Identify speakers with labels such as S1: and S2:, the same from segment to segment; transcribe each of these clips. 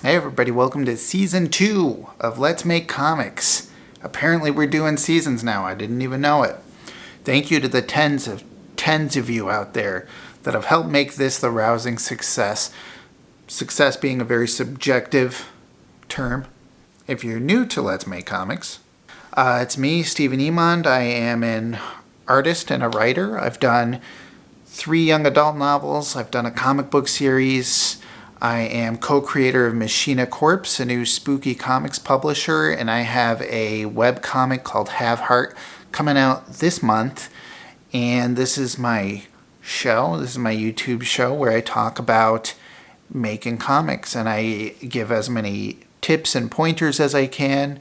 S1: Hey everybody, welcome to Season 2 of Let's Make Comics. Apparently we're doing seasons now, I didn't even know it. Thank you to the tens of you out there that have helped make this the rousing success. Success being a very subjective term. If you're new to Let's Make Comics, it's me, Stephen Emond. I am an artist and a writer. I've done 3 young adult novels. I've done a comic book series. I am co-creator of Machina Corpse, a new spooky comics publisher, and I have a webcomic called Have Heart coming out this month. And this is my show. This is my YouTube show where I talk about making comics, and I give as many tips and pointers as I can.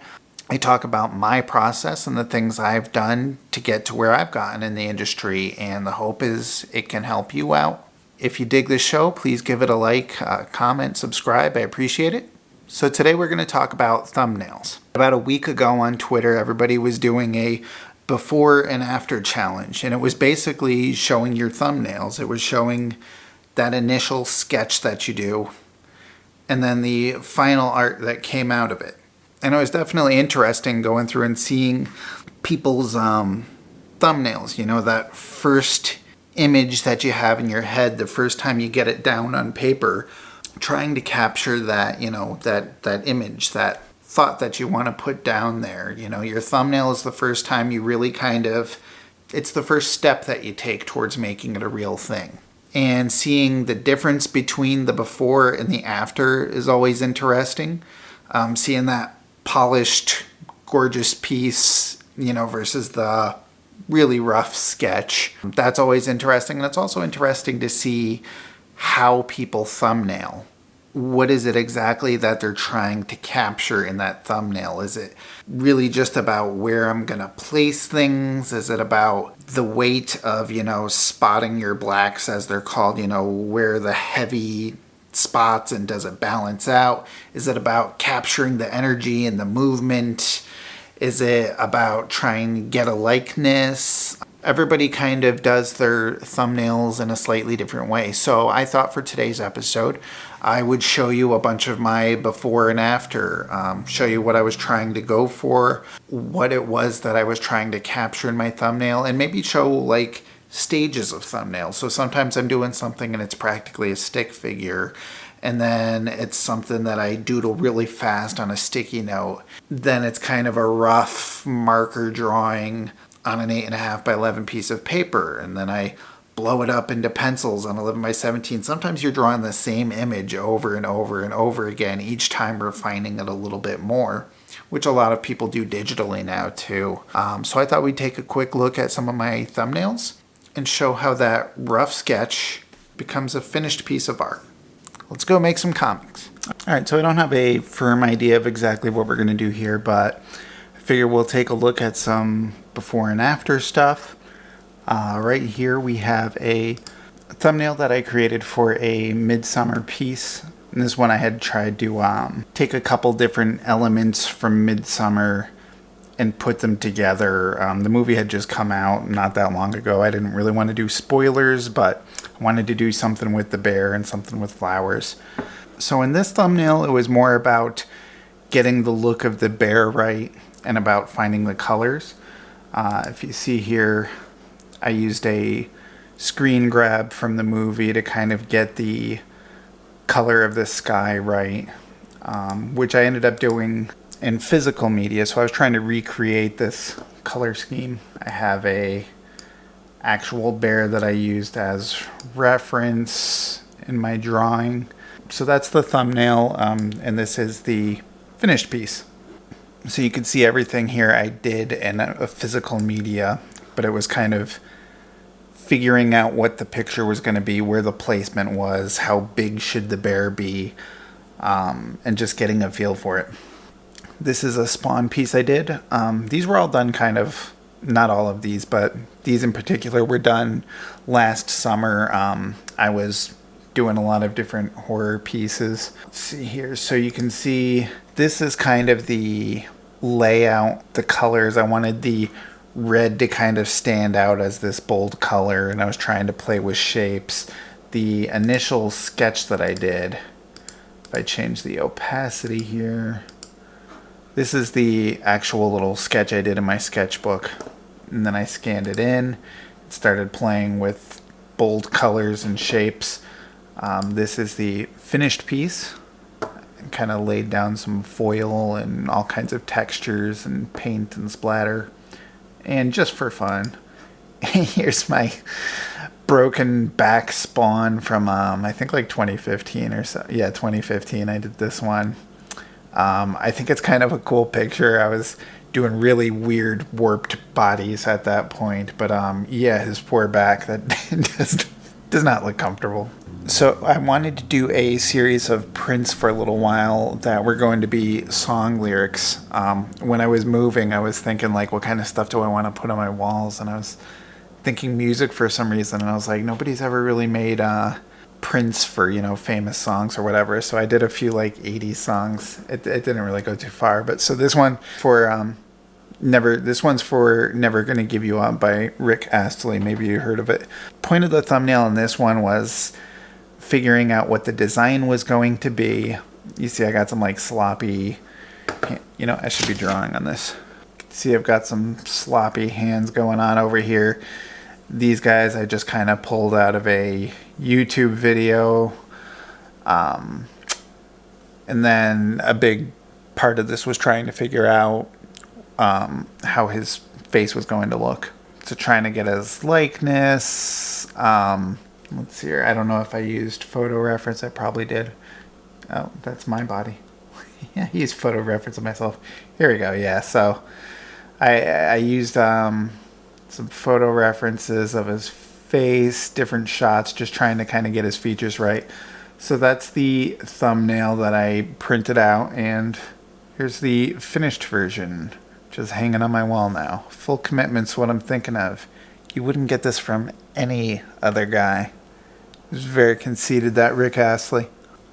S1: I talk about my process and the things I've done to get to where I've gotten in the industry, and the hope is it can help you out. If you dig this show, please give it a like, comment, subscribe. I appreciate it. So today we're going to talk about thumbnails. About a week ago on Twitter, everybody was doing a before and after challenge, and it was basically showing your thumbnails. It was showing that initial sketch that you do, and then the final art that came out of it. And it was definitely interesting going through and seeing people's thumbnails, you know, that first image that you have in your head the first time you get it down on paper, trying to capture that, you know, that image, that thought that you want to put down there. You know, your thumbnail is the first time you really it's the first step that you take towards making it a real thing. And seeing the difference between the before and the after is always interesting. Seeing that polished, gorgeous piece, you know, versus the really rough sketch. That's always interesting. And it's also interesting to see how people thumbnail. What is it exactly that they're trying to capture in that thumbnail? Is it really just about where I'm going to place things? Is it about the weight of, you know, spotting your blacks, as they're called, you know, where the heavy spots, and does it balance out? Is it about capturing the energy and the movement? Is it about trying to get a likeness? Everybody kind of does their thumbnails in a slightly different way. So I thought for today's episode, I would show you a bunch of my before and after, show you what I was trying to go for, what it was that I was trying to capture in my thumbnail, and maybe show like stages of thumbnails. So sometimes I'm doing something and it's practically a stick figure, and then it's something that I doodle really fast on a sticky note. Then it's kind of a rough marker drawing on an 8.5 by 11 piece of paper, and then I blow it up into pencils on 11 by 17. Sometimes you're drawing the same image over and over and over again, each time refining it a little bit more, which a lot of people do digitally now too. So I thought we'd take a quick look at some of my thumbnails and show how that rough sketch becomes a finished piece of art. Let's go make some comics. All right, so I don't have a firm idea of exactly what we're going to do here, but I figure we'll take a look at some before and after stuff. Right here we have a thumbnail that I created for a Midsummer piece. And this one I had tried to take a couple different elements from Midsummer and put them together. The movie had just come out not that long ago. I didn't really want to do spoilers, but I wanted to do something with the bear and something with flowers. So in this thumbnail, it was more about getting the look of the bear right and about finding the colors. If you see here, I used a screen grab from the movie to kind of get the color of the sky right, which I ended up doing in physical media. So I was trying to recreate this color scheme. I have a actual bear that I used as reference in my drawing. So that's the thumbnail, and this is the finished piece. So you can see everything here I did in a physical media, but it was kind of figuring out what the picture was going to be, where the placement was, how big should the bear be, and just getting a feel for it. This is a Spawn piece I did. These were all done kind of, not all of these, but these in particular were done last summer. I was doing a lot of different horror pieces. Let's see here. So you can see this is kind of the layout, the colors. I wanted the red to kind of stand out as this bold color, and I was trying to play with shapes. The initial sketch that I did If I change the opacity here, this is the actual little sketch I did in my sketchbook. And then I scanned it in, started playing with bold colors and shapes. This is the finished piece. Kind of laid down some foil and all kinds of textures and paint and splatter. And just for fun, here's my broken back spawn from I think like 2015 or so. Yeah, 2015 I did this one. I think it's kind of a cool picture. I was doing really weird warped bodies at that point, but yeah, his poor back, that just does not look comfortable. So I wanted to do a series of prints for a little while that were going to be song lyrics. When I was moving, I was thinking like, what kind of stuff do I want to put on my walls? And I was thinking music for some reason, and I was like, nobody's ever really made prints for, you know, famous songs or whatever. So I did a few like 80s songs. It didn't really go too far, but so this one for this one's for Never Gonna Give You Up by Rick Astley. Maybe you heard of it. Point of the thumbnail in this one was figuring out what the design was going to be. You see I got some like sloppy, you know, I should be drawing on this. See, I've got some sloppy hands going on over here. These guys I just kind of pulled out of a YouTube video. And then a big part of this was trying to figure out how his face was going to look. So trying to get his likeness. Let's see here. I don't know if I used photo reference. I probably did. Oh, that's my body. Yeah, I used photo reference of myself. Here we go. Yeah, so I used some photo references of his face, different shots, just trying to kind of get his features right. So that's the thumbnail that I printed out, and here's the finished version, just hanging on my wall now. Full commitment's what I'm thinking of. You wouldn't get this from any other guy. It was very conceited, that Rick Astley.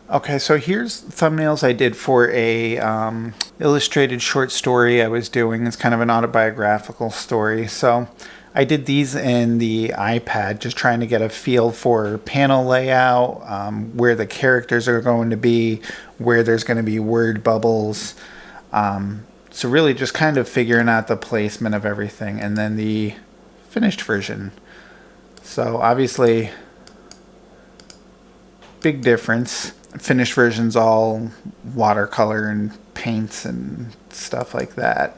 S1: Okay, so here's thumbnails I did for a illustrated short story I was doing. It's kind of an autobiographical story. So I did these in the iPad, just trying to get a feel for panel layout, where the characters are going to be, where there's going to be word bubbles. So really just kind of figuring out the placement of everything, and then the finished version. So obviously, big difference. Finished version's all watercolor and paints and stuff like that.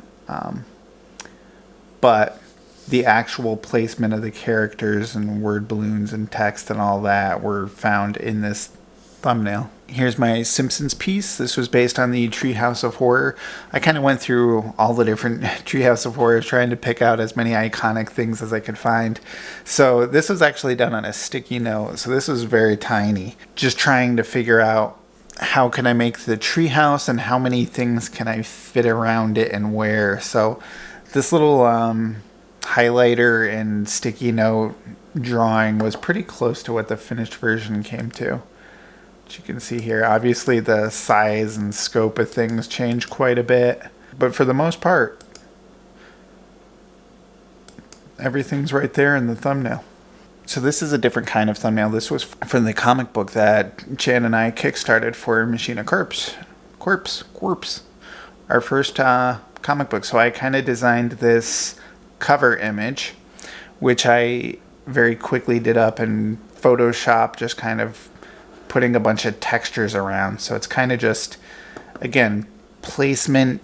S1: But the actual placement of the characters and word balloons and text and all that were found in this thumbnail. Here's my Simpsons piece. This was based on the Treehouse of Horror. I kind of went through all the different Treehouse of Horrors, trying to pick out as many iconic things as I could find. So this was actually done on a sticky note. So this was very tiny. Just trying to figure out how can I make the treehouse and how many things can I fit around it and where. So this little highlighter and sticky note drawing was pretty close to what the finished version came to. You can see here, obviously the size and scope of things change quite a bit, but for the most part, everything's right there in the thumbnail. So this is a different kind of thumbnail. This was from the comic book that Chan and I kickstarted for Machina Corpse. Our first comic book. So I kind of designed this cover image, which I very quickly did up in Photoshop, just kind of putting a bunch of textures around. So it's kind of just, again, placement,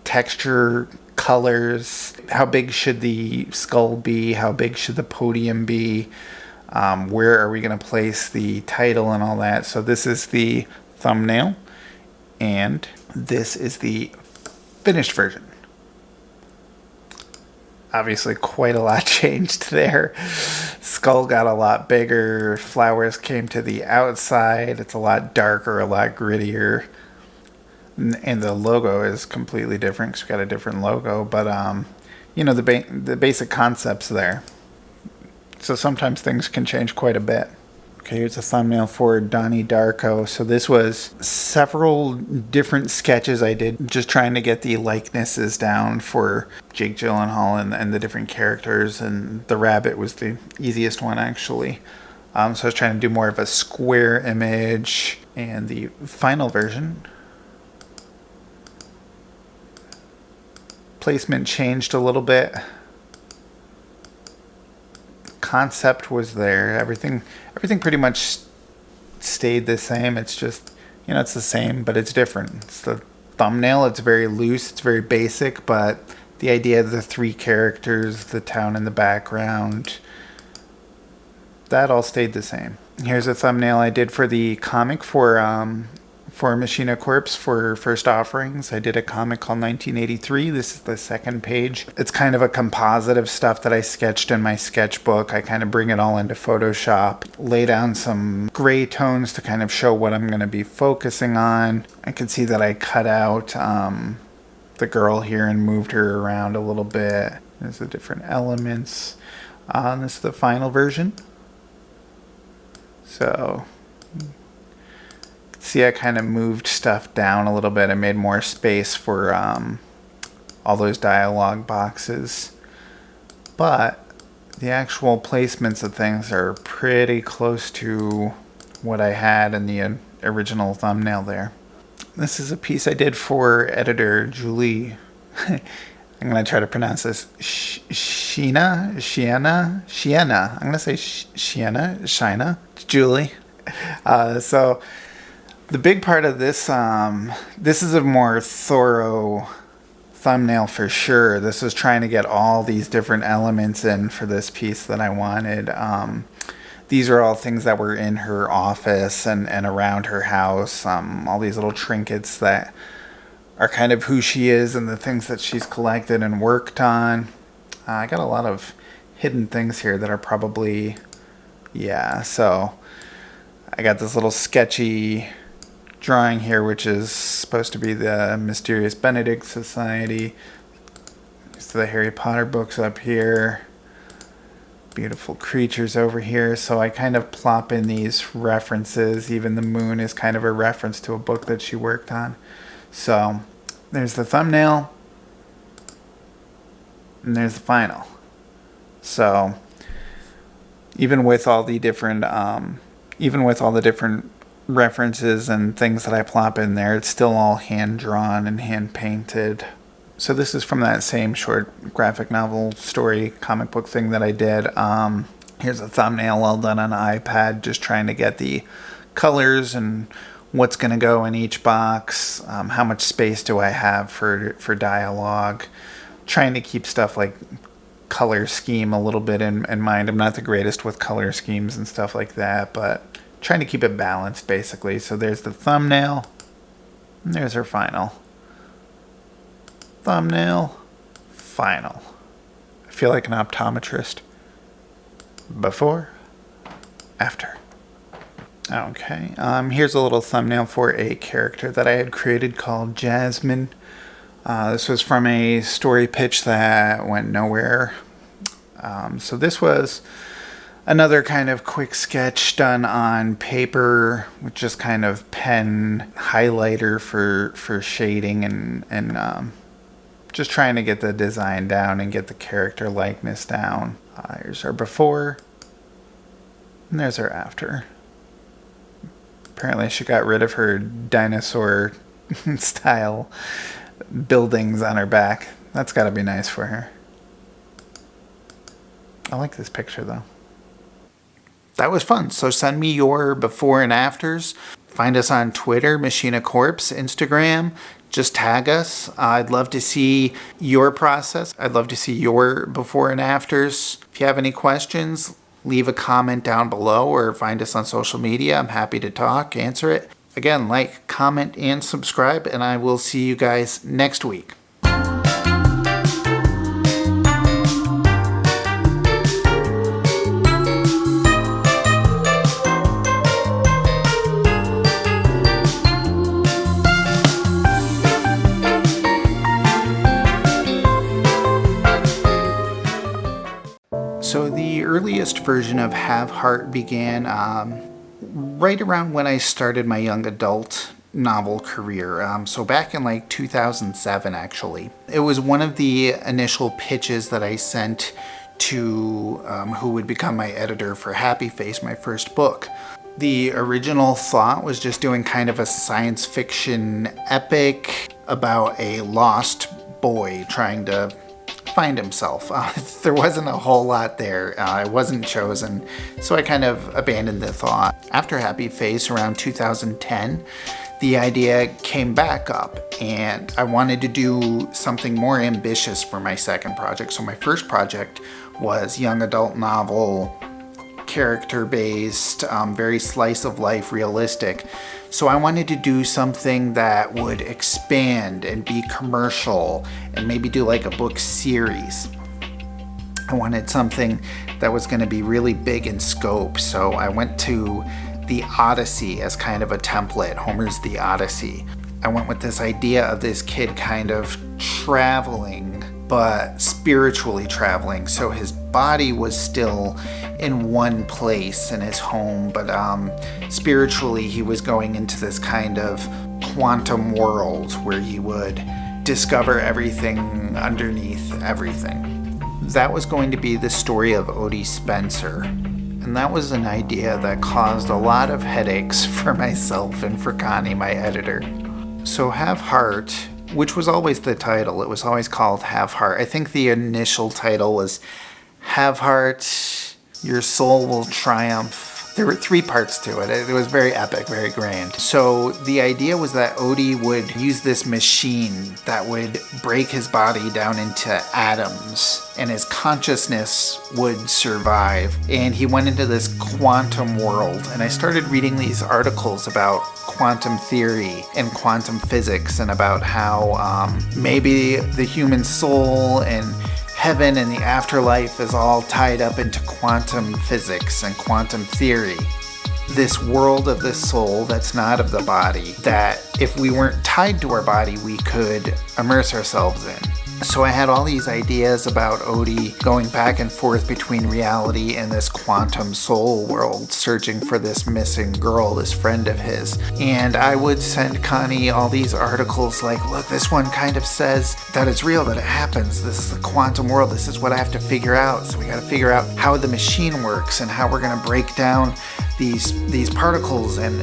S1: texture, colors. How big should the skull be? How big should the podium be? Where are we going to place the title and all that? So this is the thumbnail, and this is the finished version. Obviously quite a lot changed there. Skull got a lot bigger. Flowers came to the outside. It's a lot darker, a lot grittier. And the logo is completely different because we got a different logo. But, you know, the basic concept's there. So sometimes things can change quite a bit. Okay, here's a thumbnail for Donnie Darko. So this was several different sketches I did, just trying to get the likenesses down for Jake Gyllenhaal and the different characters. And the rabbit was the easiest one, actually. So I was trying to do more of a square image. And the final version, placement changed a little bit. Concept was there. Everything pretty much stayed the same. It's just, it's the same, but it's different. It's the thumbnail. It's very loose. It's very basic, but the idea of the 3 characters, the town in the background, that all stayed the same. Here's a thumbnail I did for the comic for Machina Corpse for First Offerings. I did a comic called 1983. This is the second page. It's kind of a composite of stuff that I sketched in my sketchbook. I kind of bring it all into Photoshop, lay down some gray tones to kind of show what I'm going to be focusing on. I can see that I cut out the girl here and moved her around a little bit. There's the different elements. This is the final version. So, see, I kind of moved stuff down a little bit. I made more space for all those dialogue boxes. But the actual placements of things are pretty close to what I had in the original thumbnail there. This is a piece I did for editor Julie. I'm going to try to pronounce this. Sheena. I'm going to say Shina. Julie. So the big part of this, this is a more thorough thumbnail for sure. This was trying to get all these different elements in for this piece that I wanted. These are all things that were in her office and around her house. All these little trinkets that are kind of who she is and the things that she's collected and worked on. I got a lot of hidden things here that are probably, so I got this little sketchy drawing here, which is supposed to be the Mysterious Benedict Society. There's the Harry Potter books up here. Beautiful creatures over here. So I kind of plop in these references. Even the moon is kind of a reference to a book that she worked on. So there's the thumbnail. And there's the final. So even with all the different references and things that I plop in there, it's still all hand drawn and hand painted. So this is from that same short graphic novel story comic book thing that I did. Here's a thumbnail all done on iPad, just trying to get the colors and what's going to go in each box, how much space do I have for dialogue, trying to keep stuff like color scheme a little bit in mind. I'm not the greatest with color schemes and stuff like that, but trying to keep it balanced basically. So there's the thumbnail, and there's her final. Thumbnail, final. I feel like an optometrist. Before, after. Okay, here's a little thumbnail for a character that I had created called Jasmine. This was from a story pitch that went nowhere. So this was another kind of quick sketch done on paper with just kind of pen highlighter for shading and just trying to get the design down and get the character likeness down. Here's our before, and there's our after. Apparently she got rid of her dinosaur style buildings on her back. That's got to be nice for her. I like this picture though. That was fun. So send me your before and afters. Find us on Twitter, Machina Corpse, Instagram. Just tag us. I'd love to see your process. I'd love to see your before and afters. If you have any questions, leave a comment down below or find us on social media. I'm happy to talk, answer it. Again, like, comment, and subscribe, and I will see you guys next week. So the earliest version of Have Heart began right around when I started my young adult novel career. So back in like 2007, actually. It was one of the initial pitches that I sent to who would become my editor for Happy Face, my first book. The original thought was just doing kind of a science fiction epic about a lost boy trying to find himself. There wasn't a whole lot there. I wasn't chosen, so I kind of abandoned the thought. After Happy Face around 2010, the idea came back up, and I wanted to do something more ambitious for my second project. So my first project was young adult novel, character-based, very slice of life, realistic. So I wanted to do something that would expand and be commercial and maybe do like a book series. I wanted something that was going to be really big in scope. So I went to the Odyssey as kind of a template, Homer's The Odyssey. I went with this idea of this kid kind of traveling, but spiritually traveling. So his body was still in one place in his home, but spiritually he was going into this kind of quantum world where he would discover everything underneath everything. That was going to be the story of Odie Spencer. And that was an idea that caused a lot of headaches for myself and for Connie, my editor. So Have Heart, which was always the title, it was always called Have Heart. I think the initial title was Have Heart, Your Soul Will Triumph. There were 3 parts to it. It was very epic, very grand. So the idea was that Odie would use this machine that would break his body down into atoms, and his consciousness would survive. And he went into this quantum world. And I started reading these articles about quantum theory and quantum physics, and about how maybe the human soul and heaven and the afterlife is all tied up into quantum physics and quantum theory. This world of the soul that's not of the body, that if we weren't tied to our body, we could immerse ourselves in. So I had all these ideas about Odie going back and forth between reality and this quantum soul world, searching for this missing girl, this friend of his. And I would send Connie all these articles like, look, this one kind of says that it's real, that it happens. This is the quantum world. This is what I have to figure out. So we got to figure out how the machine works and how we're going to break down these particles, and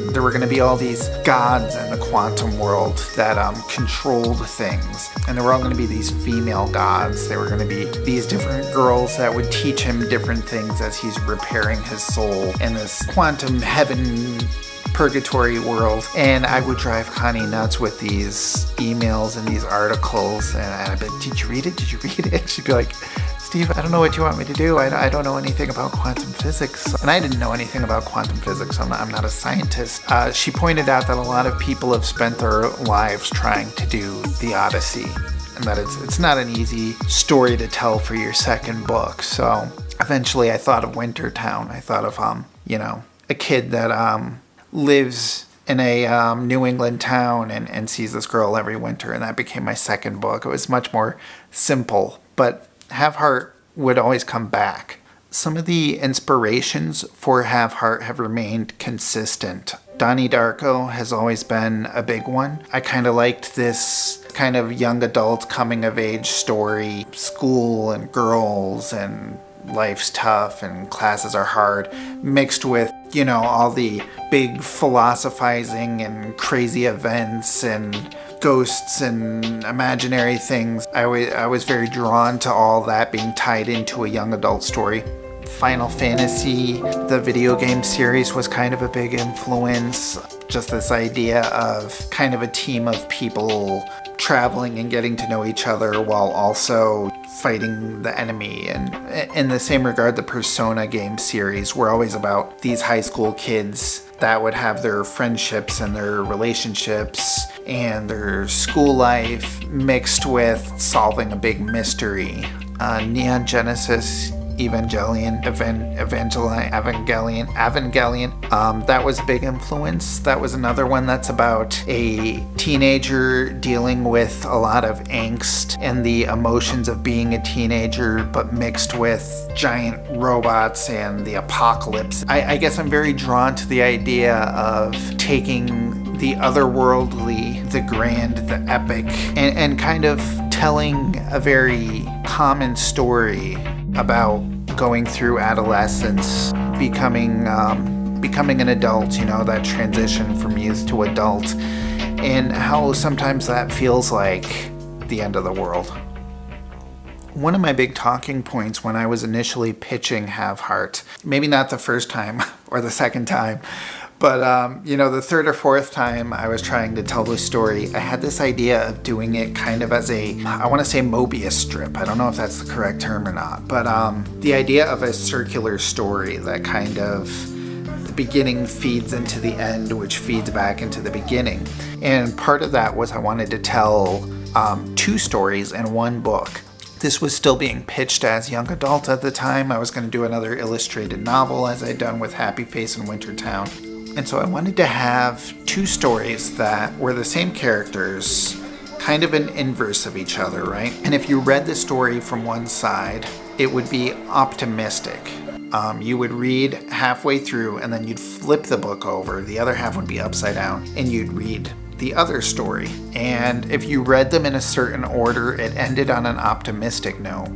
S1: there were going to be all these gods in the quantum world that controlled things, and there were all going to be these female gods. There were going to be these different girls that would teach him different things as he's repairing his soul in this quantum heaven purgatory world. And I would drive Connie nuts with these emails and these articles, and I'd be like, did you read it? Did you read it? She'd be like, Steve, I don't know what you want me to do. I don't know anything about quantum physics. And I didn't know anything about quantum physics. I'm not a scientist. She pointed out that a lot of people have spent their lives trying to do the Odyssey, and that it's not an easy story to tell for your second book. So eventually I thought of Wintertown. I thought of, a kid that lives in a New England town and sees this girl every winter, and that became my second book. It was much more simple, but Have Heart would always come back. Some of the inspirations for Have Heart have remained consistent. Donnie Darko has always been a big one. I kind of liked this kind of young adult coming of age story. School and girls and life's tough and classes are hard, mixed with, all the big philosophizing and crazy events and ghosts and imaginary things. I was very drawn to all that being tied into a young adult story. Final Fantasy, the video game series, was kind of a big influence. Just this idea of kind of a team of people traveling and getting to know each other while also fighting the enemy. And in the same regard, the Persona game series were always about these high school kids that would have their friendships and their relationships and their school life mixed with solving a big mystery. Neon Genesis Evangelion, that was a big influence. That was another one that's about a teenager dealing with a lot of angst and the emotions of being a teenager, but mixed with giant robots and the apocalypse. I guess I'm very drawn to the idea of taking the otherworldly, the grand, the epic, and kind of telling a very common story about going through adolescence, becoming becoming an adult, that transition from youth to adult, and how sometimes that feels like the end of the world. One of my big talking points when I was initially pitching Have Heart, maybe not the first time or the second time, but the third or fourth time I was trying to tell this story, I had this idea of doing it kind of as I want to say Mobius strip. I don't know if that's the correct term or not, but the idea of a circular story that kind of the beginning feeds into the end, which feeds back into the beginning. And part of that was I wanted to tell 2 stories in one book. This was still being pitched as young adult at the time. I was going to do another illustrated novel as I'd done with Happy Face in Wintertown. And so I wanted to have 2 stories that were the same characters, kind of an inverse of each other, right? And if you read the story from one side, it would be optimistic. You would read halfway through and then you'd flip the book over. The other half would be upside down and you'd read the other story. And if you read them in a certain order, it ended on an optimistic note.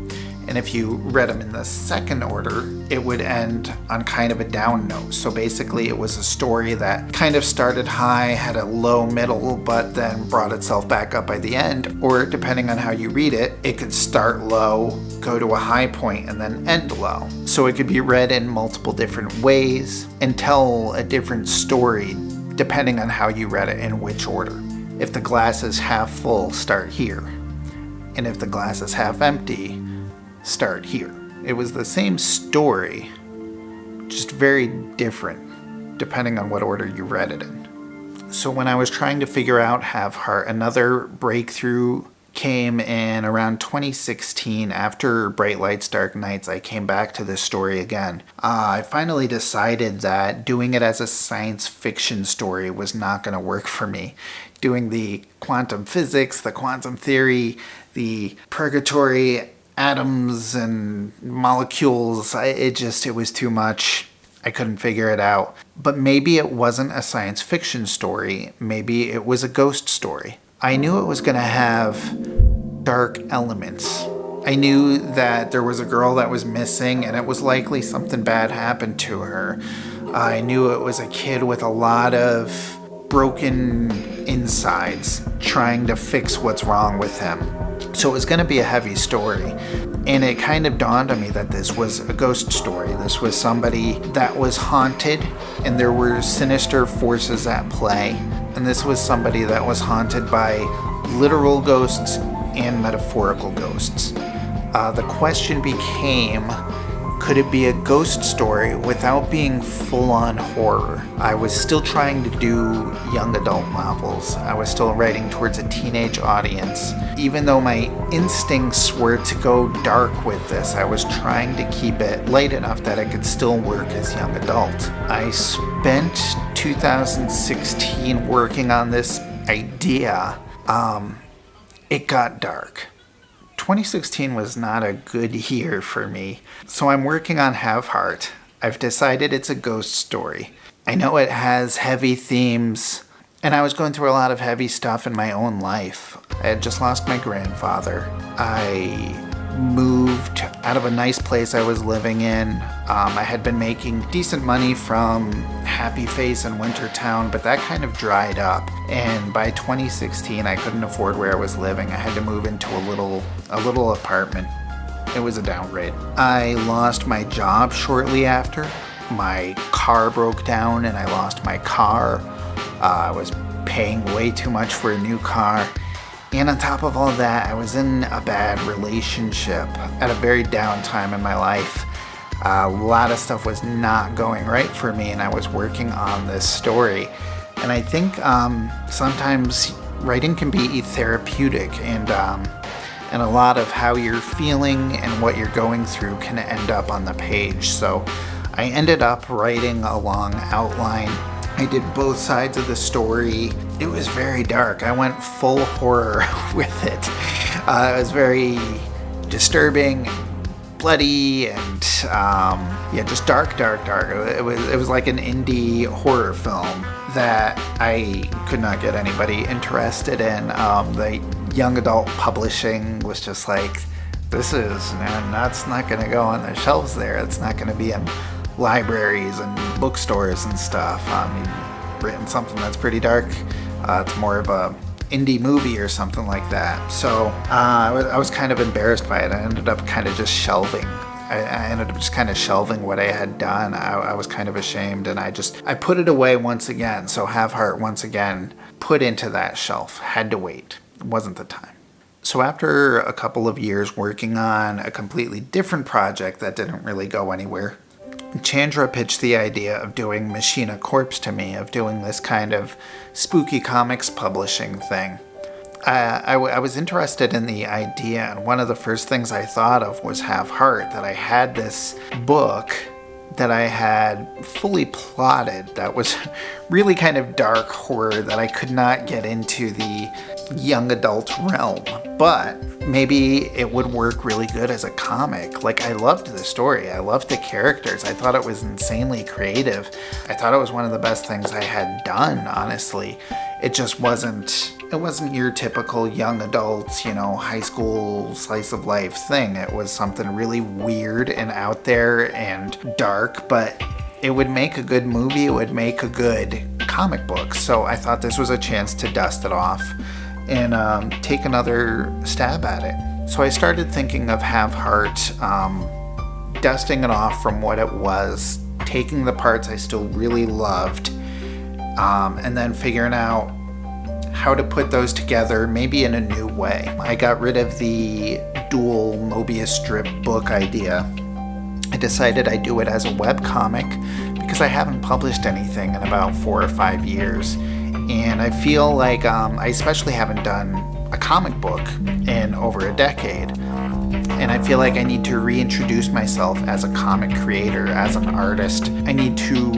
S1: And if you read them in the second order, it would end on kind of a down note. So basically it was a story that kind of started high, had a low middle, but then brought itself back up by the end. Or depending on how you read it, it could start low, go to a high point, and then end low. So it could be read in multiple different ways and tell a different story depending on how you read it in which order. If the glass is half full, start here. And if the glass is half empty, start here. It was the same story, just very different depending on what order you read it in. So when I was trying to figure out Have Heart, another breakthrough came in around 2016. After Bright Lights, Dark Nights, I came back to this story again. I finally decided that doing it as a science fiction story was not going to work for me. Doing the quantum physics, the quantum theory, the purgatory, atoms and molecules, it was too much. I couldn't figure it out. But maybe it wasn't a science fiction story. Maybe it was a ghost story. I knew it was going to have dark elements. I knew that there was a girl that was missing and it was likely something bad happened to her. I knew it was a kid with a lot of broken insides trying to fix what's wrong with him. So it was going to be a heavy story. And it kind of dawned on me that this was a ghost story. This was somebody that was haunted and there were sinister forces at play. And this was somebody that was haunted by literal ghosts and metaphorical ghosts. The question became, could it be a ghost story without being full-on horror? I was still trying to do young adult novels. I was still writing towards a teenage audience. Even though my instincts were to go dark with this, I was trying to keep it light enough that it could still work as young adult. I spent 2016 working on this idea. It got dark. 2016 was not a good year for me. So I'm working on Have Heart. I've decided it's a ghost story. I know it has heavy themes, and I was going through a lot of heavy stuff in my own life. I had just lost my grandfather. I moved out of a nice place I was living in. I had been making decent money from Happy Face in Wintertown, but that kind of dried up. And by 2016, I couldn't afford where I was living. I had to move into a little apartment. It was a downgrade. I lost my job shortly after. My car broke down and I lost my car. I was paying way too much for a new car. And on top of all that, I was in a bad relationship at a very down time in my life. A lot of stuff was not going right for me, and I was working on this story. And I think sometimes writing can be therapeutic, and a lot of how you're feeling and what you're going through can end up on the page. So I ended up writing a long outline. I did both sides of the story. It was very dark. I went full horror with it. It was very disturbing, bloody, and just dark. It was like an indie horror film that I could not get anybody interested in. The young adult publishing was just like, that's not going to go on the shelves there. It's not going to be in libraries and bookstores and stuff. You've written something that's pretty dark. It's more of a indie movie or something like that. So I was kind of embarrassed by it. I ended up kind of just shelving. I ended up just kind of shelving what I had done. I was kind of ashamed, and I put it away once again. So Have Heart once again put into that shelf. Had to wait. It wasn't the time. So after a couple of years working on a completely different project that didn't really go anywhere, Chandra pitched the idea of doing Machina Corps to me, of doing this kind of spooky comics publishing thing. I was interested in the idea, and one of the first things I thought of was Have Heart, that I had this book that I had fully plotted that was really kind of dark horror that I could not get into the young adult realm, but maybe it would work really good as a comic. Like, I loved the story, I loved the characters, I thought it was insanely creative, I thought it was one of the best things I had done, honestly. It just wasn't your typical young adult, high school slice of life thing. It was something really weird and out there and dark, but it would make a good movie, it would make a good comic book. So I thought this was a chance to dust it off and take another stab at it. So I started thinking of Have Heart, dusting it off from what it was, taking the parts I still really loved, and then figuring out how to put those together, maybe in a new way. I got rid of the dual Mobius strip book idea. I decided I'd do it as a webcomic because I haven't published anything in about 4 or 5 years. And I feel like I especially haven't done a comic book in over a decade. And I feel like I need to reintroduce myself as a comic creator, as an artist. I need to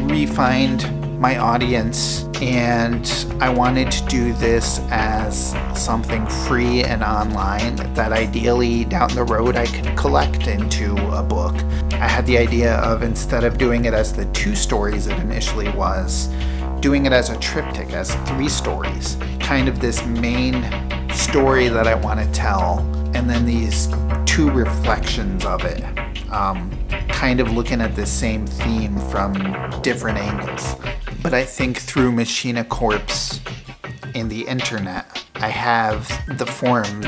S1: re-find my audience, and I wanted to do this as something free and online that ideally down the road I could collect into a book. I had the idea of, instead of doing it as the 2 stories it initially was, doing it as a triptych, as 3 stories. Kind of this main story that I want to tell, and then these 2 reflections of it. Kind of looking at the same theme from different angles. But I think through Machina Corps and the internet, I have the form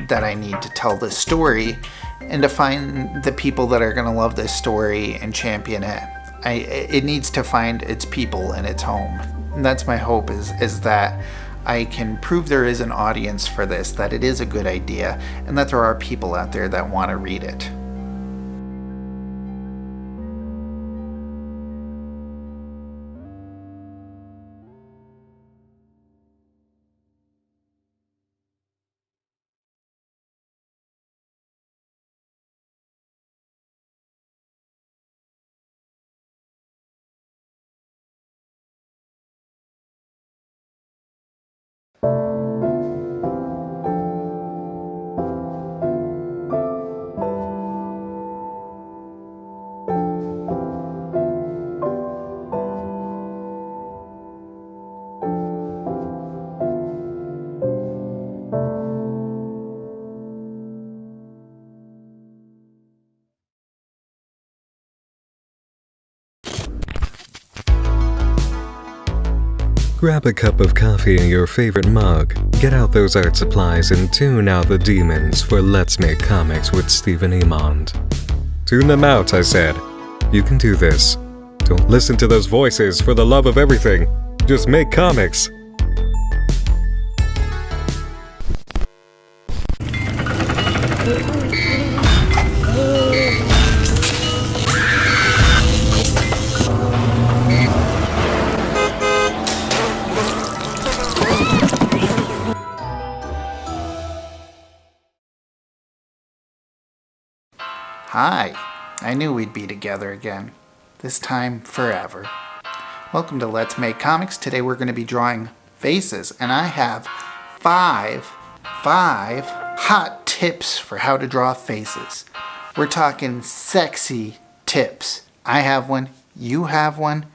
S1: that I need to tell this story and to find the people that are going to love this story and champion it. It needs to find its people and its home. And that's my hope, is that I can prove there is an audience for this, that it is a good idea, and that there are people out there that want to read it.
S2: Grab a cup of coffee in your favorite mug, get out those art supplies, and tune out the demons for Let's Make Comics with Stephen Emond. Tune them out, I said. You can do this. Don't listen to those voices, for the love of everything. Just make comics.
S1: Hi, I knew we'd be together again. This time, forever. Welcome to Let's Make Comics. Today we're going to be drawing faces, and I have five hot tips for how to draw faces. We're talking sexy tips. I have one, you have one.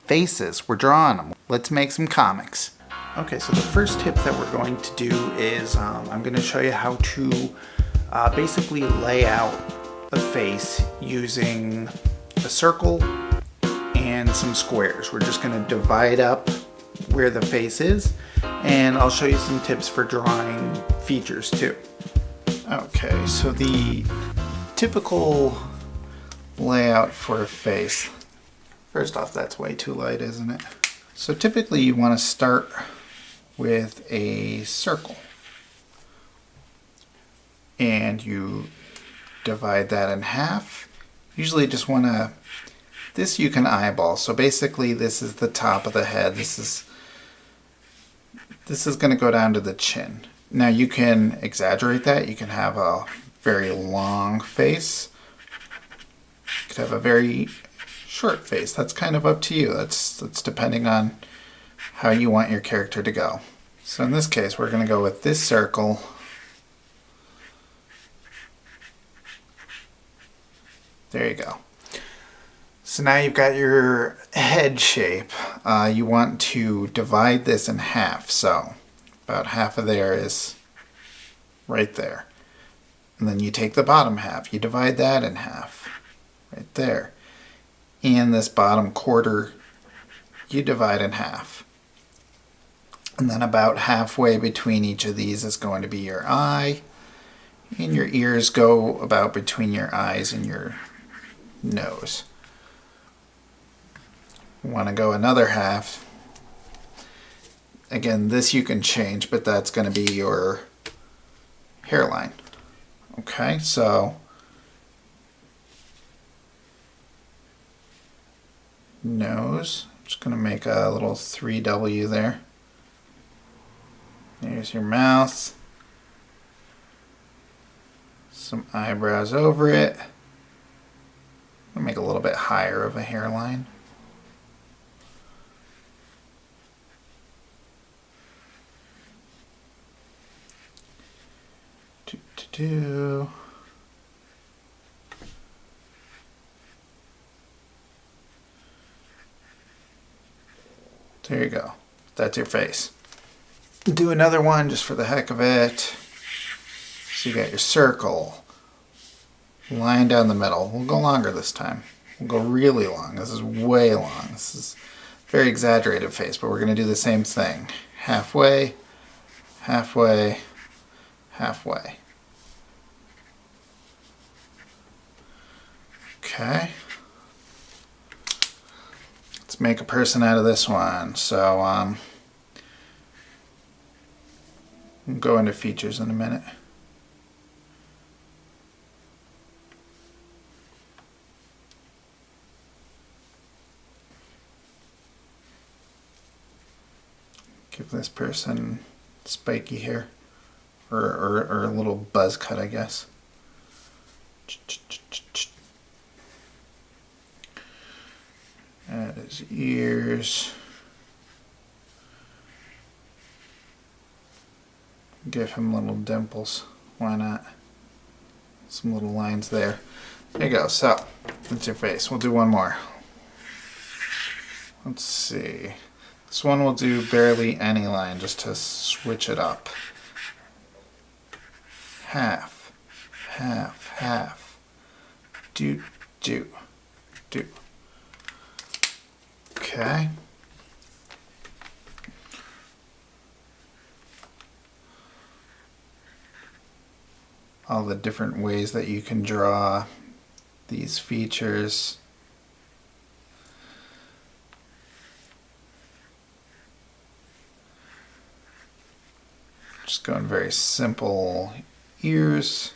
S1: Faces, we're drawing them. Let's make some comics. Okay, so the first tip that we're going to do is I'm going to show you how to basically lay out a face using a a circle and some squares. We're just going to divide up where the face is, and I'll show you some tips for drawing features too. Okay, so the typical layout for a face. First off, that's way too light, isn't it? So typically you want to start with a circle, and you divide that in half. Usually just want to, this you can eyeball. So basically this is the top of the head. This is going to go down to the chin. Now you can exaggerate that. You can have a very long face. You could have a very short face. That's kind of up to you. That's depending on how you want your character to go. So in this case, we're going to go with this circle. There you go. So now you've got your head shape. You want to divide this in half. So about half of there is right there. And then you take the bottom half. You divide that in half. Right there. And this bottom quarter, you divide in half. And then about halfway between each of these is going to be your eye. And your ears go about between your eyes and your nose. Want to go another half. Again, this you can change, but that's going to be your hairline. Okay, so nose. I'm just going to make a little 3W there. There's your mouth. Some eyebrows over it. I'll make a little bit higher of a hairline. There you go. That's your face. Do another one just for the heck of it. So you got your circle. Line down the middle. We'll go longer this time. We'll go really long. This is way long. This is a very exaggerated face, but we're going to do the same thing. Halfway, halfway, halfway. Okay. Let's make a person out of this one. So, we'll go into features in a minute. Give this person spiky hair, or a little buzz cut, I guess. Add his ears. Give him little dimples. Why not? Some little lines there. There you go. So, that's your face. We'll do one more. Let's see. This one will do barely any line just to switch it up. Half, half, half. Do, do, do. Okay. All the different ways that you can draw these features. Just going very simple ears.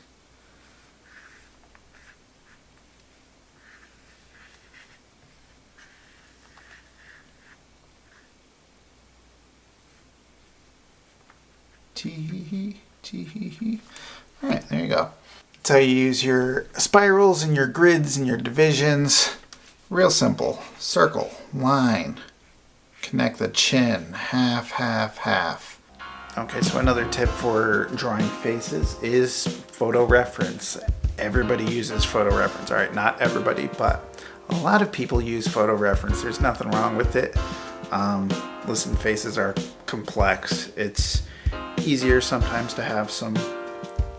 S1: Tee-hee-hee, tee-hee-hee. Alright, there you go. That's how you use your spirals and your grids and your divisions. Real simple. Circle, line, connect the chin, half, half, half. Okay, so another tip for drawing faces is photo reference. Everybody uses photo reference. Alright, not everybody, but a lot of people use photo reference. There's nothing wrong with it. Listen, faces are complex. It's easier sometimes to have some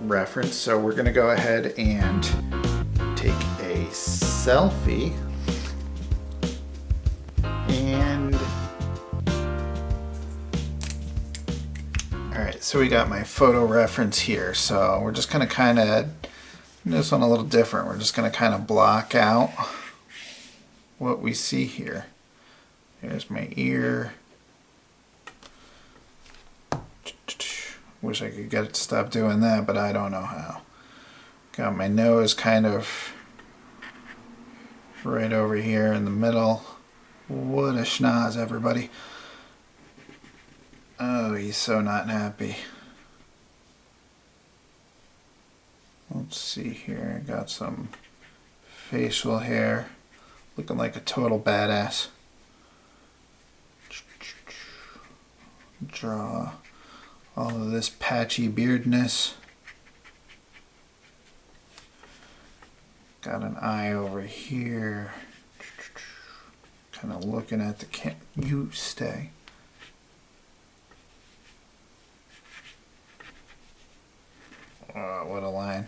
S1: reference. So we're going to go ahead and take a selfie So we got my photo reference here. So we're just going to kind of, this one a little different. We're just going to kind of block out what we see here. Here's my ear. Wish I could get it to stop doing that, but I don't know how. Got my nose kind of right over here in the middle. What a schnoz, everybody. Oh, he's so not happy. Let's see here. I got some facial hair. Looking like a total badass. Draw all of this patchy beardness. Got an eye over here. Kind of looking at the you stay. Oh, what a line.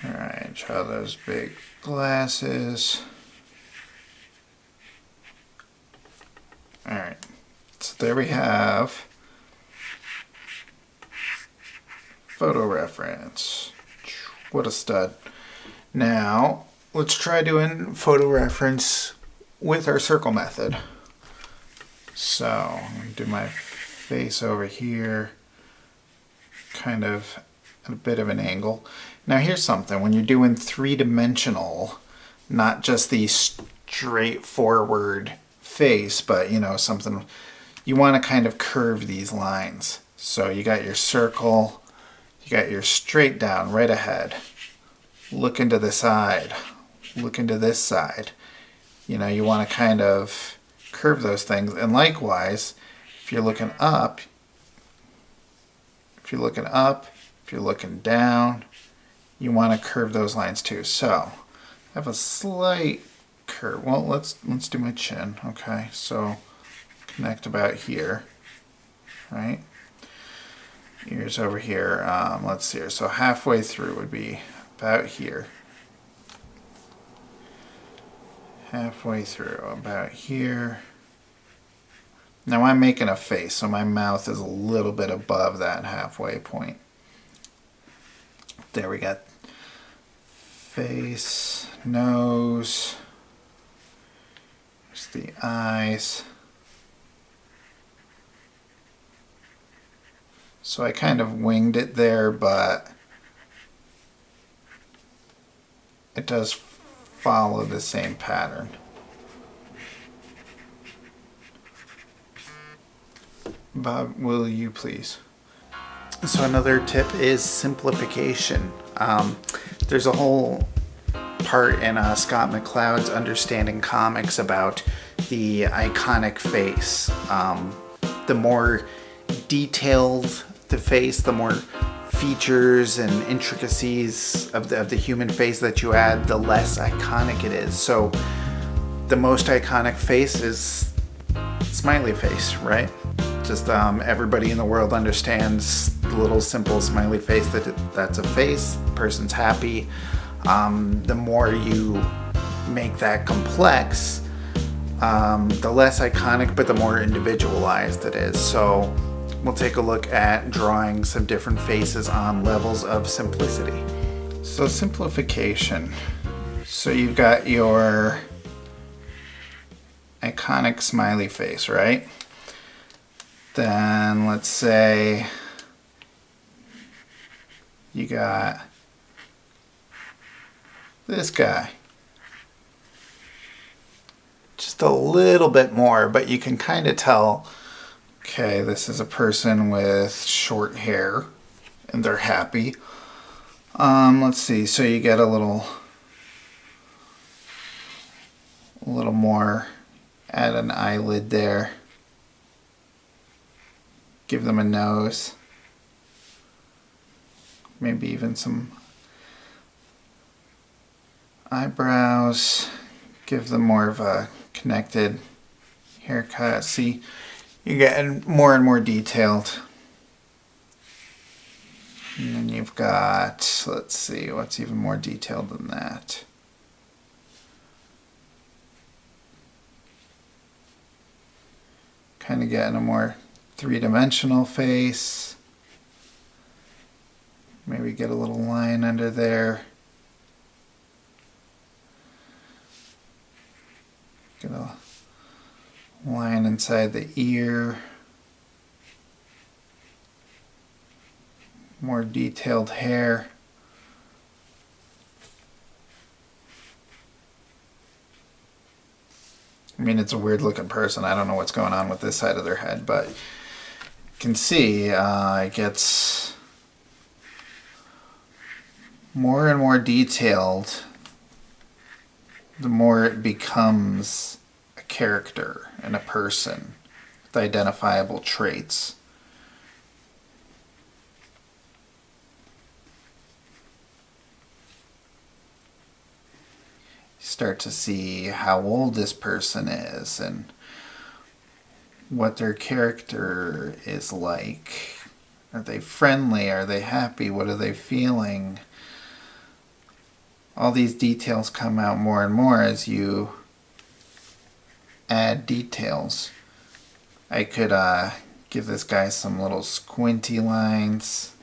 S1: Alright, draw those big glasses. Alright, so there we have photo reference. What a stud. Now, let's try doing photo reference with our circle method. So, I'm going to do my face over here, kind of at a bit of an angle. Now here's something, when you're doing three-dimensional, not just the straightforward face, but you know, something, you want to kind of curve these lines. So you got your circle, you got your straight down right ahead. Look into the side, look into this side. You know, you want to kind of curve those things. And likewise, if you're looking up, if you're looking down, you want to curve those lines too. So I have a slight curve. Well, let's do my chin. Okay, so connect about here, right? Ears over here. Let's see here. So halfway through would be about here. Halfway through, about here. Now I'm making a face, so my mouth is a little bit above that halfway point. There we got face, nose, there's the eyes. So I kind of winged it there, but it does follow the same pattern. Bob, will you please? So another tip is simplification. There's a whole part in Scott McCloud's Understanding Comics about the iconic face. The more detailed the face, the more features and intricacies of the human face that you add, the less iconic it is. So the most iconic face is smiley face, right? Just everybody in the world understands the little simple smiley face, that's a face, the person's happy. The more you make that complex, the less iconic, but the more individualized it is. So we'll take a look at drawing some different faces on levels of simplicity. So simplification. So you've got your iconic smiley face, right? Then let's say you got this guy. Just a little bit more, but you can kind of tell, okay, this is a person with short hair and they're happy. Let's see, so you get a little more, add an eyelid there. Give them a nose. Maybe even some eyebrows. Give them more of a connected haircut. See, you're getting more and more detailed. And then you've got, let's see, what's even more detailed than that? Kind of getting a more three-dimensional face. Maybe get a little line under there. Get a line inside the ear. More detailed hair. I mean, it's a weird looking person. I don't know what's going on with this side of their head, but you can see it gets more and more detailed the more it becomes a character and a person with identifiable traits. Start to see how old this person is and what their character is like. Are they friendly? Are they happy? What are they feeling? All these details come out more and more as you add details. I could give this guy some little squinty lines.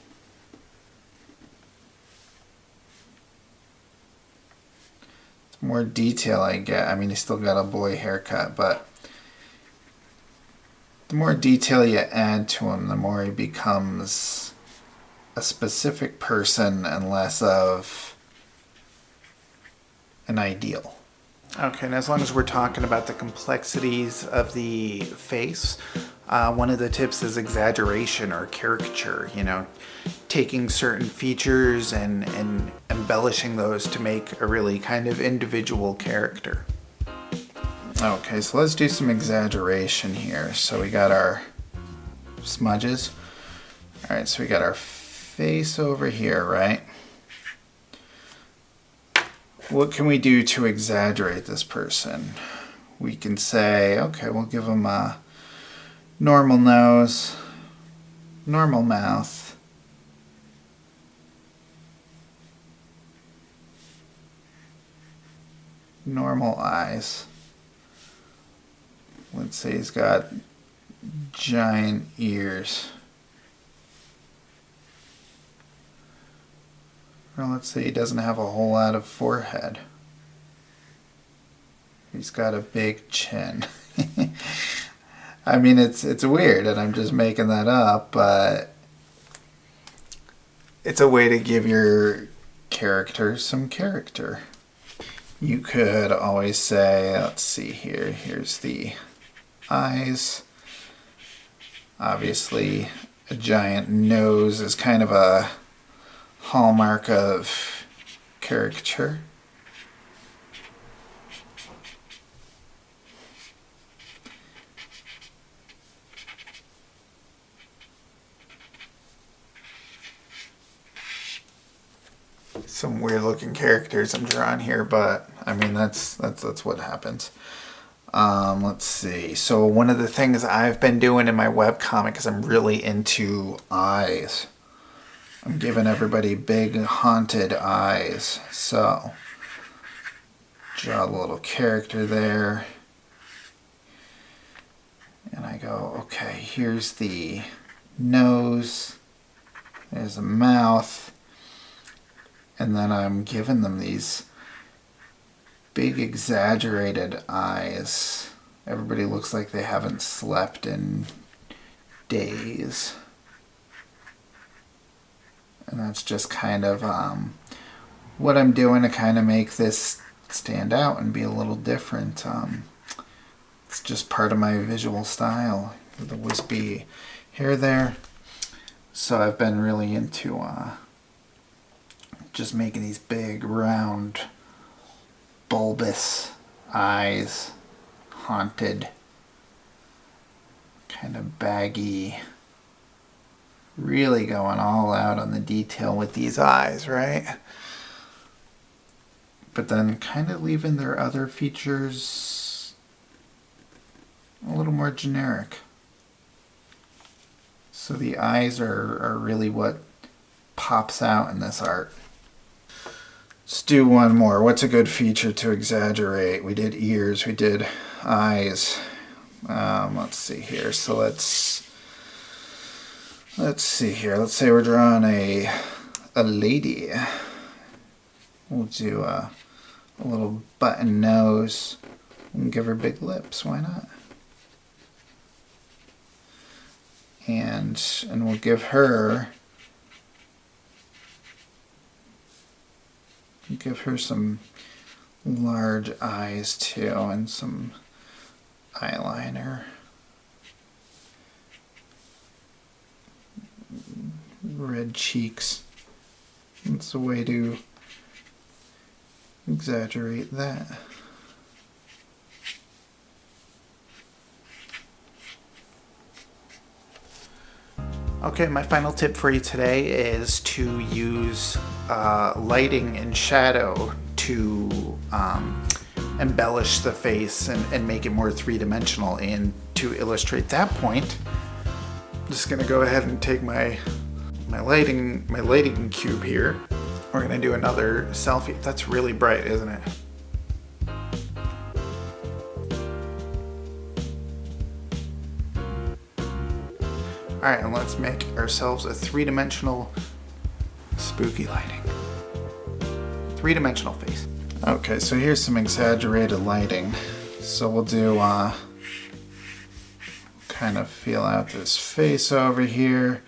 S1: The more detail I get, I mean, he's still got a boy haircut, but the more detail you add to him, the more he becomes a specific person and less of an ideal. Okay, and as long as we're talking about the complexities of the face, one of the tips is exaggeration or caricature, taking certain features and embellishing those to make a really kind of individual character. Okay, so let's do some exaggeration here. So we got our smudges. All right, so we got our face over here, right? What can we do to exaggerate this person? We can say, okay, we'll give him a normal nose, normal mouth, normal eyes. Let's say he's got giant ears. Or let's say he doesn't have a whole lot of forehead. He's got a big chin. I mean, it's weird, and I'm just making that up, but it's a way to give your character some character. You could always say, let's see here, here's the eyes. Obviously, a giant nose is kind of a hallmark of caricature. Some weird looking characters I'm drawing here, but I mean that's what happens. Let's see. So one of the things I've been doing in my webcomic is I'm really into eyes. I'm giving everybody big haunted eyes. So draw a little character there. And I go, okay, here's the nose. There's a mouth. And then I'm giving them these big exaggerated eyes. Everybody looks like they haven't slept in days. And that's just kind of what I'm doing to kind of make this stand out and be a little different. It's just part of my visual style, the wispy hair there. So I've been really into just making these big, round, bulbous eyes, haunted, kind of baggy. Really going all out on the detail with these eyes, right? But then kind of leaving their other features a little more generic. So the eyes are really what pops out in this art. Let's do one more. What's a good feature to exaggerate? We did ears, we did eyes. Let's see here. So let's see here. Let's say we're drawing a lady. We'll do a little button nose and give her big lips. Why not? And we'll give her some large eyes too, and some eyeliner. Red cheeks. That's a way to exaggerate that. Okay, my final tip for you today is to use lighting and shadow to embellish the face and make it more three-dimensional. And to illustrate that point, I'm just gonna go ahead and take my lighting cube here. We're gonna do another selfie. That's really bright, isn't it? All right, and let's make ourselves a three-dimensional spooky lighting. Three-dimensional face. Okay, so here's some exaggerated lighting. So we'll do, kind of feel out this face over here.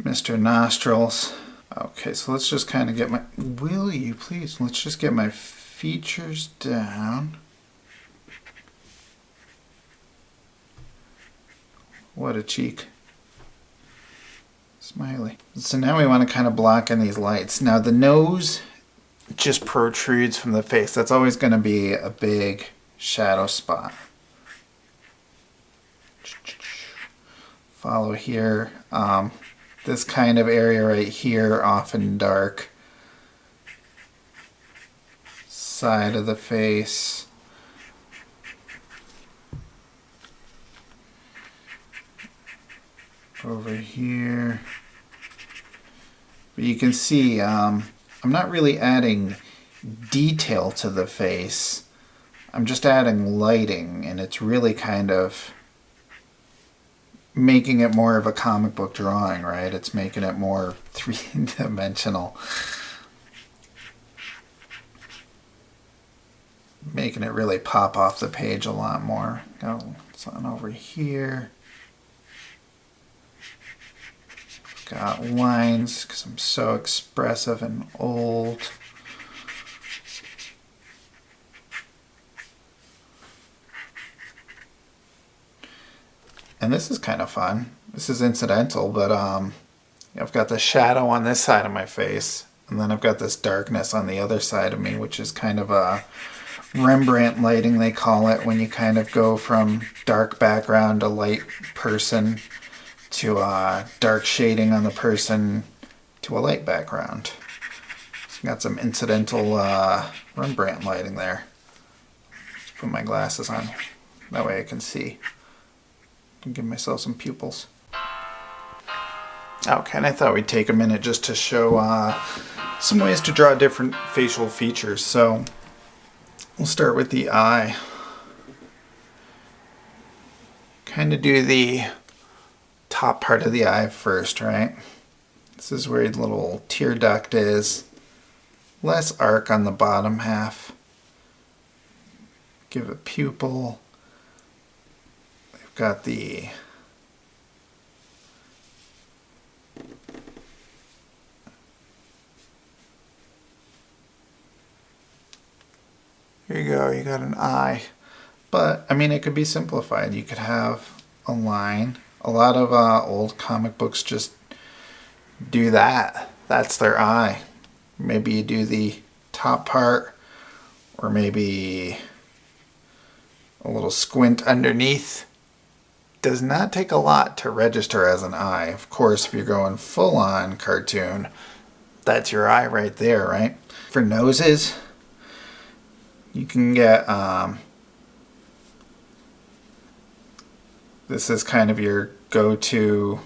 S1: Mr. Nostrils. Okay, so let's just kind of get my, will you please, let's just get my features down. What a cheek. Smiley. So now we want to kind of block in these lights. Now the nose just protrudes from the face. That's always going to be a big shadow spot. Follow here. This kind of area right here, often dark. Side of the face. Over here. But you can see I'm not really adding detail to the face. I'm just adding lighting, and it's really kind of making it more of a comic book drawing, right? It's making it more three-dimensional. Making it really pop off the page a lot more. Go something over here. Got lines because I'm so expressive and old. And this is kind of fun. This is incidental, but I've got the shadow on this side of my face, and then I've got this darkness on the other side of me, which is kind of a Rembrandt lighting, they call it, when you kind of go from dark background to light person to dark shading on the person to a light background. So got some incidental Rembrandt lighting there. Just put my glasses on. That way I can see. And give myself some pupils. Okay, and I thought we'd take a minute just to show some ways to draw different facial features. So we'll start with the eye. Kind of do the top part of the eye first, right? This is where the little tear duct is. Less arc on the bottom half. Give a pupil. We've got the here you go, you got an eye. But, I mean, it could be simplified. You could have a line. A lot of old comic books just do that. That's their eye. Maybe you do the top part, or maybe a little squint underneath. Does not take a lot to register as an eye. Of course, if you're going full-on cartoon, that's your eye right there, right? For noses, you can get this is kind of your go-to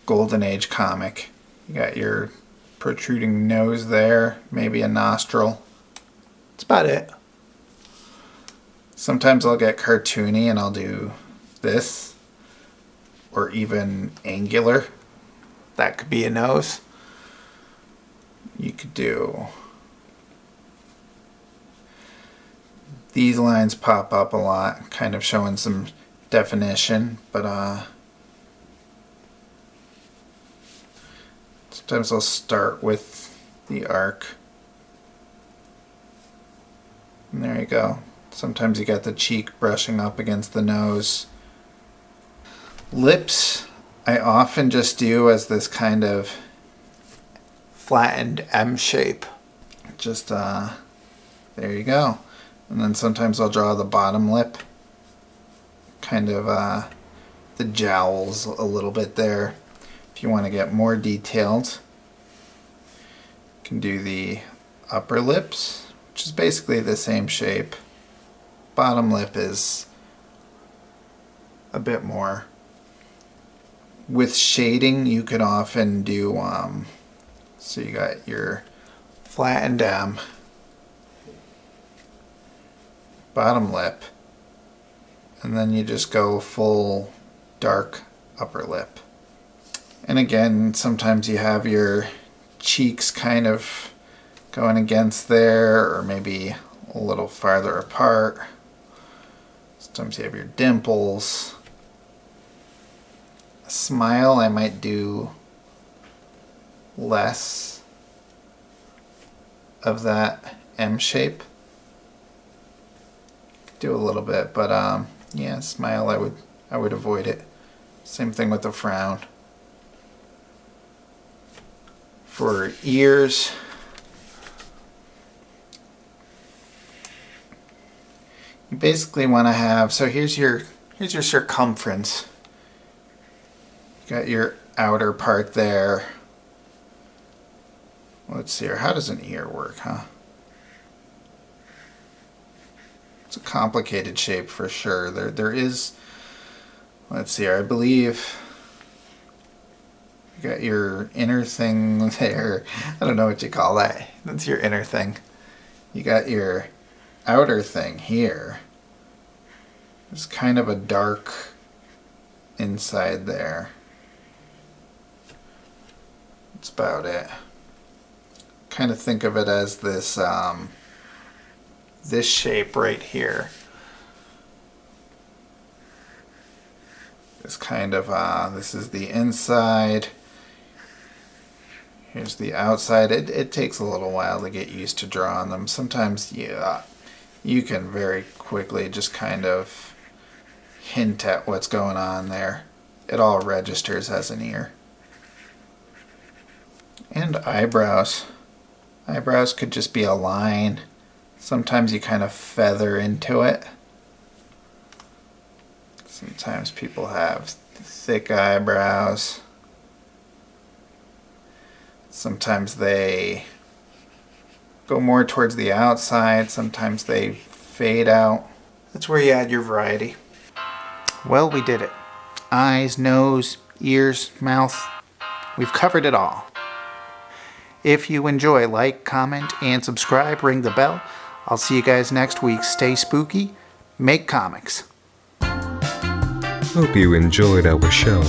S1: Golden Age comic. You got your protruding nose there, maybe a nostril. That's about it. Sometimes I'll get cartoony and I'll do this, or even angular. That could be a nose. You could do these lines pop up a lot, kind of showing some definition, but sometimes I'll start with the arc. And there you go. Sometimes you got the cheek brushing up against the nose. Lips, I often just do as this kind of flattened M shape. Just, there you go. And then sometimes I'll draw the bottom lip. Kind of, the jowls a little bit there. If you want to get more detailed, you can do the upper lips, which is basically the same shape. Bottom lip is a bit more. With shading, you could often do, so you got your flattened M, bottom lip, and then you just go full dark upper lip. And again, sometimes you have your cheeks kind of going against there, or maybe a little farther apart. Sometimes you have your dimples. A smile, I might do less of that M shape. Do a little bit, but yeah, smile, I would avoid it. Same thing with the frown. For ears, you basically want to have, so here's your circumference. You got your outer part there. Let's see here, how does an ear work, huh? It's a complicated shape for sure. There is, let's see here, I believe you got your inner thing there. I don't know what you call that. That's your inner thing. You got your outer thing here. There's kind of a dark inside there. That's about it. Kind of think of it as this this shape right here. This kind of this is the inside. Here's the outside. It takes a little while to get used to drawing them. Sometimes you can very quickly just kind of hint at what's going on there. It all registers as an ear. And eyebrows. Eyebrows could just be a line. Sometimes you kind of feather into it. Sometimes people have thick eyebrows. Sometimes they go more towards the outside. Sometimes they fade out. That's where you add your variety. Well, we did it. Eyes, nose, ears, mouth. We've covered it all. If you enjoy, like, comment, and subscribe. Ring the bell. I'll see you guys next week. Stay spooky. Make comics.
S2: Hope you enjoyed our show.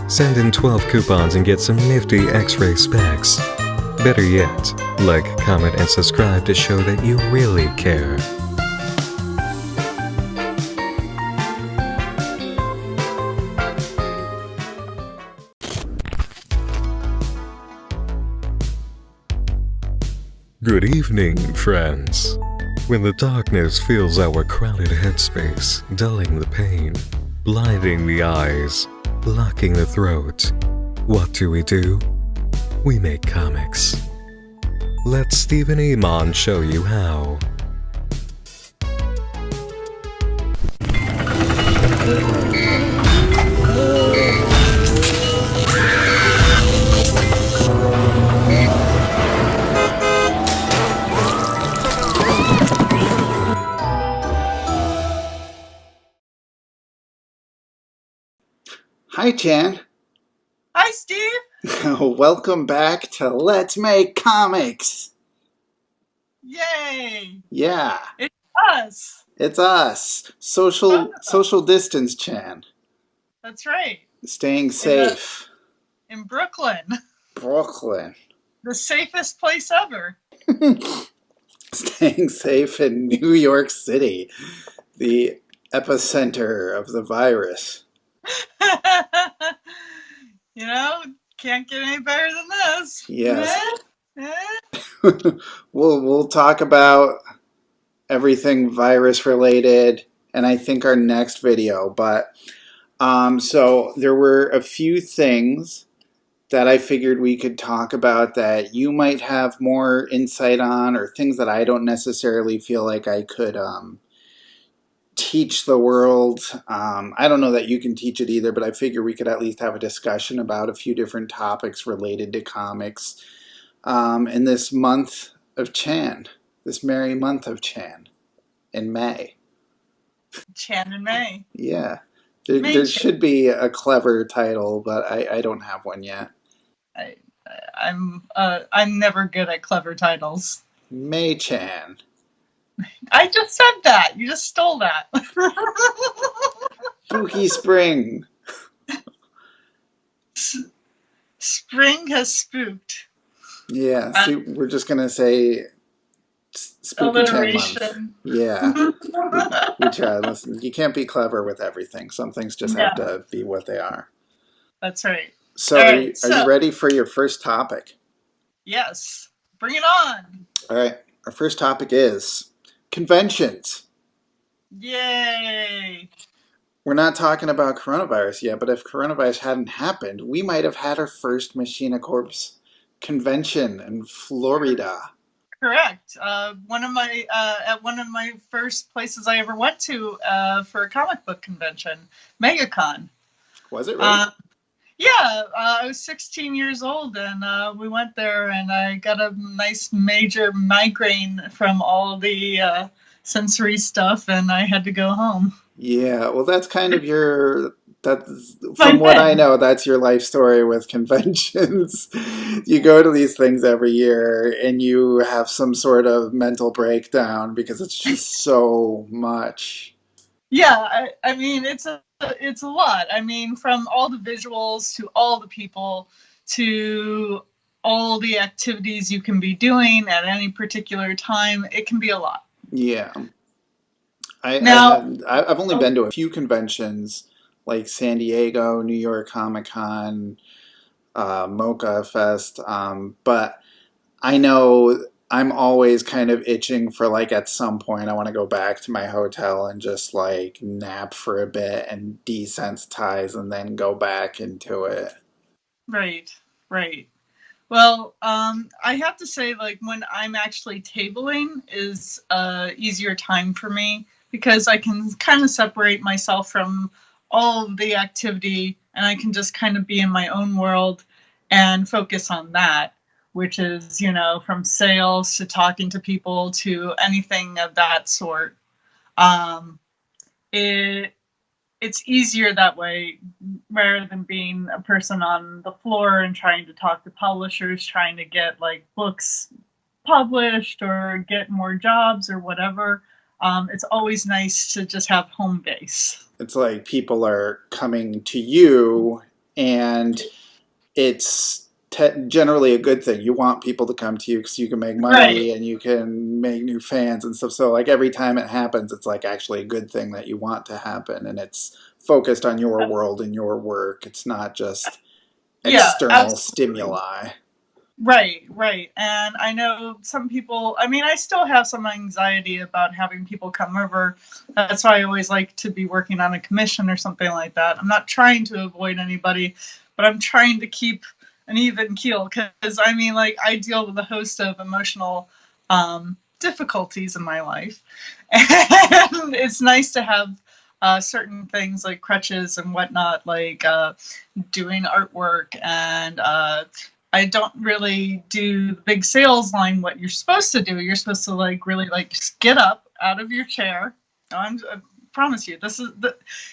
S2: Send in 12 coupons and get some nifty X-ray specs. Better yet, like, comment, and subscribe to show that you really care. Good evening, friends. When the darkness fills our crowded headspace, dulling the pain, blinding the eyes, blocking the throat, what do? We make comics. Let Stephen Amon show you how.
S1: Hi, Chan.
S3: Hi, Steve.
S1: Welcome back to Let's Make Comics.
S3: Yay!
S1: Yeah,
S3: It's us.
S1: it's us.
S3: Both of us.
S1: Social distance, Chan.
S3: That's right.
S1: Staying
S3: In
S1: safe.
S3: in Brooklyn,
S1: Brooklyn.
S3: the safest place ever.
S1: Staying safe in New York City, the epicenter of the virus.
S3: Can't get any better than this.
S1: Yes.
S3: Eh?
S1: We'll talk about everything virus related, and I think our next video. But so there were a few things that I figured we could talk about that you might have more insight on, or things that I don't necessarily feel like I could teach the world. I don't know that you can teach it either, but I figure we could at least have a discussion about a few different topics related to comics in this month of Chan, this merry month of Chan in May.
S3: Chan and May.
S1: Yeah. There should be a clever title, but I don't have one yet.
S3: I'm never good at clever titles.
S1: May Chan.
S3: I just said that. You just stole that.
S1: Spooky Spring.
S3: Spring has spooked.
S1: Yeah, see, we're just gonna say Spooky Chan month. Yeah. We try. Listen, you can't be clever with everything. Some things just have to be what they are.
S3: That's right.
S1: So, are you ready for your first topic?
S3: Yes. Bring it on.
S1: All right. Our first topic is conventions.
S3: Yay.
S1: We're not talking about coronavirus yet, but if coronavirus hadn't happened, we might have had our first Machina Corps convention in Florida.
S3: Correct. One of my first places I ever went to for a comic book convention, MegaCon.
S1: Was it really?
S3: Yeah, I was 16 years old, and we went there, and I got a nice major migraine from all the sensory stuff, and I had to go home.
S1: Yeah, well, that's kind of from what I know, that's your life story with conventions. You go to these things every year, and you have some sort of mental breakdown because it's just so much.
S3: Yeah, I mean, it's a lot. I mean, from all the visuals to all the people to all the activities you can be doing at any particular time, it can be a lot.
S1: Yeah. I've only been to a few conventions like San Diego, New York Comic Con, Mocha Fest, but I know I'm always kind of itching for, like, at some point I want to go back to my hotel and just like nap for a bit and desensitize and then go back into it.
S3: Right. Well, I have to say, like, when I'm actually tabling is easier time for me because I can kind of separate myself from all of the activity and I can just kind of be in my own world and focus on that, which is, from sales to talking to people to anything of that sort. It's easier that way rather than being a person on the floor and trying to talk to publishers, trying to get like books published or get more jobs or whatever. It's always nice to just have home base.
S1: It's like people are coming to you, and it's generally a good thing. You want people to come to you because you can make money and you can make new fans and stuff. So, like, every time it happens, it's like actually a good thing that you want to happen, and it's focused on your world and your work. It's not just external stimuli.
S3: Right. And I know some people, I mean, I still have some anxiety about having people come over. That's why I always like to be working on a commission or something like that. I'm not trying to avoid anybody, but I'm trying to keep an even keel because, I mean, like, I deal with a host of emotional difficulties in my life. And it's nice to have certain things like crutches and whatnot, like doing artwork and I don't really do the big sales line what you're supposed to do. You're supposed to like really like just get up out of your chair. I promise you, this is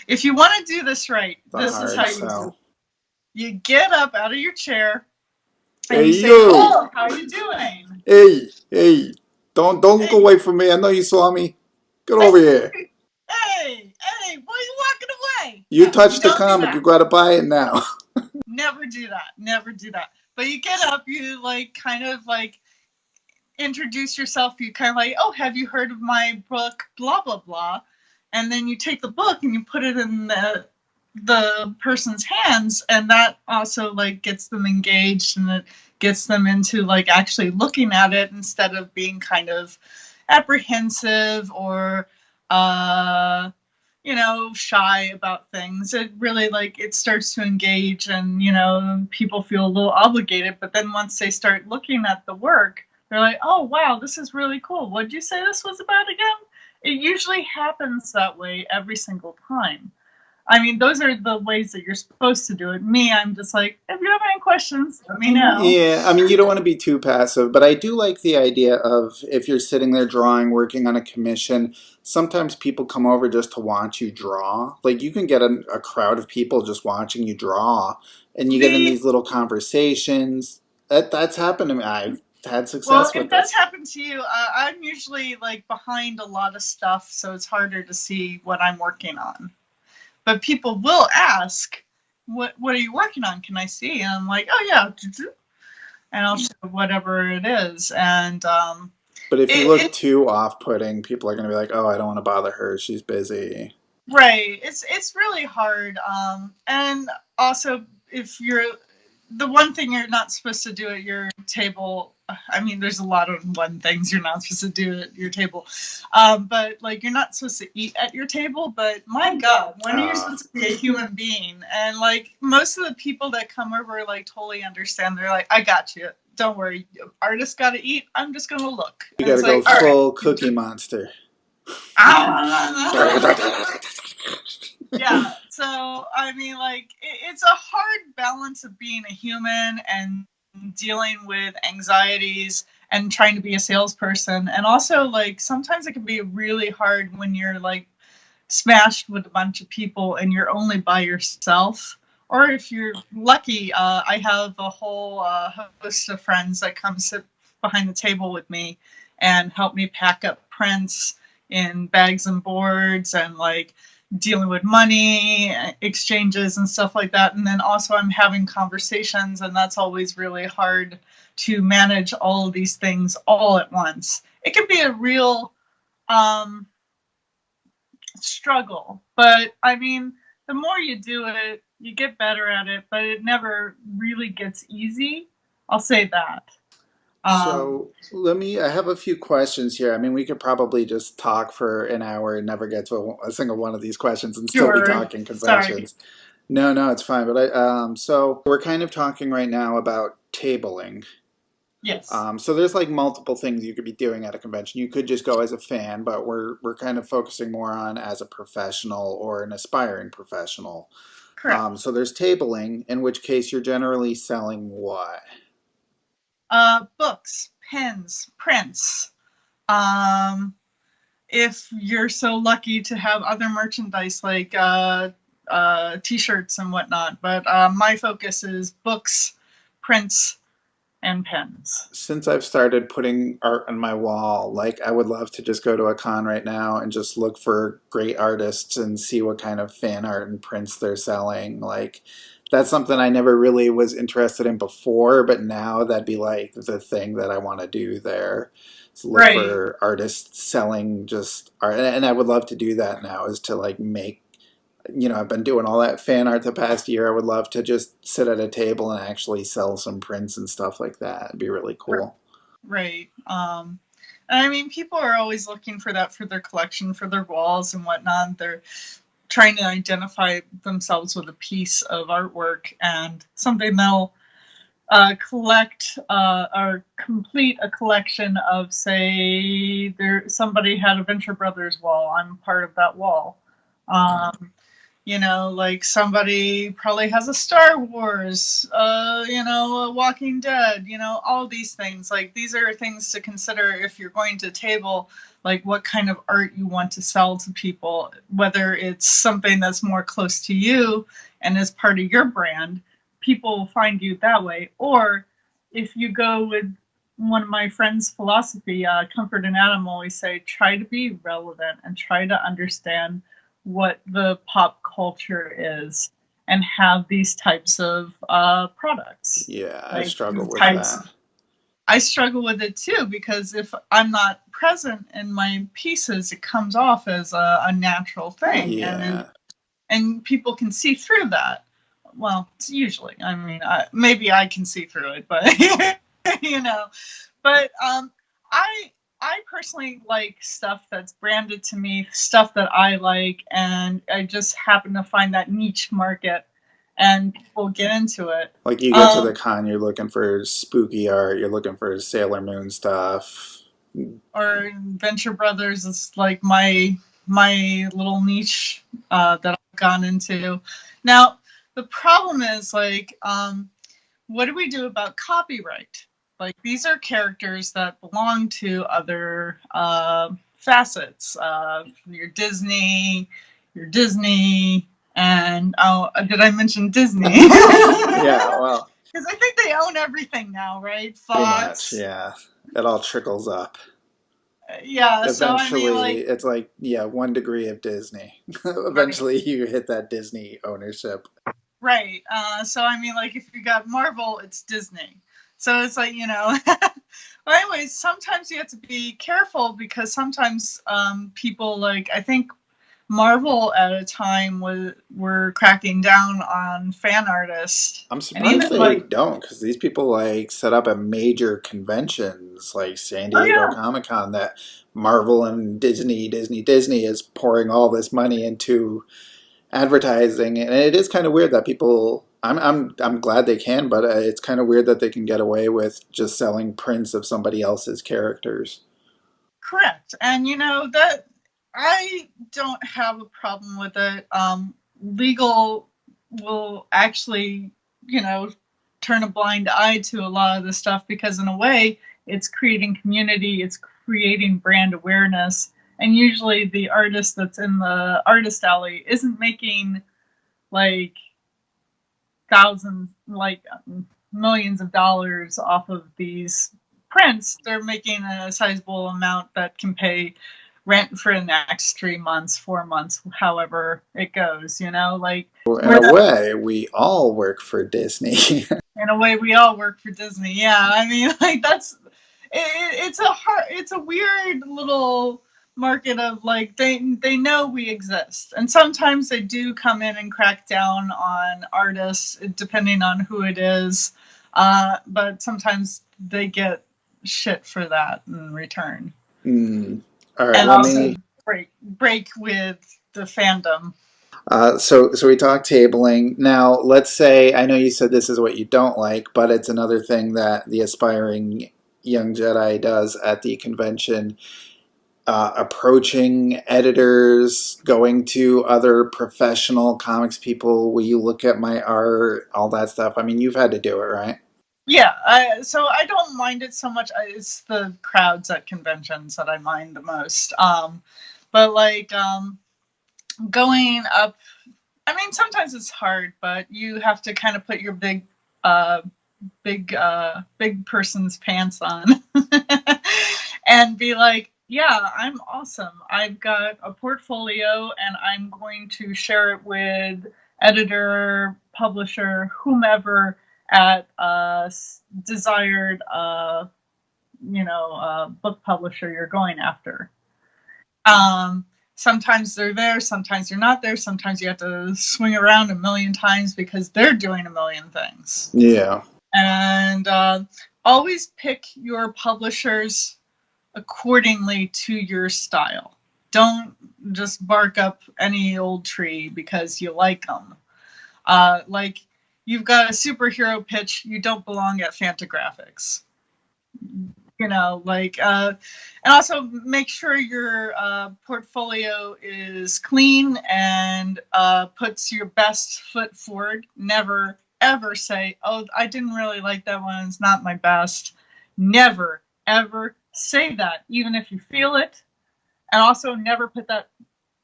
S3: if you want to do this right, this is how you do it. you get up out of your chair and
S1: Hey
S3: you say,
S1: you!
S3: "Hello, how you doing?"
S1: Hey! Don't look
S3: Hey,
S1: away from me. I know you saw me. Get over here.
S3: hey, why are you walking away?
S1: You
S3: No, you
S1: touched the
S3: don't do
S1: comic.
S3: that.
S1: You gotta buy it now.
S3: Never do that. Never do that. But you get up, you like kind of like introduce yourself. You kind of like, oh, have you heard of my book? Blah blah blah, and then you take the book and you put it in the person's hands, and that also like gets them engaged, and it gets them into like actually looking at it instead of being kind of apprehensive or shy about things. It really like it starts to engage, and people feel a little obligated, but then once they start looking at the work, they're like, oh wow, this is really cool. What did you say this was about again? It usually happens that way every single time. I mean, those are the ways that you're supposed to do it. Me, I'm just like, if you have any questions, let me know.
S1: Yeah, I mean, you don't want to be too passive, but I do like the idea of if you're sitting there drawing, working on a commission, sometimes people come over just to watch you draw. Like, you can get a crowd of people just watching you draw, and you get in
S3: The
S1: these little conversations. That's happened to me. I've had
S3: Well,
S1: success
S3: if
S1: with
S3: that's
S1: it.
S3: happened to you, I'm usually like behind a lot of stuff, so it's harder to see what I'm working on. But people will ask, "What are you working on? Can I see?" And I'm like, "Oh yeah," and I'll show whatever it is. And
S1: But if you look
S3: it
S1: too off-putting, people are going to be like, "Oh, I don't want to bother her. She's busy."
S3: right, it's really hard. And also, if you're the one thing you're not supposed to do at your table, I mean, there's a lot of one things you're not supposed to do at your table, but like you're not supposed to eat at your table. But my God, when are you
S1: Uh,
S3: supposed to be a human being? And like most of the people that come over like totally understand. They're like, I got you. Don't worry. Artists got to eat. I'm just gonna look.
S1: you
S3: And
S1: got
S3: it's
S1: to go
S3: like, all right.
S1: full Cookie Monster.
S3: Yeah, so I mean, like, it's a hard balance of being a human and dealing with anxieties and trying to be a salesperson. And also, like, sometimes it can be really hard when you're like smashed with a bunch of people and you're only by yourself. Or if you're lucky, I have a whole host of friends that come sit behind the table with me and help me pack up prints in bags and boards and like dealing with money exchanges and stuff like that. And then also I'm having conversations, and that's always really hard to manage all of these things all at once. It can be a real um, struggle. But I mean, the more you do it, you get better at it, but it never really gets easy. I'll say that. Um,
S1: So I have a few questions here. I mean, we could probably just talk for an hour and never get to a single one of these questions and still be
S3: sure.
S1: talking
S3: Sorry.
S1: conventions. No, it's fine. But so we're kind of talking right now about tabling.
S3: Yes.
S1: So there's like multiple things you could be doing at a convention. You could just go as a fan, but we're kind of focusing more on as a professional or an aspiring professional.
S3: Correct.
S1: So there's tabling, in which case you're generally selling what?
S3: Books, pens, prints. Um, if you're so lucky to have other merchandise like t-shirts and whatnot. But my focus is books, prints, and pens.
S1: Since I've started putting art on my wall, like I would love to just go to a con right now and just look for great artists and see what kind of fan art and prints they're selling. Like that's something I never really was interested in before, but now that'd be like the thing that I want to do there. So look
S3: Right.
S1: for artists selling just art, and I would love to do that now. Is to like make, I've been doing all that fan art the past year. I would love to just sit at a table and actually sell some prints and stuff like that. It'd be really cool.
S3: Right. And I mean, people are always looking for that for their collection, for their walls and whatnot. They're trying to identify themselves with a piece of artwork and something they'll collect or complete a collection of. Say, somebody had a Venture Brothers wall. I'm part of that wall. Like somebody probably has a Star Wars, a Walking Dead, all these things. Like these are things to consider if you're going to table, like what kind of art you want to sell to people, whether it's something that's more close to you and is part of your brand, people find you that way. Or if you go with one of my friends' philosophy, Comfort and Adam always say, try to be relevant and try to understand what the pop culture is and have these types of products.
S1: Yeah, I
S3: Like
S1: struggle
S3: these
S1: with
S3: types.
S1: that.
S3: I struggle with it too, because if I'm not present in my pieces, it comes off as a natural thing,
S1: Yeah.
S3: and people can see through that. Well, usually, I mean, maybe I can see through it, but you know, but I I personally like stuff that's branded to me, stuff that I like, and I just happen to find that niche market, and people get into it.
S1: Like you go to the con, you're looking for spooky art, you're looking for Sailor Moon stuff.
S3: Or Venture Brothers is like my little niche that I've gone into. Now, the problem is like, what do we do about copyright? Like these are characters that belong to other facets. Your Disney, and oh, did I mention Disney?
S1: Yeah, well,
S3: Because I think they own everything now, right?
S1: pretty much,
S3: Fox.
S1: yeah. It all trickles up.
S3: Yeah. So I mean,
S1: Eventually,
S3: like,
S1: it's like, yeah, 1 degree of Disney.
S3: right.
S1: Eventually, you hit that Disney ownership.
S3: Right. So I mean, like, if you got Marvel, it's Disney. So it's like, Well, anyways, sometimes you have to be careful because sometimes people, like, I think Marvel at a time were cracking down on fan artists,
S1: I'm
S3: and
S1: surprised
S3: even
S1: they
S3: like,
S1: don't, because these people like set up at major conventions like San
S3: oh
S1: Diego
S3: yeah,
S1: Comic Con that Marvel and Disney is pouring all this money into advertising, and it is kind of weird that people. I'm glad they can, but it's kind of weird that they can get away with just selling prints of somebody else's characters.
S3: correct. And that I don't have a problem with it. Legal will actually, you know, turn a blind eye to a lot of this stuff because, in a way, it's creating community, it's creating brand awareness. And usually, the artist that's in the artist alley isn't making like thousands, like millions of dollars off of these prints. They're making a sizable amount that can pay rent for the next 3 months, 4 months, however it goes, like
S1: In
S3: where
S1: a
S3: the
S1: way, we all work for Disney.
S3: in a way we all work for Disney. Yeah, I mean, like it's a weird little market of, like, they know we exist, and sometimes they do come in and crack down on artists depending on who it is, but sometimes they get shit for that in return,
S1: All right,
S3: and
S1: let
S3: also
S1: me.
S3: break with the fandom.
S1: So we talked tabling. Now, let's say I know you said this is what you don't like, but it's another thing that the aspiring young Jedi does at the convention. Approaching editors, going to other professional comics people. Will you look at my art? All that stuff. I mean, you've had to do it, right?
S3: Yeah, so I don't mind it so much. It's the crowds at conventions that I mind the most. But like, going up, I mean, sometimes it's hard, but you have to kind of put your uh, big person's pants on and be like, yeah, I'm awesome. I've got a portfolio and I'm going to share it with editor, publisher, whomever at a desired, book publisher you're going after. Sometimes they're there, sometimes you're not there, sometimes you have to swing around a million times because they're doing a million things.
S1: Yeah.
S3: And always pick your publishers accordingly to your style. Don't just bark up any old tree because you like them. Like, you've got a superhero pitch, you don't belong at Fantagraphics. And also make sure your portfolio is clean and puts your best foot forward. Never ever say, oh, I didn't really like that one, it's not my best. Never ever say that, even if you feel it. And also never put that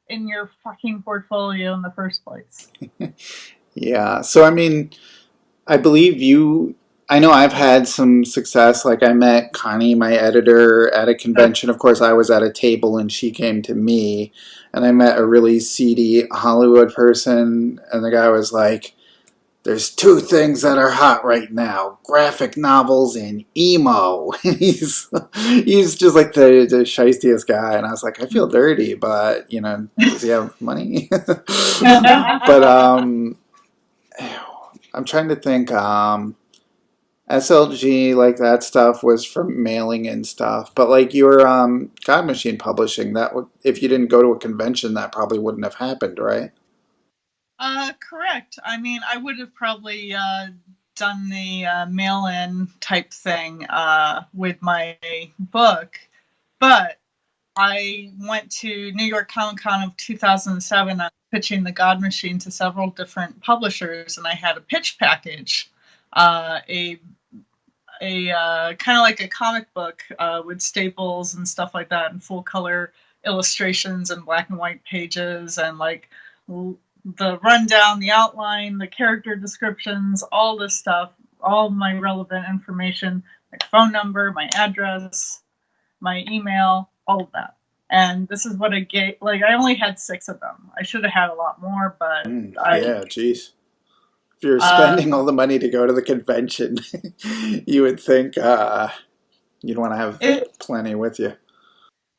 S3: in your fucking portfolio in the first place.
S1: Yeah. So I mean, I believe you. I know I've had some success. Like I met Connie, my editor, at a convention. Of course, I was at a table and she came to me. And I met a really seedy Hollywood person, and the guy was like, "There's two things that are hot right now: graphic novels and emo." And he's just like the shystiest guy. And I was like, I feel dirty, but does he have money? But I'm trying to think. SLG, like that stuff was for mailing and stuff. But like your God Machine Publishing, that would, if you didn't go to a convention, that probably wouldn't have happened, right?
S3: Correct. I mean, I would have probably done the mail-in type thing with my book, but I went to New York Comic Con of 2007. I was pitching the God Machine to several different publishers, and I had a pitch package, a kind of like a comic book with staples and stuff like that, and full color illustrations and black and white pages, and like the rundown, the outline, the character descriptions, all this stuff, all my relevant information, my phone number, my address, my email, all of that. And this is what I gave. Like, I only had 6 of them. I should have had a lot more, but
S1: Yeah, geez. If you're spending all the money to go to the convention, you would think you'd want to have plenty with you.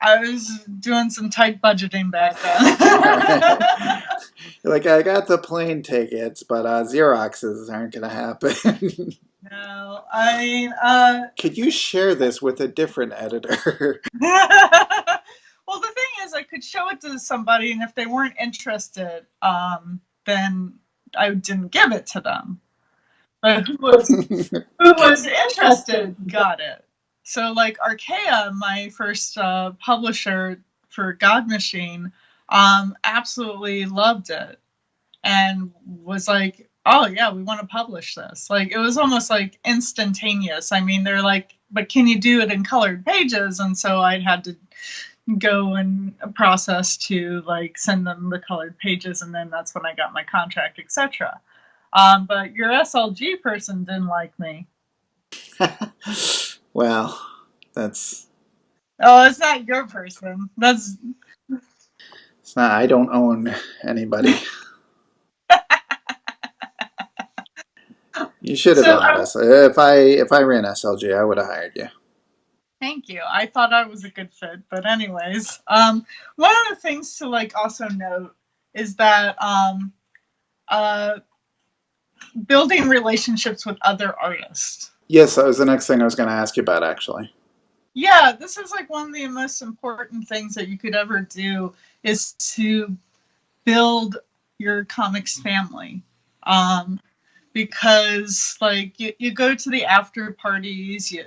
S3: I was doing some tight budgeting back then.
S1: You're like, I got the plane tickets, but Xeroxes aren't going to happen.
S3: No, I mean,
S1: could you share this with a different editor?
S3: well, the thing is, I could show it to somebody, and if they weren't interested, then I didn't give it to them. But who was interested got it. So, like Archaea, my first publisher for God Machine, absolutely loved it and was like, "Oh yeah, we want to publish this." Like, it was almost like instantaneous. I mean, they're like, "But can you do it in colored pages?" And so I had to go and process to like send them the colored pages, and then that's when I got my contract, etc. But your SLG person didn't like me.
S1: Well, that's...
S3: Oh, it's not your person. That's...
S1: It's not, I don't own anybody. You should have done this. If I ran SLG, I would have hired you.
S3: Thank you. I thought I was a good fit, but anyways, one of the things to like also note is that building relationships with other artists.
S1: Yes, that was the next thing I was going to ask you about, actually.
S3: Yeah, this is like one of the most important things that you could ever do is to build your comics family. Because like you go to the after parties, you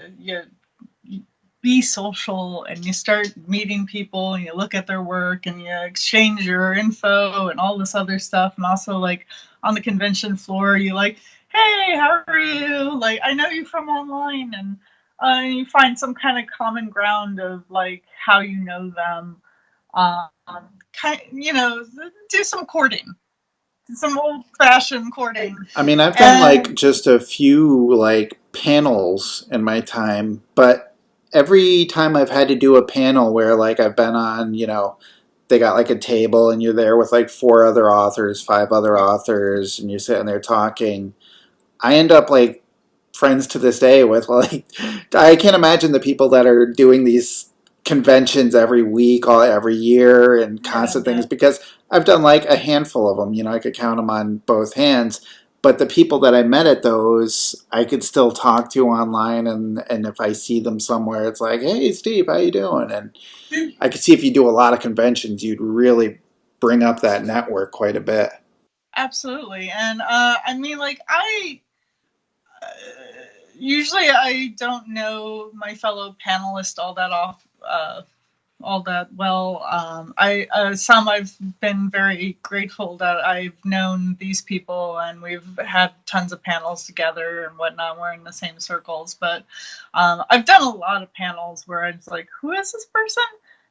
S3: be social, and you start meeting people, and you look at their work, and you exchange your info and all this other stuff. And also like on the convention floor, you like, "Hey, how are you? Like, I know you from online," and you find some kind of common ground of like how you know them. Do some courting, some old-fashioned courting.
S1: I mean, I've done like just a few like panels in my time, but every time I've had to do a panel where like I've been on, they got like a table and you're there with like 4 other authors, 5 other authors, and you're sitting there talking, I end up like friends to this day with like, I can't imagine the people that are doing these conventions every week or every year and constant things, because I've done like a handful of them, I could count them on both hands. But the people that I met at those, I could still talk to online, and if I see them somewhere, it's like, "Hey, Steve, how you doing?" And I could see if you do a lot of conventions, you'd really bring up that network quite a bit.
S3: Absolutely. And I mean, like, usually I don't know my fellow panelists all that well. Some I've been very grateful that I've known these people, and we've had tons of panels together and whatnot. We're in the same circles, but I've done a lot of panels where I was like, "Who is this person?"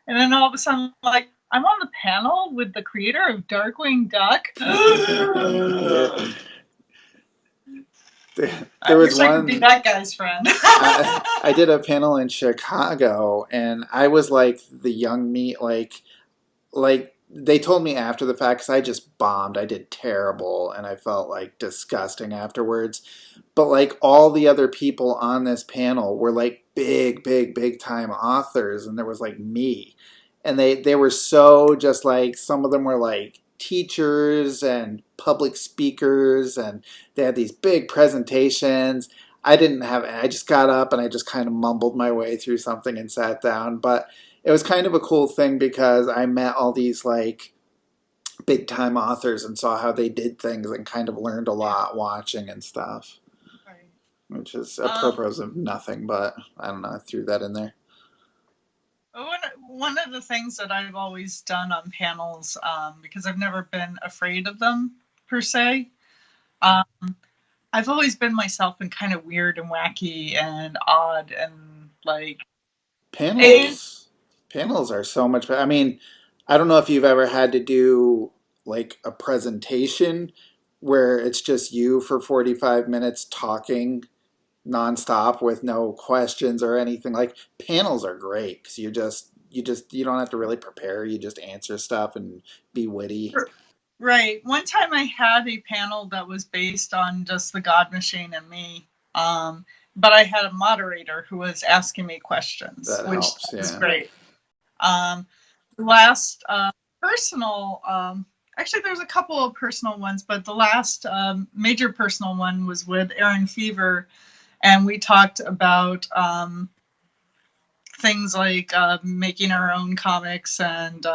S3: And then all of a sudden, like, I'm on the panel with the creator of Darkwing Duck.
S1: There
S3: I
S1: was
S3: wish I could be
S1: one.
S3: that guy's friend.
S1: I did a panel in Chicago, and I was like the young me, like they told me after the fact because I just bombed. I did terrible, and I felt like disgusting afterwards. But like all the other people on this panel were like big time authors, and there was like me, and they were so just like some of them were like teachers and public speakers, and they had these big presentations. I didn't have. I just got up and I just kind of mumbled my way through something and sat down, but it was kind of a cool thing because I met all these like big time authors and saw how they did things and kind of learned a
S3: Yeah.
S1: lot watching and stuff,
S3: Right.
S1: which is
S3: Um,
S1: apropos of nothing, but I don't know, I threw that in there.
S3: one of the things that I've always done on panels, because I've never been afraid of them per se, um, I've always been myself and kind of weird and wacky and odd and like it.
S1: Panels are so much better. I mean, I don't know if you've ever had to do like a presentation where it's just you for 45 minutes talking nonstop with no questions or anything. Like panels are great because you don't have to really prepare. You just answer stuff and be witty.
S3: Right. One time I had a panel that was based on just the God Machine and me. But I had a moderator who was asking me questions,
S1: That
S3: which
S1: helps.
S3: was
S1: Yeah.
S3: great. The last personal, actually, there's a couple of personal ones, but the last major personal one was with Aaron Fever, and we talked about things like making our own comics and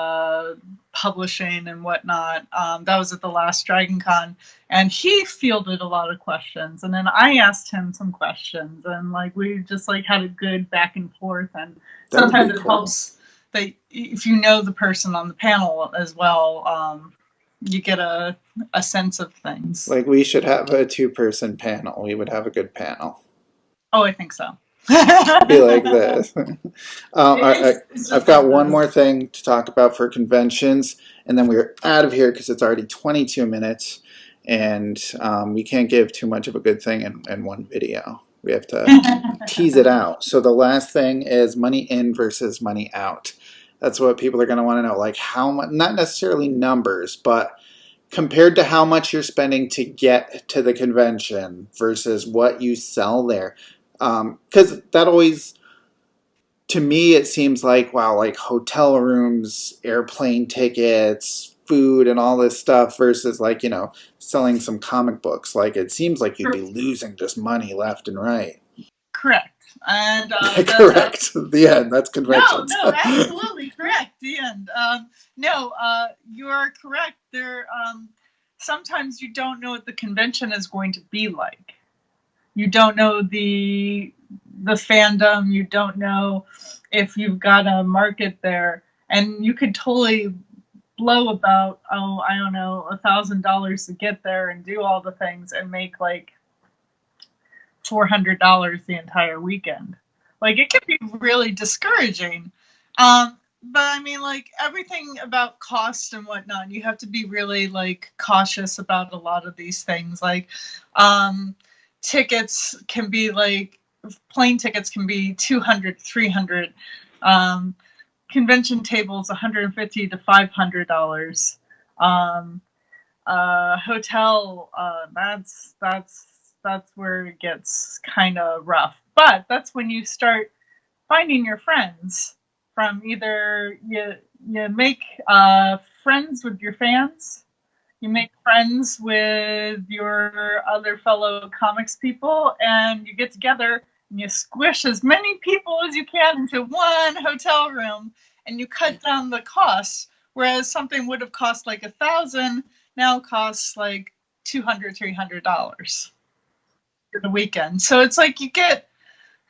S3: publishing and whatnot. That was at the last Dragon Con, and he fielded a lot of questions, and then I asked him some questions, and like we just like had a good back and forth. And
S1: That would
S3: sometimes
S1: be
S3: it
S1: cool.
S3: helps that if you know the person on the panel as well, you get a sense of things.
S1: Like we should have a two-person panel. We would have a good panel.
S3: Oh, I think so.
S1: Be like this.
S3: It's
S1: I've
S3: just
S1: got
S3: like
S1: one
S3: the
S1: more thing to talk about for conventions, and then we're out of here because it's already 22 minutes, and we can't give too much of a good thing in one video. We have to tease it out. So the last thing is money in versus money out. That's what people are going to want to know. Like how much, not necessarily numbers, but compared to how much you're spending to get to the convention versus what you sell there. Because that always, to me, it seems like, wow, like hotel rooms, airplane tickets, food, and all this stuff versus like, selling some comic books. Like it seems like you'd be losing just money left and right.
S3: correct. And that
S1: Correct. The end. That's
S3: no,
S1: conventions.
S3: no, absolutely correct. The end. No, you are correct. There, sometimes you don't know what the convention is going to be like. You don't know the fandom. You don't know if you've got a market there, and you could totally blow about I don't know $1,000 to get there and do all the things and make like $400 the entire weekend. Like it can be really discouraging. But I mean, like everything about cost and whatnot, you have to be really like cautious about a lot of these things. Like tickets can be like plane tickets can be 200, 300. Convention tables 150 to $500. Um, hotel, that's where it gets kind of rough. But that's when you start finding your friends from either you make friends with your fans, you make friends with your other fellow comics people, and you get together and you squish as many people as you can into one hotel room, and you cut down the costs. Whereas something would have cost like 1,000 now costs like $200, $300 for the weekend. So it's like you get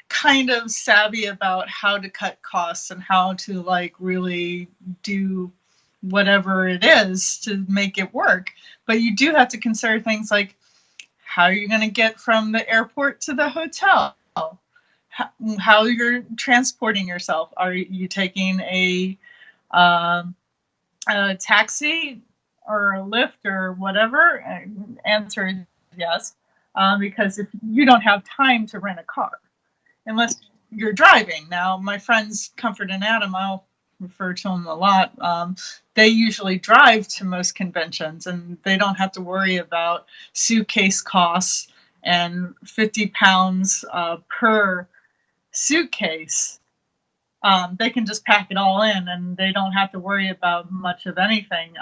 S3: kind of savvy about how to cut costs and how to like really do whatever it is to make it work. But you do have to consider things like how are you going to get from the airport to the hotel? How you're transporting yourself? Are you taking um, a taxi or a Lyft or whatever? Answer is yes. because if you don't have time to rent a car unless you're driving. Now, my friends Comfort and Adam, I'll refer to them a lot. They usually drive to most conventions, and they don't have to worry about suitcase costs and 50 pounds per suitcase. They can just pack it all in, and they don't have to worry about much of anything,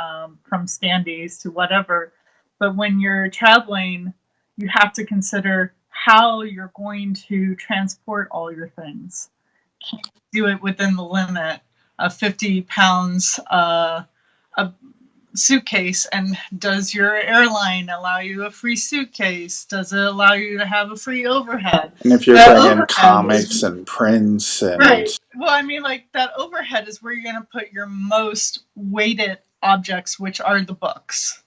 S3: from standees to whatever. But when you're traveling, you have to consider how you're going to transport all your things. Can you do it within the limit of 50 pounds a suitcase? And does your airline allow you a free suitcase? Does it allow you to have a free overhead?
S1: And if you're
S3: That
S1: bringing
S3: overhead
S1: comics
S3: is-
S1: and prints and
S3: Right. Well, I mean, like that overhead is where you're going to put your most weighted objects, which are the books.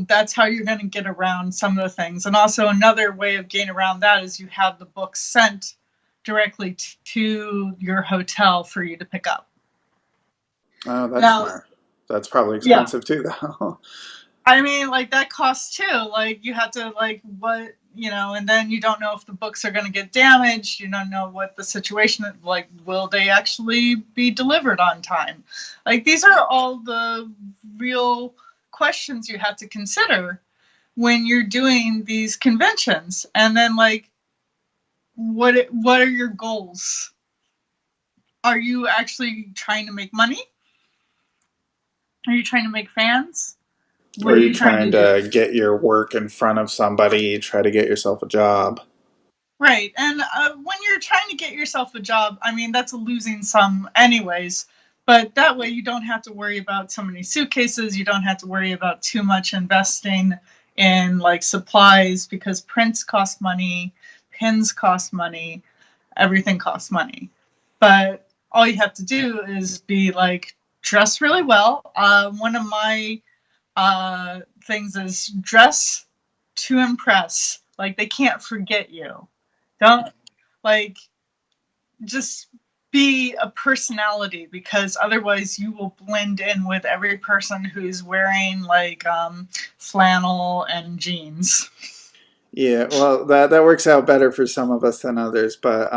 S3: That's how you're going to get around some of the things. And also another way of getting around that is you have the books sent directly to your hotel for you to pick up.
S1: oh, that's
S3: Now,
S1: smart. That's probably
S3: yeah,
S1: expensive too, though.
S3: I mean, like that costs too. Like you have to like what and then you don't know if the books are going to get damaged. You don't know what the situation is. Like, will they actually be delivered on time? Like these are all the real questions you have to consider when you're doing these conventions. And then like, what are your goals? Are you actually trying to make money? Are you trying to make fans?
S1: Or are you trying to get your work in front of somebody, try to get yourself a job?
S3: Right. And when you're trying to get yourself a job, I mean, that's a losing sum anyways. But that way you don't have to worry about so many suitcases. You don't have to worry about too much investing in like supplies, because prints cost money, pins cost money, everything costs money. But all you have to do is be like dressed really well. One of my things is dress to impress. Like they can't forget you. Don't like just be a personality, because otherwise you will blend in with every person who's wearing like flannel and jeans.
S1: Yeah, well, that works out better for some of us than others. But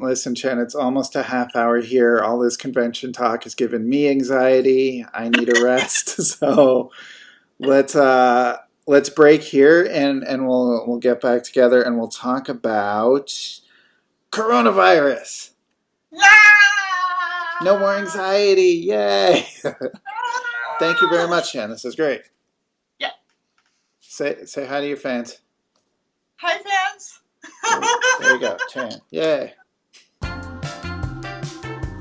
S1: listen, Chen, it's almost a half hour here. All this convention talk has given me anxiety. I need a rest. So let's break here, and we'll get back together, and we'll talk about coronavirus. No more anxiety. Yay. Thank you very much, Chen. This is great.
S3: Yeah.
S1: Say hi to your fans.
S3: Hi, fans.
S1: There you go, Chen. Yay.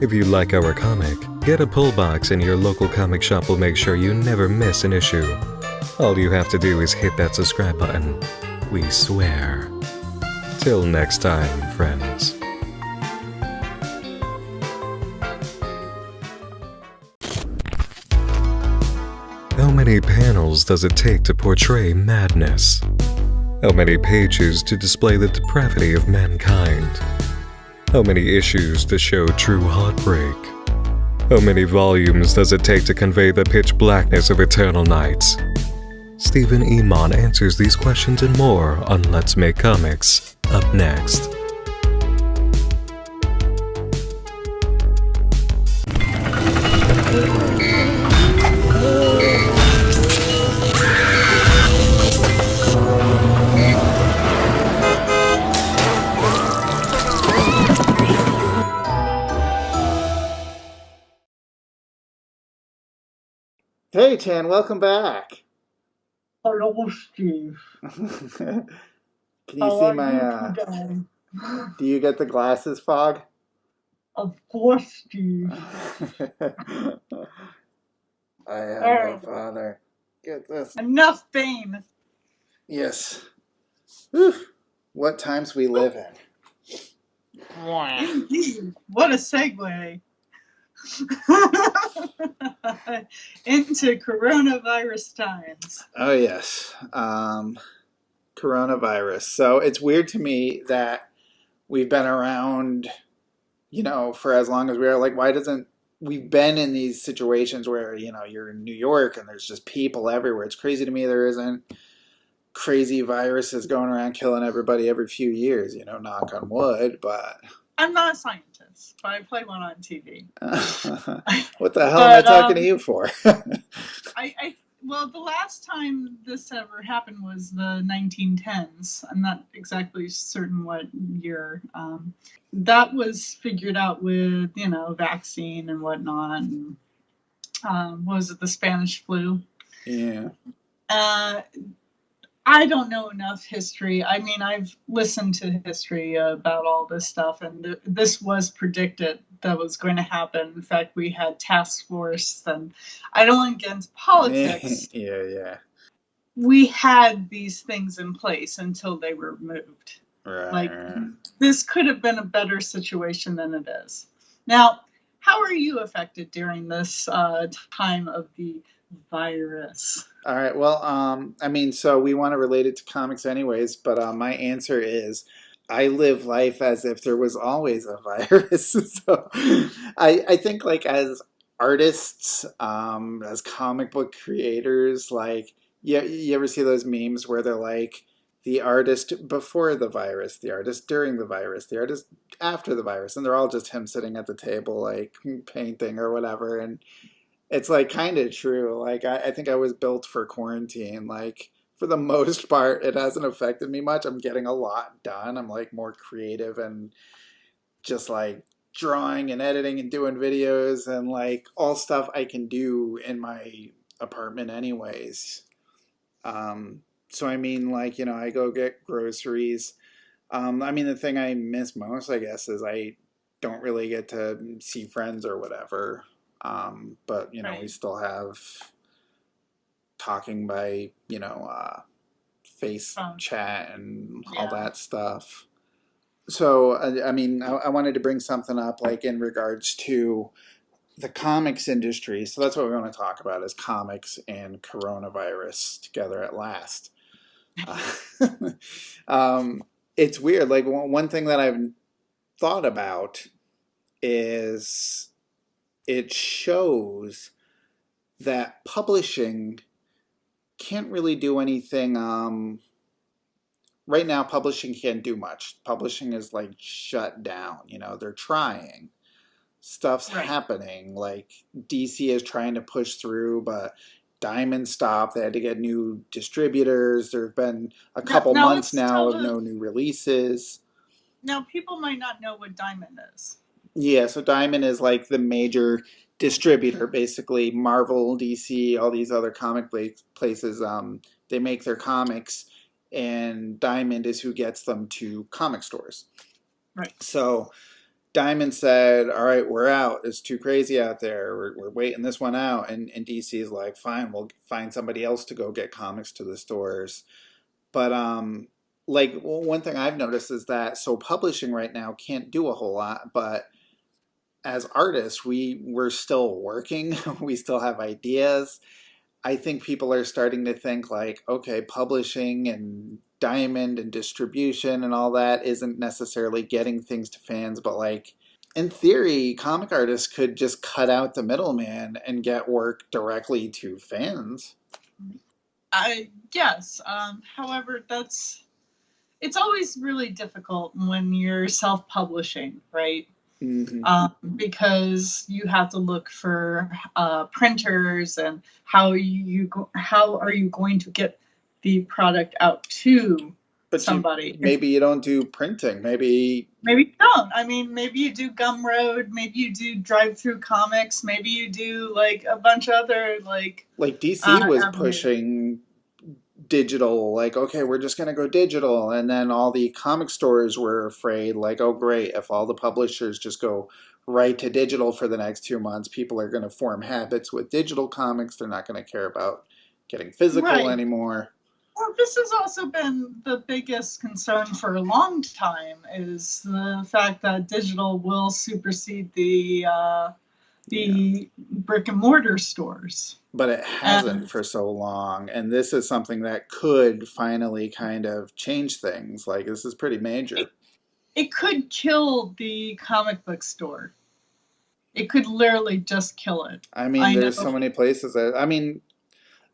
S2: If you like our comic, get a pull box and your local comic shop will make sure you never miss an issue. All you have to do is hit that subscribe button. We swear. Till next time, friends. How many panels does it take to portray madness? How many pages to display the depravity of mankind? How many issues to show true heartbreak? How many volumes does it take to convey the pitch blackness of eternal nights? Stephen Emon answers these questions and more on Let's Make Comics, up next.
S1: Hey, Chan, welcome back.
S3: Hello, Steve.
S1: Can you see my, do you get the glasses, Fog?
S3: Of course, Steve.
S1: I am no father. Get this.
S3: Enough, Bane.
S1: Yes. Whew. What times we live in.
S3: Indeed. What a segue. Into coronavirus times.
S1: Oh, yes. Coronavirus. So it's weird to me that we've been around, for as long as we are. Like, why doesn't... We've been in these situations where, you're in New York and there's just people everywhere. It's crazy to me there isn't crazy viruses going around killing everybody every few years, knock on wood, but
S3: I'm not a scientist, but I play one on TV.
S1: what the hell am I
S3: But
S1: talking to you for?
S3: well, the last time this ever happened was the 1910s. I'm not exactly certain what year. That was figured out with, vaccine and whatnot. And, what was it, the Spanish flu?
S1: Yeah.
S3: I don't know enough history. I mean, I've listened to history about all this stuff, and this was predicted that was going to happen. In fact, we had task force, and I don't want to get into politics.
S1: Yeah.
S3: We had these things in place until they were moved. Like, this could have been a better situation than it is. Now, how are you affected during this time of the virus?
S1: All right. Well, so we want to relate it to comics anyways, but my answer is I live life as if there was always a virus. So I think like as artists, as comic book creators, like you ever see those memes where they're like the artist before the virus, the artist during the virus, the artist after the virus, and they're all just him sitting at the table like painting or whatever, and it's like kind of true. Like I think I was built for quarantine. Like for the most part, it hasn't affected me much. I'm getting a lot done. I'm like more creative and just like drawing and editing and doing videos and like all stuff I can do in my apartment anyways. So I mean like, I go get groceries. The thing I miss most, I guess, is I don't really get to see friends or whatever. But
S3: Right.
S1: we still have talking by face
S3: Um,
S1: chat and all
S3: yeah.
S1: that stuff. So I wanted to bring something up like in regards to the comics industry. So that's what we want to talk about is comics and coronavirus together at last. It's weird. Like one thing that I've thought about is it shows that publishing can't really do anything. Right now, publishing can't do much. Publishing is like shut down. They're trying. Stuff's
S3: Right.
S1: happening. Like DC is trying to push through, but Diamond stopped. They had to get new distributors. There have been a couple
S3: Now
S1: months
S3: let's
S1: now
S3: tell
S1: of no new releases.
S3: now people might not know what Diamond is.
S1: Yeah, so Diamond is like the major distributor, basically. Marvel, DC, all these other comic places, they make their comics, and Diamond is who gets them to comic stores.
S3: Right.
S1: So Diamond said, "All right, we're out. It's too crazy out there. We're waiting this one out." And DC is like, "Fine, we'll find somebody else to go get comics to the stores." But like one thing I've noticed is that so publishing right now can't do a whole lot, but as artists, we're still working. We still have ideas. I think people are starting to think like, okay, publishing and diamond and distribution and all that isn't necessarily getting things to fans, but like in theory, comic artists could just cut out the middleman and get work directly to fans.
S3: Yes. However, it's always really difficult when you're self-publishing, right?
S1: Mm-hmm.
S3: Because you have to look for printers and how are you going to get the product out to
S1: But
S3: somebody?
S1: maybe you don't do printing. Maybe
S3: you don't. I mean, maybe you do Gumroad, maybe you do drive-through comics, maybe you do like a bunch of other like
S1: DC was
S3: avenues.
S1: pushing digital, like, okay, we're just going to go digital. And then all the comic stores were afraid, like, oh, great, if all the publishers just go right to digital for the next 2 months, people are going to form habits with digital comics. They're not going to care about getting physical
S3: Right.
S1: anymore.
S3: Well, this has also been the biggest concern for a long time is the fact that digital will supersede the brick and mortar stores.
S1: But it hasn't for so long. And this is something that could finally kind of change things. Like, this is pretty major.
S3: It could kill the comic book store. It could literally just kill it.
S1: I mean, there's so many places that,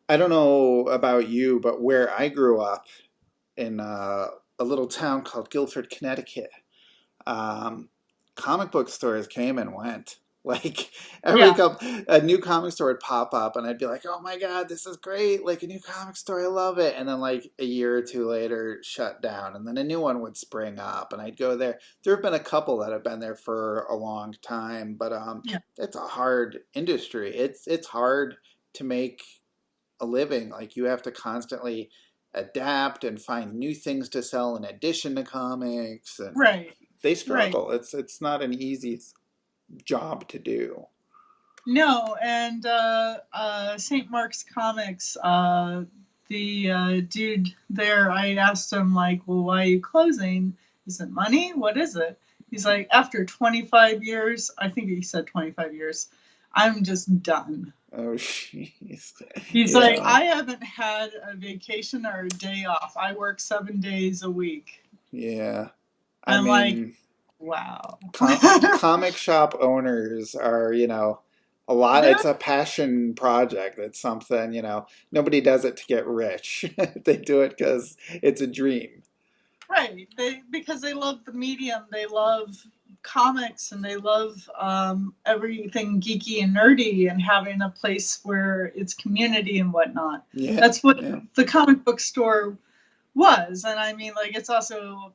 S1: I don't know about you, but where I grew up in a little town called Guilford, Connecticut, um, comic book stores came and went. Like every
S3: Yeah,
S1: couple, a new comic store would pop up, and I'd be like, "Oh my God, this is great! Like a new comic store, I love it." And then like a year or two later, shut down, and then a new one would spring up, and I'd go there. There have been a couple that have been there for a long time, but
S3: yeah,
S1: it's a hard industry. It's hard to make a living. Like you have to constantly adapt and find new things to sell in addition to comics, and
S3: right,
S1: they
S3: right.
S1: struggle. It's not an easy job to do.
S3: No, and St. Mark's Comics, the dude there, I asked him, like, well, why are you closing? Is it money? What is it? He's like, after 25 years, I think he said 25 years, I'm just done.
S1: Oh, jeez.
S3: He's like,
S1: Yeah,
S3: I haven't had a vacation or a day off. I work 7 days a week.
S1: yeah. I
S3: I'm like,
S1: mean,
S3: wow.
S1: comic shop owners are, a lot.
S3: They're
S1: It's a passion project. It's something, nobody does it to get rich. They do it because it's a dream.
S3: right. They because they love the medium. They love comics and they love everything geeky and nerdy and having a place where it's community and whatnot.
S1: Yeah,
S3: That's what
S1: yeah.
S3: the comic book store was. And I mean, like, it's also,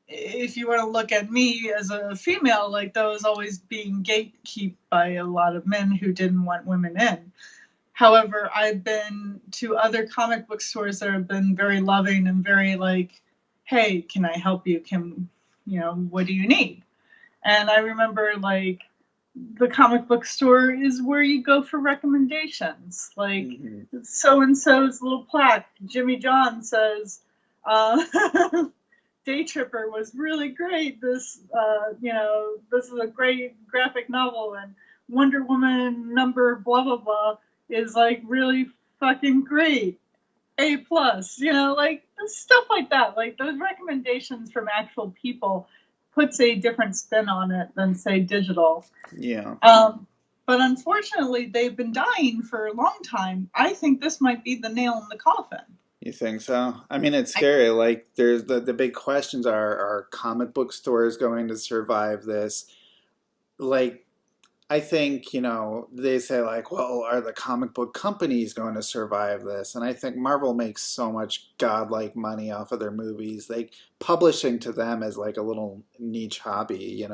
S3: if you want to look at me as a female, like, that was always being gatekept by a lot of men who didn't want women in. However, I've been to other comic book stores that have been very loving and very like, hey, can I help you? What do you need? And I remember, like, the comic book store is where you go for recommendations. Like,
S1: Hmm.
S3: so and so's little plaque, Jimmy John says, uh, Day Tripper was really great. This is a great graphic novel, and Wonder Woman number blah blah blah is like really fucking great. A plus, like stuff like that. Like those recommendations from actual people puts a different spin on it than say digital.
S1: Yeah.
S3: But unfortunately, they've been dying for a long time. I think this might be the nail in the coffin.
S1: You think so? I mean, it's scary. Like, there's the big questions are comic book stores going to survive this? Like, I think, they say, like, well, are the comic book companies going to survive this? And I think Marvel makes so much godlike money off of their movies. Like, publishing to them is like a little niche hobby,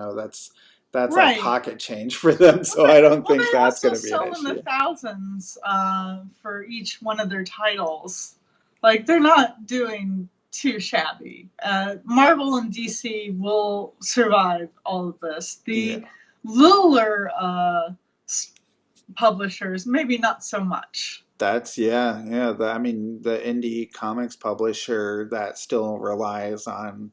S1: that's like
S3: Right.
S1: pocket change for them. So I don't
S3: Well,
S1: think
S3: they
S1: that's
S3: also
S1: going to be an
S3: sell in the
S1: issue.
S3: thousands for each one of their titles. Like, they're not doing too shabby. Marvel and DC will survive all of this.
S1: Yeah.
S3: The littler publishers, maybe not so much.
S1: That's yeah. I mean, the indie comics publisher that still relies on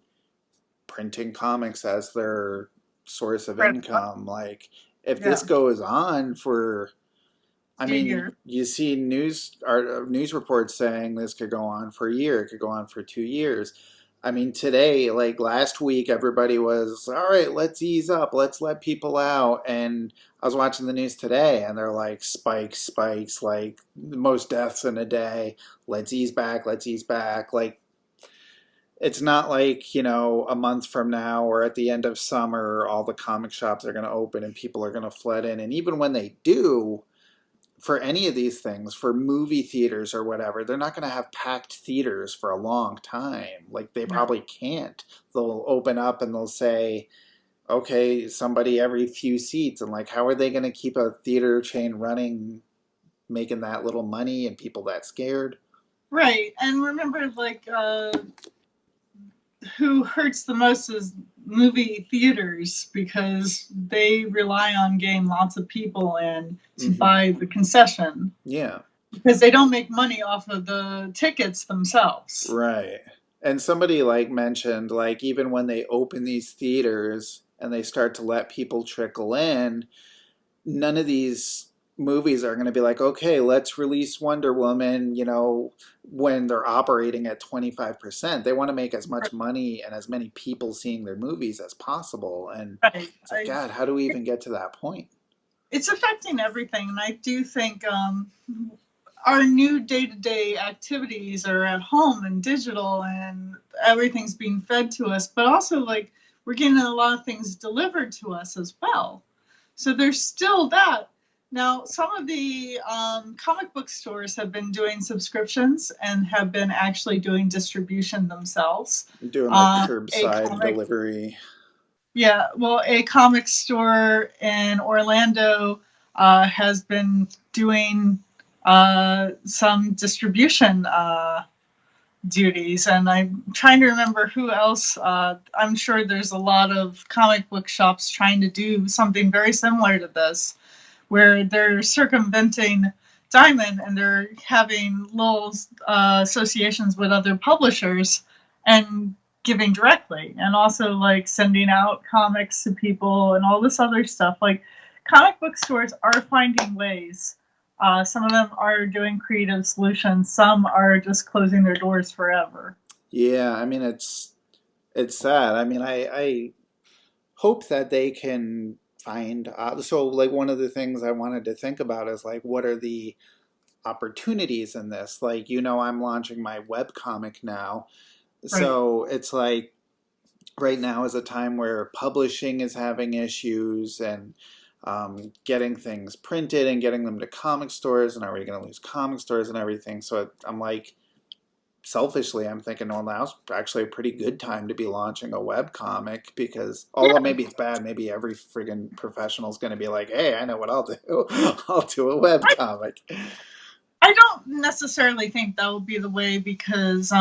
S1: printing comics as their source of
S3: Right.
S1: income. Like, if this
S3: Yeah,
S1: goes on for, I
S3: few
S1: mean,
S3: years.
S1: you see news reports saying this could go on for a year, it could go on for 2 years. I mean, today, like last week, everybody was, all right, let's ease up, let's let people out. And I was watching the news today, and they're like, spikes, like the most deaths in a day. Let's ease back, let's ease back. Like, it's not like, a month from now or at the end of summer, all the comic shops are going to open and people are going to flood in. And even when they do, for any of these things, for movie theaters or whatever, they're not going to have packed theaters for a long time. Like, they
S3: No.
S1: probably can't. They'll open up and they'll say, okay, somebody every few seats. And, like, how are they going to keep a theater chain running, making that little money and people that scared?
S3: Right. And remember, like, who hurts the most is movie theaters because they rely on getting lots of people in to
S1: Hmm.
S3: buy the concession
S1: Yeah.
S3: because they don't make money off of the tickets themselves.
S1: Right. And somebody like mentioned, like, even when they open these theaters and they start to let people trickle in, none of these movies are going to be like, okay, let's release Wonder Woman, when they're operating at 25%. They want to make as much money and as many people seeing their movies as possible. And
S3: Right.
S1: it's like, God, how do we even get to that point?
S3: It's affecting everything. And I do think our new day-to-day activities are at home and digital, and everything's being fed to us, but also like we're getting a lot of things delivered to us as well. So there's still that. Now, some of the comic book stores have been doing subscriptions and have been actually doing distribution themselves.
S1: Doing like
S3: A
S1: curbside
S3: comic,
S1: delivery.
S3: yeah, well, a comic store in Orlando has been doing some distribution duties, and I'm trying to remember who else. I'm sure there's a lot of comic book shops trying to do something very similar to this, where they're circumventing Diamond and they're having little associations with other publishers and giving directly, and also like sending out comics to people and all this other stuff. Like comic book stores are finding ways. Some of them are doing creative solutions. Some are just closing their doors forever.
S1: Yeah, I mean it's sad. I mean, I hope that they can find so like one of the things I wanted to think about is like what are the opportunities in this? Like, I'm launching my web comic now.
S3: Right.
S1: So it's like right now is a time where publishing is having issues and getting things printed and getting them to comic stores, and are we going to lose comic stores and everything? So I'm like, selfishly, I'm thinking, well, now's actually a pretty good time to be launching a web comic because, although maybe it's bad, maybe every friggin' professional is going to be like, hey, I know what I'll do. I'll do a web comic.
S3: I don't necessarily think that will be the way, because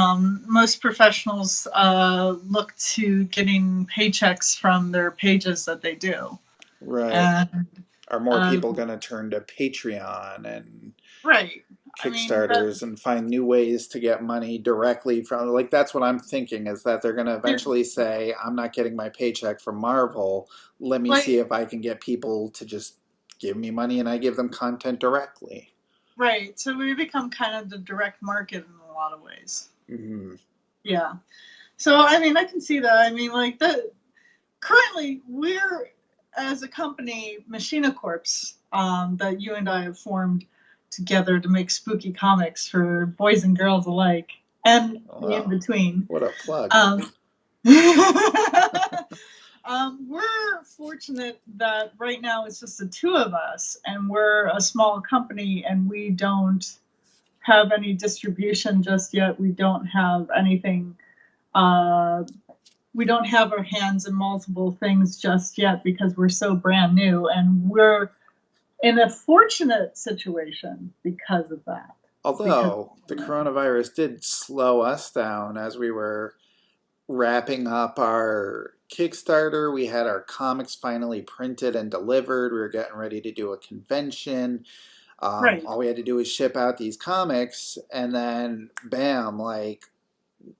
S3: most professionals look to getting paychecks from their pages that they do.
S1: Right.
S3: And
S1: Are more people going to turn to Patreon and
S3: right. I mean,
S1: Kickstarters and find new ways to get money directly from, like, that's what I'm thinking, is that they're going to eventually say, I'm not getting my paycheck from Marvel. Let me see if I can get people to just give me money and I give them content directly.
S3: Right. So we become kind of the direct market in a lot of ways.
S1: Mm-hmm.
S3: Yeah. So, I mean, I can see that. I mean, like, currently we're, as a company, Machina Corps, that you and I have formed together to make spooky comics for boys and girls alike, and the in between.
S1: What a plug.
S3: We're fortunate that right now it's just the two of us, and we're a small company, and we don't have any distribution just yet. We don't have anything. We don't have our hands in multiple things just yet because we're so brand new, and we're in a fortunate situation because of that.
S1: Although the coronavirus did slow us down as we were wrapping up our Kickstarter. We had our comics finally printed and delivered. We were getting ready to do a convention.
S3: Right.
S1: All we had to do was ship out these comics, and then bam, like,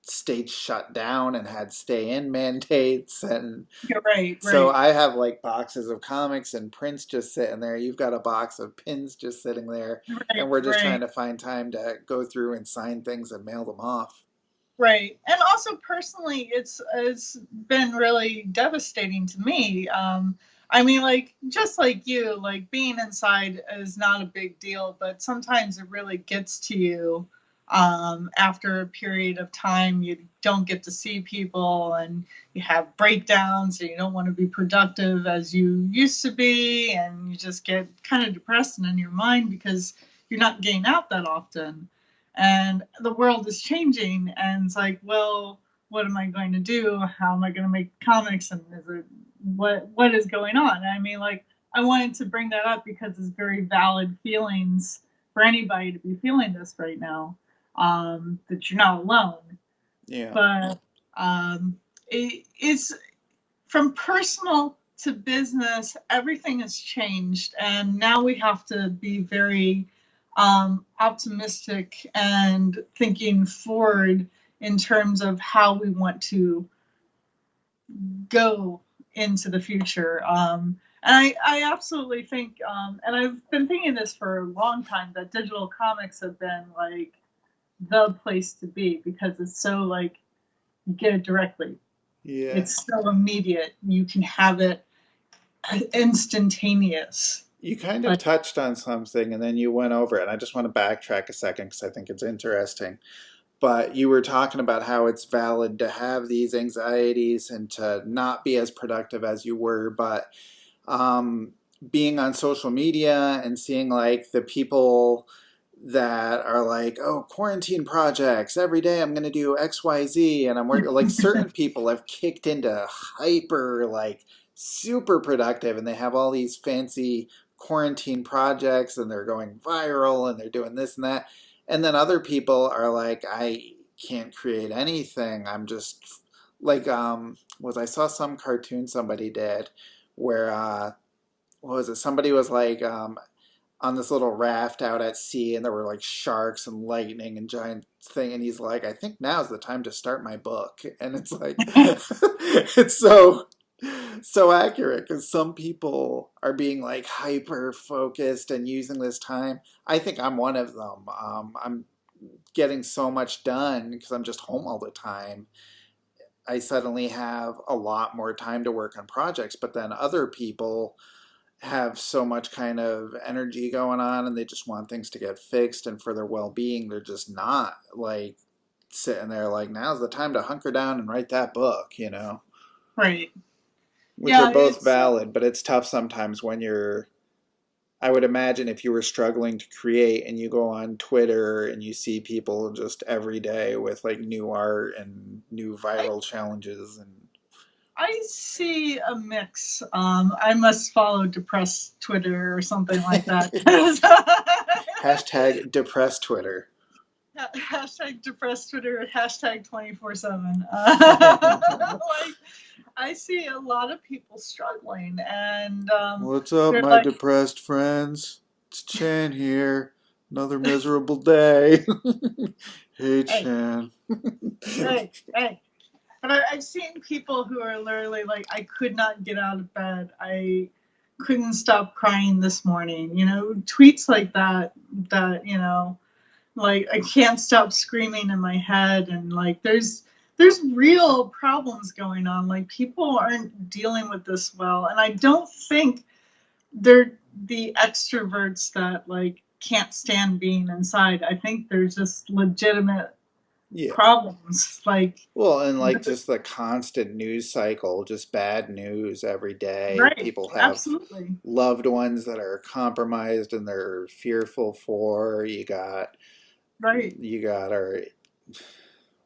S1: states shut down and had stay-in mandates, and
S3: Right.
S1: so I have like boxes of comics and prints just sitting there. You've got a box of pins just sitting there, and we're just trying to find time to go through and sign things and mail them off.
S3: Right. And also personally, it's been really devastating to me. I mean, like, just like you, like, being inside is not a big deal, but sometimes it really gets to you. After a period of time, you don't get to see people, and you have breakdowns, and you don't want to be productive as you used to be, and you just get kind of depressed and in your mind because you're not getting out that often. And the world is changing, and it's like, well, what am I going to do? How am I going to make comics? And what is going on? I mean, like, I wanted to bring that up because it's very valid feelings for anybody to be feeling this right now. That you're not alone.
S1: Yeah.
S3: But it's from personal to business, everything has changed, and now we have to be very optimistic and thinking forward in terms of how we want to go into the future. And I absolutely think, and I've been thinking this for a long time, that digital comics have been like the place to be because it's so, like, you get it directly. Yeah. It's so immediate. You can have it instantaneous.
S1: You kind of
S3: Like,
S1: touched on something and then you went over it. And I just want to backtrack a second because I think it's interesting. But you were talking about how it's valid to have these anxieties and to not be as productive as you were. But um, being on social media and seeing like the people that are like, oh, quarantine projects every day, I'm going to do XYZ, and I'm working, like, certain people have kicked into hyper, like, super productive, and they have all these fancy quarantine projects and they're going viral and they're doing this and that. And then other people are like, I can't create anything. I'm just like, was I saw some cartoon somebody did where what was it? Somebody was like on this little raft out at sea, and there were like sharks and lightning and giant thing, and he's like, I think now's the time to start my book. And it's like it's so accurate because some people are being like hyper focused and using this time. I think I'm one of them. I'm getting so much done because I'm just home all the time. I suddenly have a lot more time to work on projects, but then other people have so much kind of energy going on and they just want things to get fixed, and for their well-being they're just not like sitting there like, now's the time to hunker down and write that book,
S3: right.
S1: which
S3: Yeah,
S1: are both valid, but it's tough sometimes when you're, I would imagine if you were struggling to create and you go on Twitter and you see people just every day with like new art and new viral challenges. And
S3: I see a mix. I must follow depressed Twitter or something like that.
S1: hashtag depressed Twitter.
S3: Hashtag depressed Twitter, hashtag 24/7. Like, I see a lot of people struggling, and
S1: What's up,
S3: they're
S1: my
S3: like,
S1: depressed friends? It's Chan here. Another miserable day. Hey,
S3: hey,
S1: Chan.
S3: hey. But I've seen people who are literally like, I could not get out of bed. I couldn't stop crying this morning. Tweets like that, like, I can't stop screaming in my head. And like, there's real problems going on. Like, people aren't dealing with this well. And I don't think they're the extroverts that like can't stand being inside. I think there's just legitimate
S1: Yeah.
S3: problems. Like,
S1: Well, and like just the constant news cycle, just bad news every day.
S3: right,
S1: People have
S3: absolutely.
S1: loved ones that are compromised and they're fearful for.
S3: Right.
S1: You got our,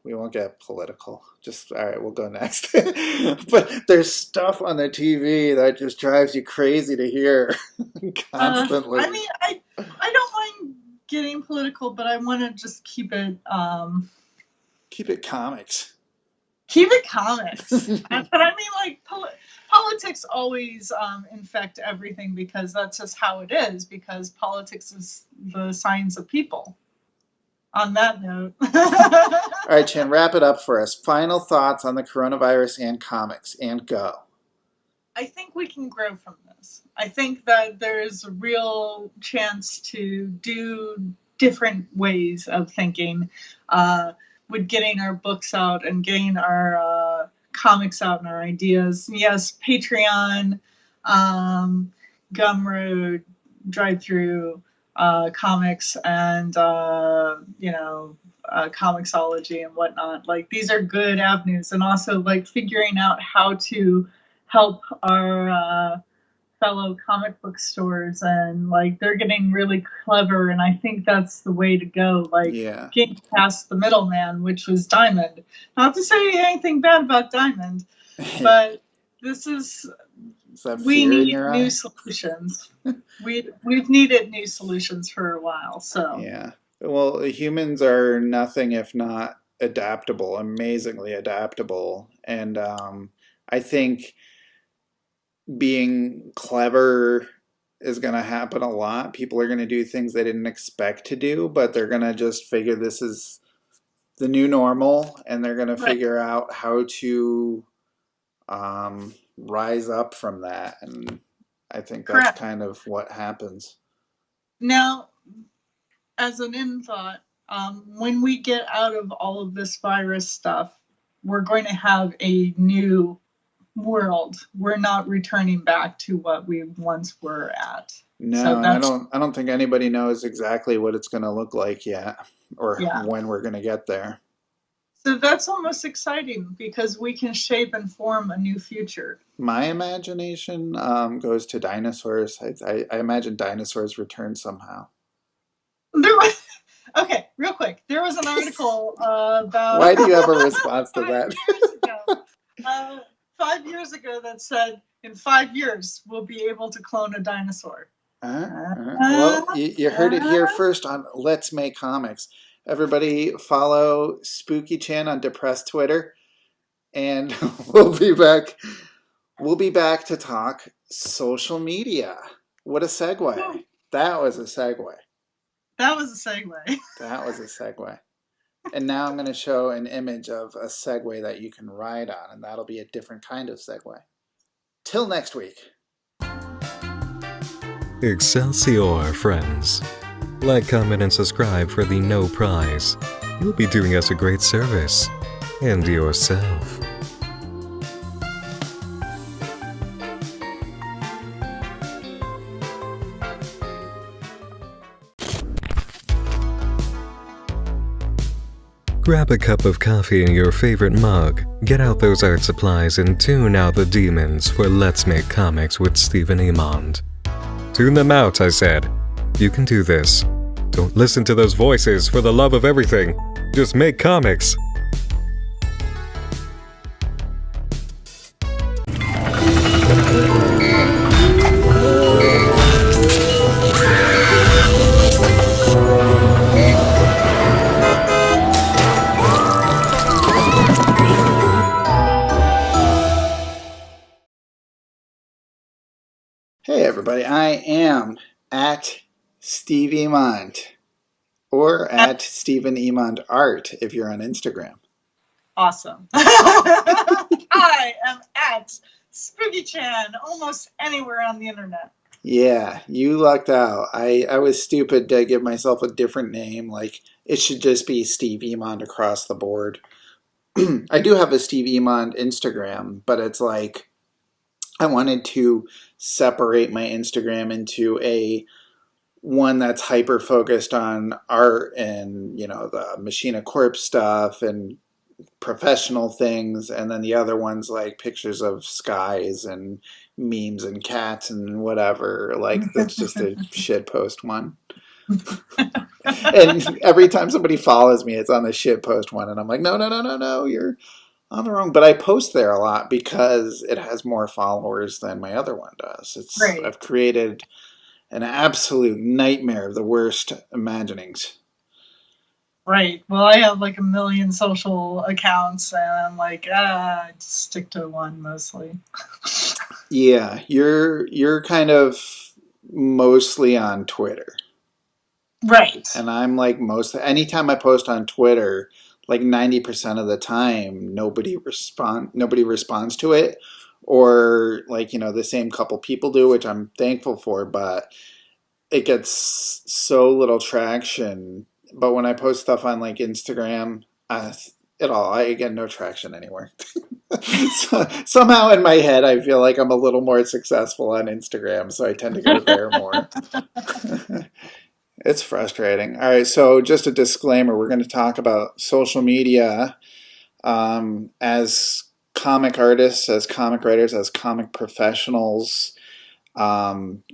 S1: we won't get political. Just, all right, we'll go next. But there's stuff on the TV that just drives you crazy to hear constantly.
S3: I mean, I don't mind getting political, but I want to just keep it
S1: Keep it comics.
S3: comics. But I mean, like, politics always infect everything because that's just how it is. Because politics is the science of people. On that note.
S1: All right, Chan, wrap it up for us. Final thoughts on the coronavirus and comics, and go.
S3: I think we can grow from this. I think that there's a real chance to do different ways of thinking with getting our books out and getting our comics out and our ideas. Yes, Patreon, Gumroad, Drive Through, comics, and Comixology and whatnot. Like, these are good avenues, and also like figuring out how to help our fellow comic book stores, and like they're getting really clever, and I think that's the way to go. Like,
S1: Yeah.
S3: getting past the middleman, which was Diamond. Not to say anything bad about Diamond, but this is. We need new solutions. We've needed new solutions for a while. So
S1: yeah. Well, humans are nothing if not adaptable, amazingly adaptable, and I think being clever is going to happen a lot. People are going to do things they didn't expect to do, but they're going to just figure this is the new normal, and they're going to figure out how to rise up from that. And I think that's kind of what happens.
S3: Now, as an in thought, when we get out of all of this virus stuff, we're going to have a new world, we're not returning back to what we once were at.
S1: No,
S3: So
S1: and
S3: that's,
S1: I don't think anybody knows exactly what it's going to look like yet, or
S3: yeah.
S1: when we're going to get there.
S3: So that's almost exciting because we can shape and form a new future.
S1: My imagination goes to dinosaurs. I imagine dinosaurs return somehow.
S3: There was, okay, real quick. There was an article about
S1: Why do you have a response to that?
S3: 5 years ago. 5 years ago that said in 5 years we'll be able to clone a dinosaur.
S1: Well, you heard it here first on Let's Make Comics. Everybody follow Spooky Chan on Depressed Twitter, and we'll be back. We'll be back to talk social media. What a segue! That was a segue.
S3: That was a segue.
S1: That was a segue. And now I'm going to show an image of a Segway that you can ride on, and that'll be a different kind of Segway. Till next week.
S2: Excelsior, friends. Like, comment, and subscribe for the no prize. You'll be doing us a great service. And yourself. Grab a cup of coffee in your favorite mug, get out those art supplies, and tune out the demons for Let's Make Comics with Stephen Emond. Tune them out, I said. You can do this. Don't listen to those voices for the love of everything. Just make comics.
S1: Hey everybody, I am at Steve Emond, or at Stephen Emond Art if you're on Instagram.
S3: Awesome. I am at Spooky Chan almost anywhere on the internet.
S1: Yeah, you lucked out. I was stupid to give myself a different name. Like, it should just be Steve Emond across the board. I do have a Steve Emond Instagram, but it's like I wanted to separate my Instagram into a one that's hyper focused on art and, you know, the Machina Corp stuff and professional things, and then the other one's like pictures of skies and memes and cats and whatever. Like, that's just a shit post one. And every time somebody follows me, it's on the shit post one, and I'm like, no, you're on the wrong. But I post there a lot because it has more followers than my other one does. It's
S3: Right.
S1: I've created an absolute nightmare of the worst imaginings.
S3: Right. Well, I have like 1 million social accounts, and I'm like, I just stick to one mostly.
S1: Yeah, you're kind of mostly on Twitter.
S3: Right.
S1: And I'm like anytime I post on Twitter, like 90% of the time nobody responds to it, or like, you know, the same couple people do, which I'm thankful for, but it gets so little traction. But when I post stuff on like Instagram, I get no traction anywhere. So, somehow in my head I feel like I'm a little more successful on Instagram, so I tend to go there more. It's frustrating. All right, so just a disclaimer, we're going to talk about social media as comic artists, as comic writers, as comic professionals,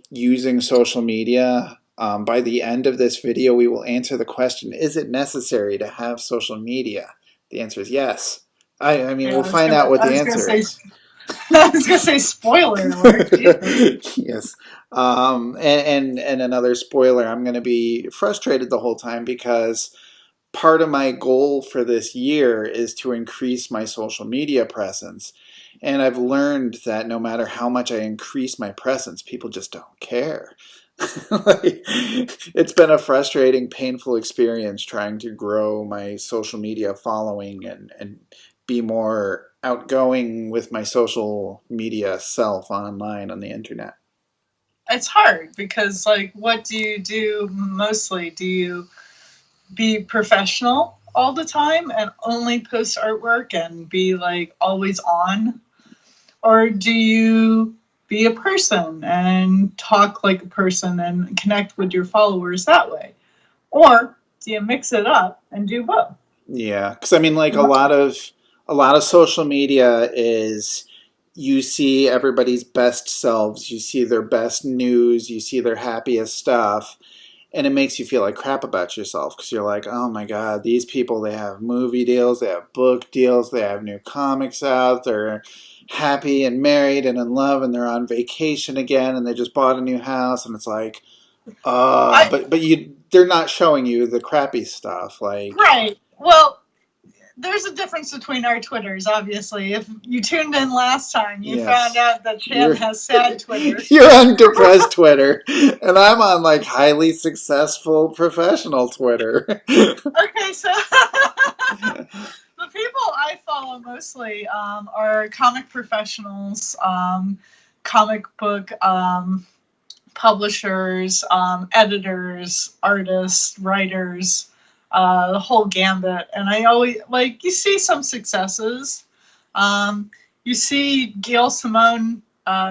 S1: using social media. By the end of this video, we will answer the question, is it necessary to have social media? The answer is yes. I mean, we'll find out what the answer is.
S3: I was going to say spoiler alert.
S1: Yes. And another spoiler, I'm going to be frustrated the whole time because part of my goal for this year is to increase my social media presence. And I've learned that no matter how much I increase my presence, people just don't care. It's been a frustrating, painful experience trying to grow my social media following and be more outgoing with my social media self online on the internet.
S3: It's hard because, like, what do you do mostly? Do you be professional all the time and only post artwork and be like always on? Or do you be a person and talk like a person and connect with your followers that way? Or do you mix it up and do both?
S1: Yeah, because I mean, like a lot of social media is you see everybody's best selves, you see their best news, you see their happiest stuff, and it makes you feel like crap about yourself because you're like, oh my god, these people, they have movie deals, they have book deals, they have new comics out, they're happy and married and in love, and they're on vacation again, and they just bought a new house, and it's like,
S3: I
S1: but they're not showing you the crappy stuff, like.
S3: right. Well, there's a difference between our Twitters, obviously. If you tuned in last time, you found
S1: Yes.
S3: out that Chan
S1: You're
S3: has sad Twitter.
S1: you're on depressed Twitter, and I'm on like highly successful professional Twitter.
S3: Okay, so the people I follow mostly are comic professionals, comic book publishers, editors, artists, writers, the whole gambit. And I always like you see some successes. You see Gail Simone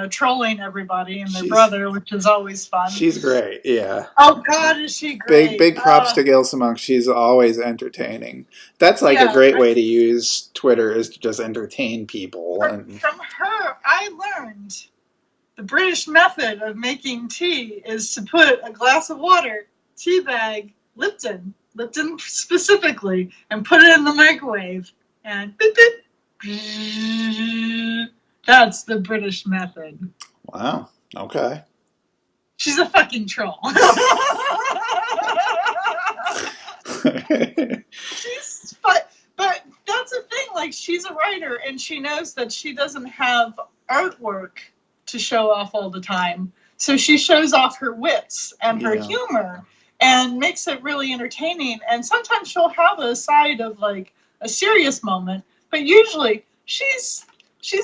S3: trolling everybody and their
S1: She's
S3: brother, which is always fun.
S1: she's great. Yeah.
S3: Oh God, is she
S1: Big
S3: great?
S1: big props to Gail Simone. She's always entertaining. That's like a
S3: Yeah,
S1: great way to use Twitter is to just entertain people and
S3: from her, I learned the British method of making tea is to put a glass of water, tea bag, Lipton specifically, and put it in the microwave. And beep, beep. That's the British method.
S1: wow. Okay.
S3: She's a fucking troll. But that's the thing. Like, she's a writer, and she knows that she doesn't have artwork to show off all the time. So she shows off her wits and her
S1: Yeah.
S3: humor and makes it really entertaining. And sometimes she'll have a side of like a serious moment, but usually she's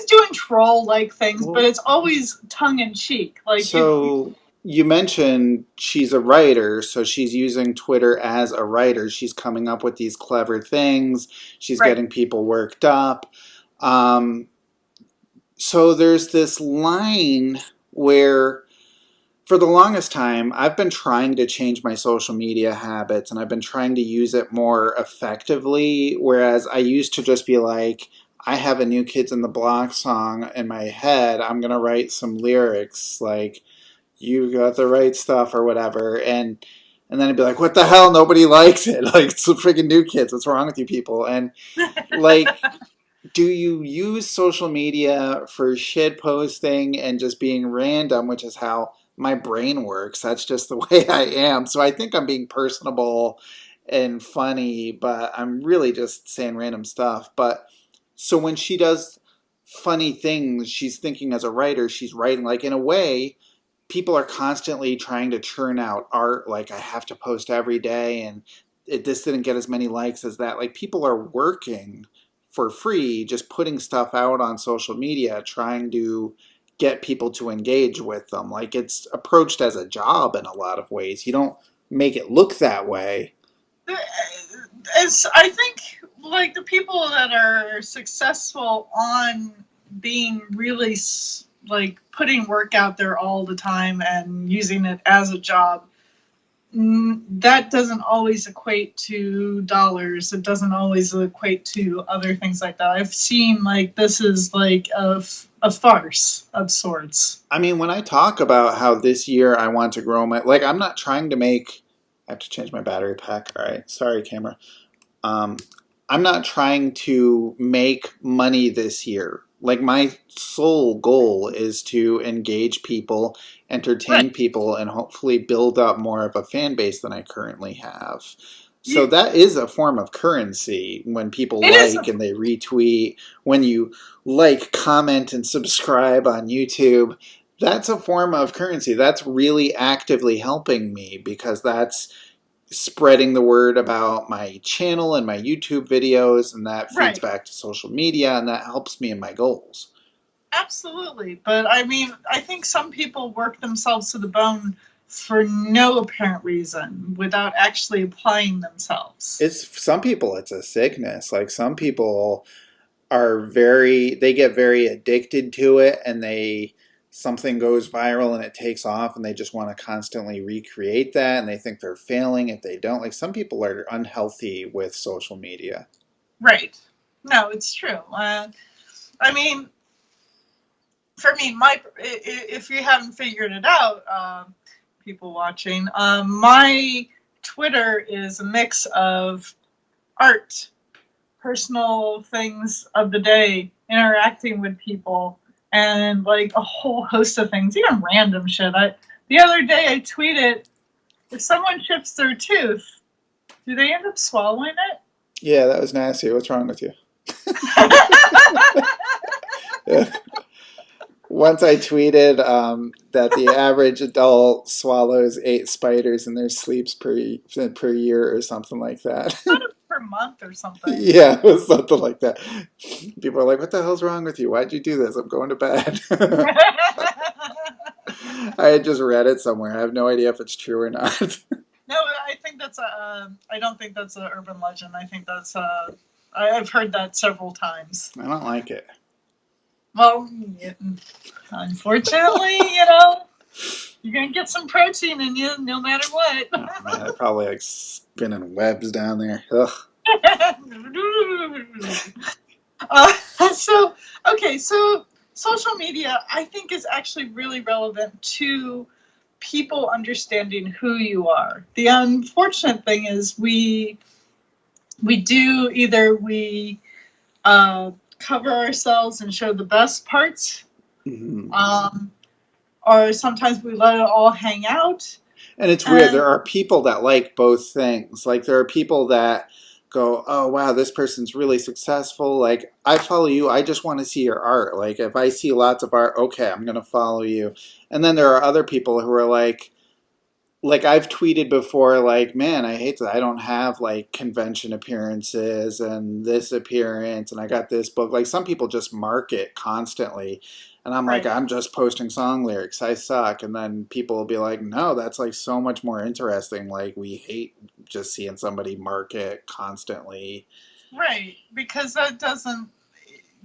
S3: doing troll like things, but it's always tongue in cheek. Like
S1: So you mentioned she's a writer, so she's using Twitter as a writer. She's coming up with these clever things. She's
S3: Right.
S1: getting people worked up. So there's this line where, for the longest time, I've been trying to change my social media habits and I've been trying to use it more effectively. Whereas I used to just be like, I have a New Kids in the Block song in my head. I'm going to write some lyrics like, you got the right stuff or whatever. And then I'd be like, what the hell? Nobody likes it. Like, it's the freaking New Kids. What's wrong with you people? And like, do you use social media for shit posting and just being random, which is how my brain works? That's just the way I am. So I think I'm being personable and funny, but I'm really just saying random stuff. But so when she does funny things, she's thinking as a writer, she's writing. Like, in a way, people are constantly trying to churn out art. Like, I have to post every day, and this didn't get as many likes as that. Like, people are working for free, just putting stuff out on social media, trying to get people to engage with them. Like, it's approached as a job in a lot of ways. You don't make it look that way.
S3: I think like the people that are successful on being really like putting work out there all the time and using it as a job, that doesn't always equate to dollars. It doesn't always equate to other things like that. I've seen like this is like a farce of sorts.
S1: I mean, when I talk about how this year I want to grow my, like, I'm not trying to make, I have to change my battery pack. All right. Sorry, camera. I'm not trying to make money this year. Like, my sole goal is to engage people, entertain
S3: Right.
S1: people, and hopefully build up more of a fan base than I currently have. So that is a form of currency when people like and they retweet, when you like, comment, and subscribe on YouTube. That's a form of currency. That's really actively helping me because that's spreading the word about my channel and my YouTube videos, and that feeds
S3: Right.
S1: back to social media, and that helps me in my goals.
S3: Absolutely. But I mean, I think some people work themselves to the bone for no apparent reason without actually applying themselves.
S1: It's some people, it's a sickness. Like, some people they get very addicted to it, and something goes viral and it takes off, and they just want to constantly recreate that, and they think they're failing if they don't. Like, some people are unhealthy with social media.
S3: Right. No, it's true. I mean, for me, if you haven't figured it out, people watching, my Twitter is a mix of art, personal things of the day, interacting with people, and like a whole host of things, even random shit. The other day I tweeted, if someone chips their tooth, do they end up swallowing it?
S1: Yeah, that was nasty. What's wrong with you? Once I tweeted that the average adult swallows 8 spiders in their sleeps per year or something like that.
S3: Per month or something.
S1: Yeah, it was something like that. People are like, what the hell's wrong with you? Why'd you do this? I'm going to bed. I had just read it somewhere. I have no idea if it's true or not.
S3: No, I think that's I don't think that's an urban legend. I think that's I've heard that several times.
S1: I don't like it.
S3: Well, unfortunately, you're going to get some protein in you no matter what.
S1: Oh, man, they're probably like spinning webs down there. Ugh.
S3: So social media, I think, is actually really relevant to people understanding who you are. The unfortunate thing is we cover ourselves and show the best parts, or sometimes we let it all hang out.
S1: And it's weird. There are people that like both things. Like, there are people that go, oh, wow, this person's really successful. Like, I follow you. I just want to see your art. Like, if I see lots of art, okay, I'm going to follow you. And then there are other people who are like I've tweeted before, like, man, I hate that I don't have, like, convention appearances and this appearance, and I got this book. Like, some people just market constantly. And I'm like, I'm just posting song lyrics. I suck. And then people will be like, no, that's, like, so much more interesting. Like, we hate just seeing somebody market constantly.
S3: Right. Because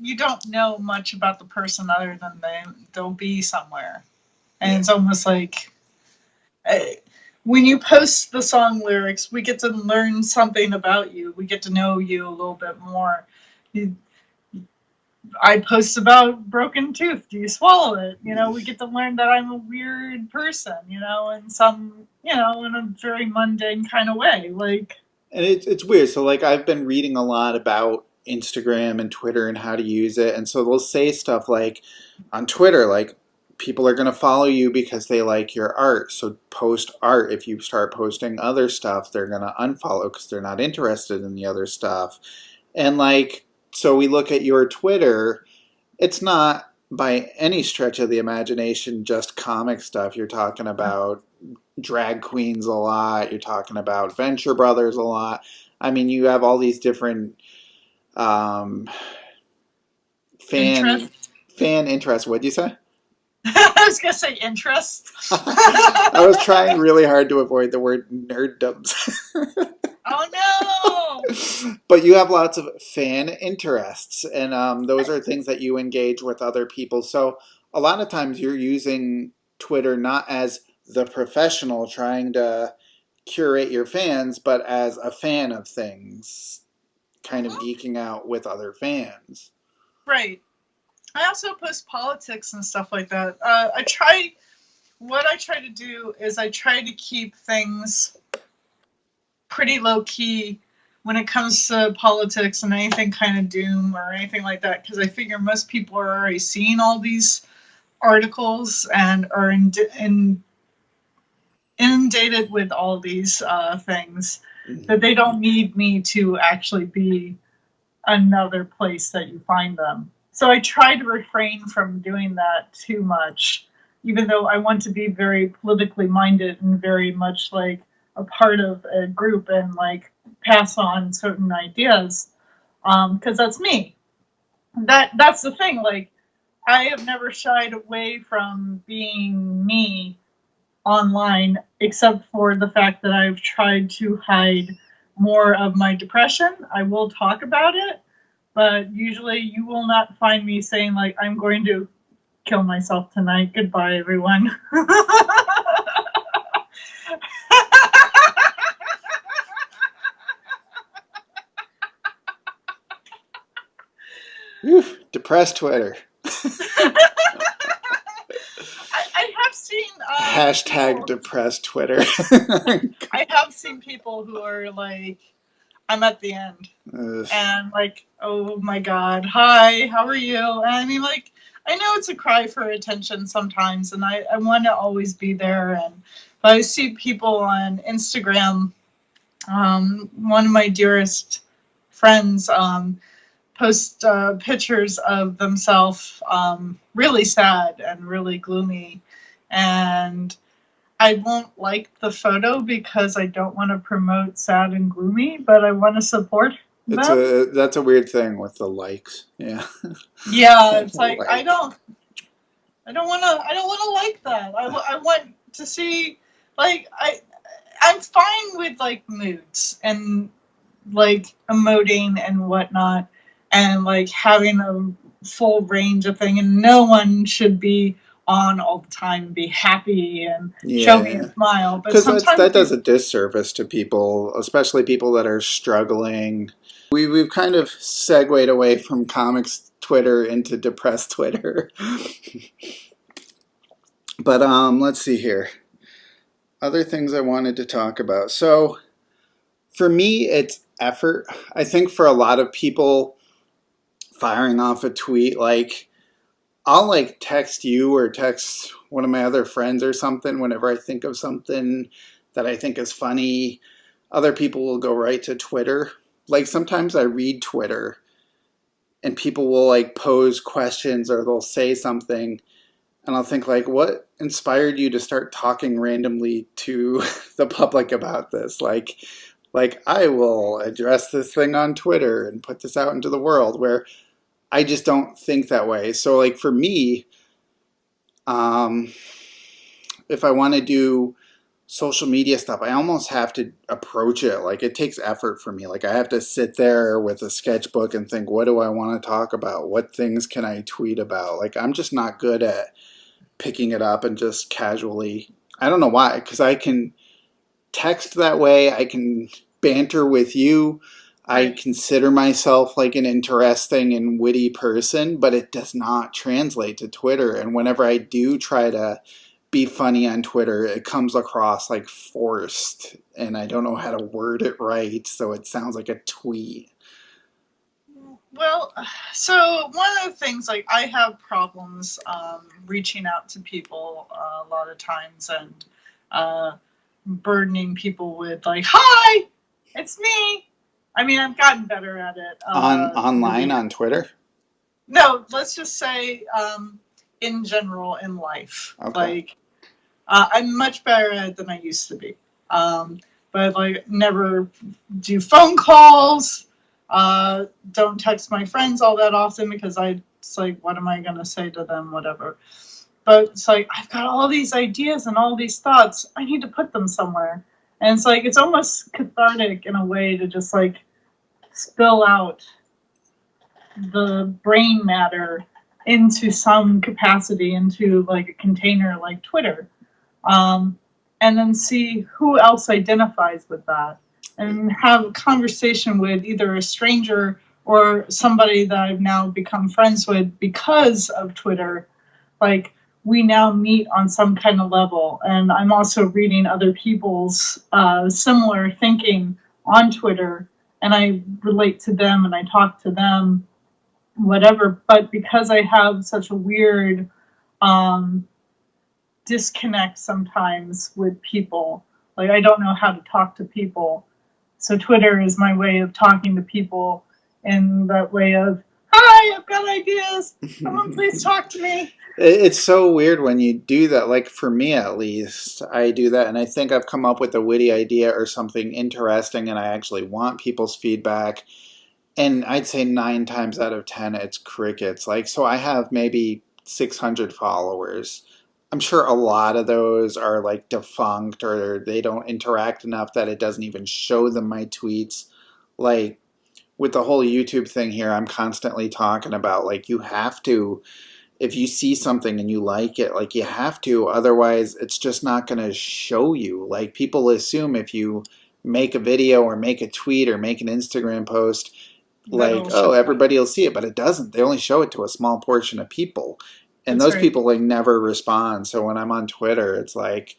S3: you don't know much about the person other than they'll be somewhere. And It's almost like, when you post the song lyrics, we get to learn something about you. We get to know you a little bit more. I post about broken tooth. Do you swallow it? We get to learn that I'm a weird person, in a very mundane kind of way. Like,
S1: and it's weird. So, like, I've been reading a lot about Instagram and Twitter and how to use it. And so they'll say stuff like on Twitter, like, people are going to follow you because they like your art. So post art. If you start posting other stuff, they're going to unfollow because they're not interested in the other stuff. And, like, so we look at your Twitter, it's not by any stretch of the imagination just comic stuff. You're talking about drag queens a lot. You're talking about Venture Brothers a lot. I mean, you have all these different fan interests. What'd you say?
S3: I was going to say interest.
S1: I was trying really hard to avoid the word nerddom.
S3: Oh, no!
S1: But you have lots of fan interests, and those are things that you engage with other people. So a lot of times you're using Twitter not as the professional trying to curate your fans, but as a fan of things, kind of geeking out with other fans.
S3: Right. I also post politics and stuff like that. What I try to do is I try to keep things pretty low key when it comes to politics and anything kind of doom or anything like that, because I figure most people are already seeing all these articles and are inundated with all these things, that they don't need me to actually be another place that you find them. So I try to refrain from doing that too much, even though I want to be very politically minded and very much like a part of a group and like pass on certain ideas, because that's me. That's the thing. Like, I have never shied away from being me online, except for the fact that I've tried to hide more of my depression. I will talk about it, But usually you will not find me saying, like, I'm going to kill myself tonight. Goodbye, everyone.
S1: Oof, depressed Twitter.
S3: I have seen
S1: Hashtag
S3: people,
S1: depressed Twitter.
S3: I have seen people who are like, I'm at the end,
S1: Ugh.
S3: and like, oh my god, hi, how are you? And I mean, like, I know it's a cry for attention sometimes, and I want to always be there. And but I see people on Instagram. One of my dearest friends post pictures of themselves, really sad and really gloomy, and I won't like the photo because I don't want to promote sad and gloomy, but I want to support them.
S1: That's a weird thing with the likes. Yeah.
S3: Yeah, it's like
S1: Like.
S3: I don't want to like that. I want to see, like, I'm fine with like moods and like emoting and whatnot, and like having a full range of thing, and no one should be on all the time and be happy and show me
S1: Yeah.
S3: a smile. But
S1: Because
S3: sometimes
S1: that does a disservice to people, especially people that are struggling. We've kind of segued away from comics Twitter into depressed Twitter. But let's see here. Other things I wanted to talk about. So for me, it's effort. I think for a lot of people, firing off a tweet, like I'll like text you or text one of my other friends or something whenever I think of something that I think is funny. Other people will go right to Twitter. Like sometimes I read Twitter and people will like pose questions or they'll say something and I'll think like, what inspired you to start talking randomly to the public about this? Like I will address this thing on Twitter and put this out into the world, where I just don't think that way. So like for me, um, if I want to do social media stuff, I almost have to approach it. Like it takes effort for me. Like I have to sit there with a sketchbook and think, what do I want to talk about? What things can I tweet about? Like I'm just not good at picking it up and just casually. I don't know why, because I can text that way. I can banter with you. I
S3: right.
S1: consider myself like an interesting and witty person, but it does not translate to Twitter. And whenever I do try to be funny on Twitter, it comes across like forced, and I don't know how to word it right, so it sounds like a tweet.
S3: Well, so one of the things, like, I have problems reaching out to people a lot of times, and uh, burdening people with like, "Hi, it's me." I mean, I've gotten better at it.
S1: Online on Twitter?
S3: No, let's just say in general in life.
S1: Okay.
S3: Like, I'm much better at it than I used to be. But like, never do phone calls. Don't text my friends all that often because it's like, what am I gonna say to them? Whatever. But it's like, I've got all these ideas and all these thoughts. I need to put them somewhere. And it's like, it's almost cathartic in a way to just like spill out the brain matter into some capacity, into like a container like Twitter, and then see who else identifies with that, and have a conversation with either a stranger or somebody that I've now become friends with because of Twitter. Like, we now meet on some kind of level, and I'm also reading other people's similar thinking on Twitter, and I relate to them and I talk to them, whatever. But because I have such a weird um, disconnect sometimes with people, like, I don't know how to talk to people. So Twitter is my way of talking to people in that way of, "Hi, I've got ideas. Someone please talk to me."
S1: It's so weird when you do that. Like for me, at least, I do that, and I think I've come up with a witty idea or something interesting, and I actually want people's feedback. And I'd say 9 times out of 10, it's crickets. Like, so I have maybe 600 followers. I'm sure a lot of those are like defunct, or they don't interact enough that it doesn't even show them my tweets. Like, with the whole YouTube thing here, I'm constantly talking about like you have to, if you see something and you like it, like you have to, otherwise it's just not going to show you. Like people assume if you make a video or make a tweet or make an Instagram post, like,
S3: That'll show
S1: oh,
S3: up.
S1: everybody will see it, but it doesn't. They only show it to a small portion of people. And
S3: That's
S1: those
S3: right.
S1: people like never respond. So when I'm on Twitter, it's like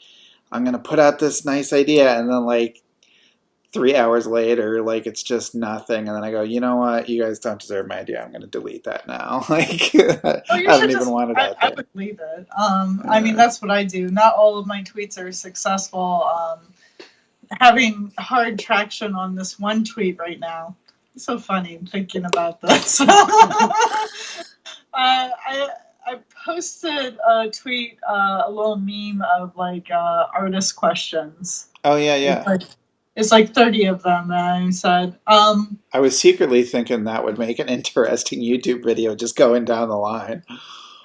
S1: I'm going to put out this nice idea and then like 3 hours later, like it's just nothing. And then I go, you know what? You guys don't deserve my idea. I'm going to delete that now. Like,
S3: Oh,
S1: I
S3: you
S1: don't
S3: should
S1: even
S3: just.
S1: want it out
S3: I
S1: there.
S3: would leave it. I mean,
S1: Uh,
S3: that's what I do. Not all of my tweets are successful. Having hard traction on this one tweet right now. It's so funny thinking about this. I posted a tweet, a little meme of like artist questions.
S1: oh, yeah,
S3: It's
S1: yeah.
S3: like it's like 30 of them, and I said,
S1: I was secretly thinking that would make an interesting YouTube video just going down the line.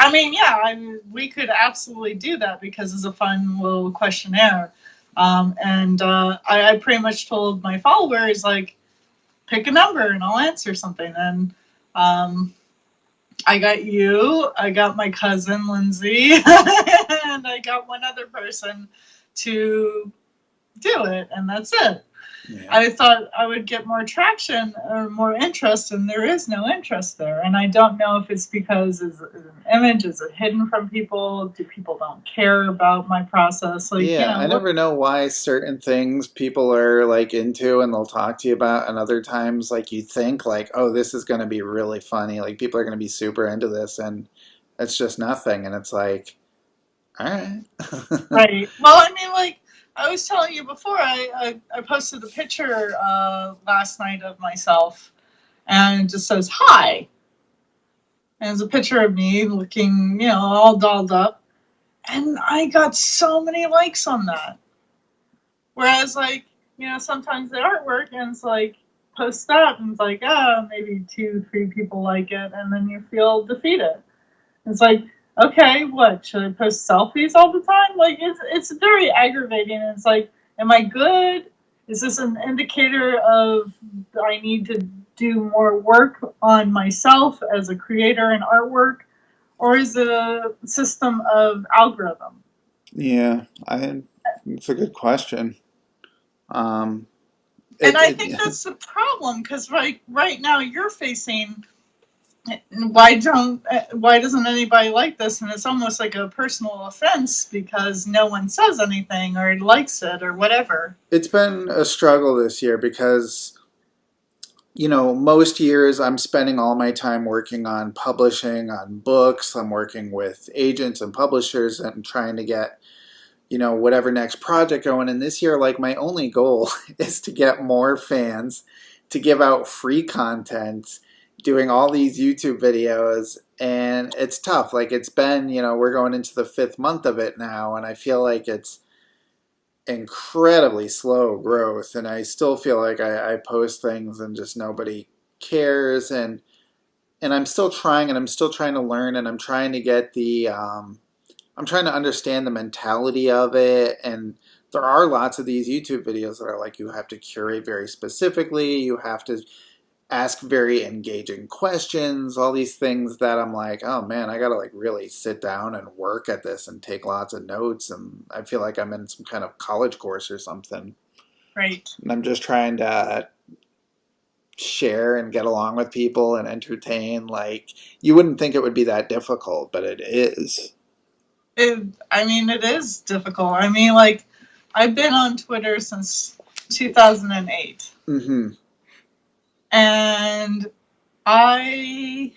S3: I mean, yeah, I mean, we could absolutely do that because it's a fun little questionnaire. And I pretty much told my followers, like, pick a number and I'll answer something. And I got you, I got my cousin, Lindsay, and I got one other person to do it. And that's it.
S1: Yeah.
S3: I thought I would get more traction or more interest, and there is no interest there. And I don't know if it's because is an image, is it hidden from people? Do people don't care about my process? Like,
S1: Yeah, I
S3: what?
S1: never know why certain things people are like into and they'll talk to you about, and other times like you think like, oh, this is going to be really funny, like people are going to be super into this, and it's just nothing, and it's like, all right.
S3: Right. Well, I mean, like I was telling you before, I posted a picture last night of myself, and it just says hi, and it's a picture of me looking, all dolled up, and I got so many likes on that. Whereas, like, sometimes the artwork and it's like, post that and it's like, maybe 2, 3 people like it, and then you feel defeated. It's like, okay, what? Should I post selfies all the time? Like, it's very aggravating. And it's like, am I good? Is this an indicator of I need to do more work on myself as a creator and artwork? Or is it a system of algorithm?
S1: Yeah, it's a good question. Um,
S3: And I think
S1: it
S3: that's the problem because right now you're facing why doesn't anybody like this, and it's almost like a personal offense because no one says anything or likes it or whatever.
S1: it's been a struggle this year because most years I'm spending all my time working on publishing, on books. I'm working with agents and publishers and trying to get, whatever next project going. And this year, like, my only goal is to get more fans, to give out free content, doing all these YouTube videos. And it's tough. Like, it's been, we're going into the 5th month of it now. And I feel like it's incredibly slow growth, and I still feel like I post things and just nobody cares, and I'm still trying, and I'm still trying to learn, and I'm trying to get I'm trying to understand the mentality of it. And there are lots of these YouTube videos that are like, you have to curate very specifically, you have to ask very engaging questions, all these things that I'm like, oh man, I gotta like really sit down and work at this and take lots of notes, and I feel like I'm in some kind of college course or something.
S3: Right.
S1: And I'm just trying to share and get along with people and entertain. Like, you wouldn't think it would be that difficult, but it is.
S3: I mean, it is difficult. I mean, like, I've been on Twitter since 2008.
S1: Mm-hmm.
S3: And I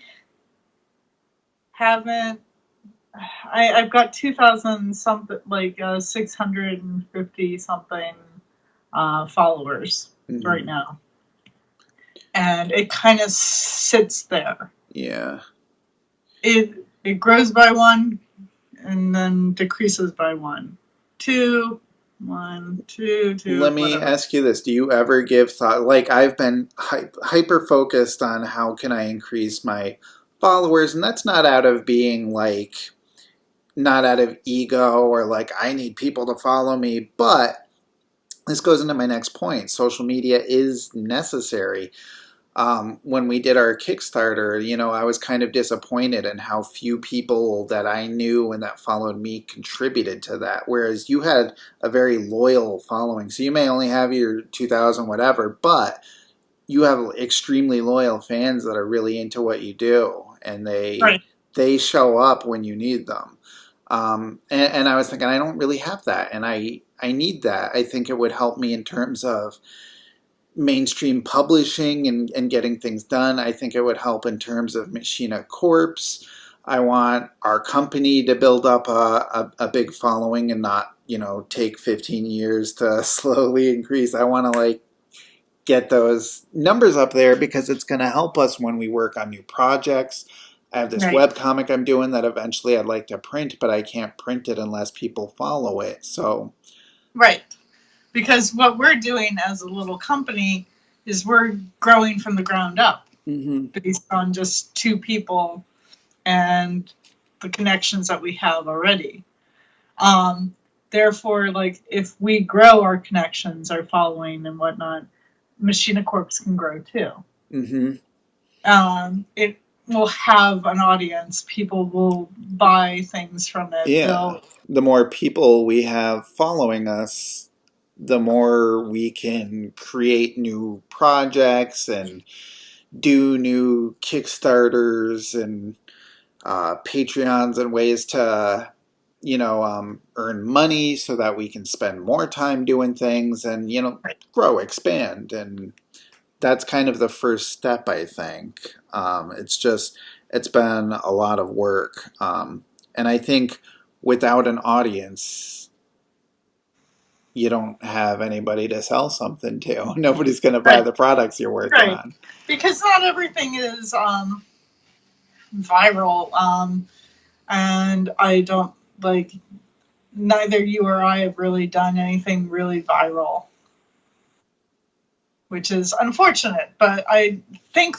S3: haven't. I've got 2,000 something, like 650 something followers
S1: Mm-hmm.
S3: right now, and it kind of sits there.
S1: Yeah.
S3: It grows by one, and then decreases by one, two, one, two,
S1: Let me
S3: whatever.
S1: ask you this. Do you ever give thought, like I've been hyper focused on how can I increase my followers, and that's not out of being like, not out of ego or like I need people to follow me, but this goes into my next point. Social media is necessary. when we did our Kickstarter, I was kind of disappointed in how few people that I knew and that followed me contributed to that. Whereas you had a very loyal following. So you may only have your 2,000 whatever, but you have extremely loyal fans that are really into what you do, and
S3: Right.
S1: they show up when you need them. And I was thinking, I don't really have that, and I need that. I think it would help me in terms of mainstream publishing and getting things done. I think it would help in terms of Machina Corps. I want our company to build up a big following and not, take 15 years to slowly increase. I want to get those numbers up there because it's going to help us when we work on new projects. I have this
S3: Right.
S1: webcomic I'm doing that eventually I'd like to print, but I can't print it unless people follow it. So,
S3: Right. Because what we're doing as a little company is we're growing from the ground up based on just two people and the connections that we have already. Therefore, if we grow our connections, our following and whatnot, Machina Corps can grow too. It will have an audience. People will buy things from it.
S1: yeah, the more people we have following us, the more we can create new projects and do new Kickstarters and Patreons and ways to, earn money so that we can spend more time doing things and, grow, expand. And that's kind of the first step, I think. It's been a lot of work. And I think without an audience, you don't have anybody to sell something to. Nobody's going to buy the products you're working on.
S3: Because not everything is viral. And I don't neither you or I have really done anything really viral, which is unfortunate. But I think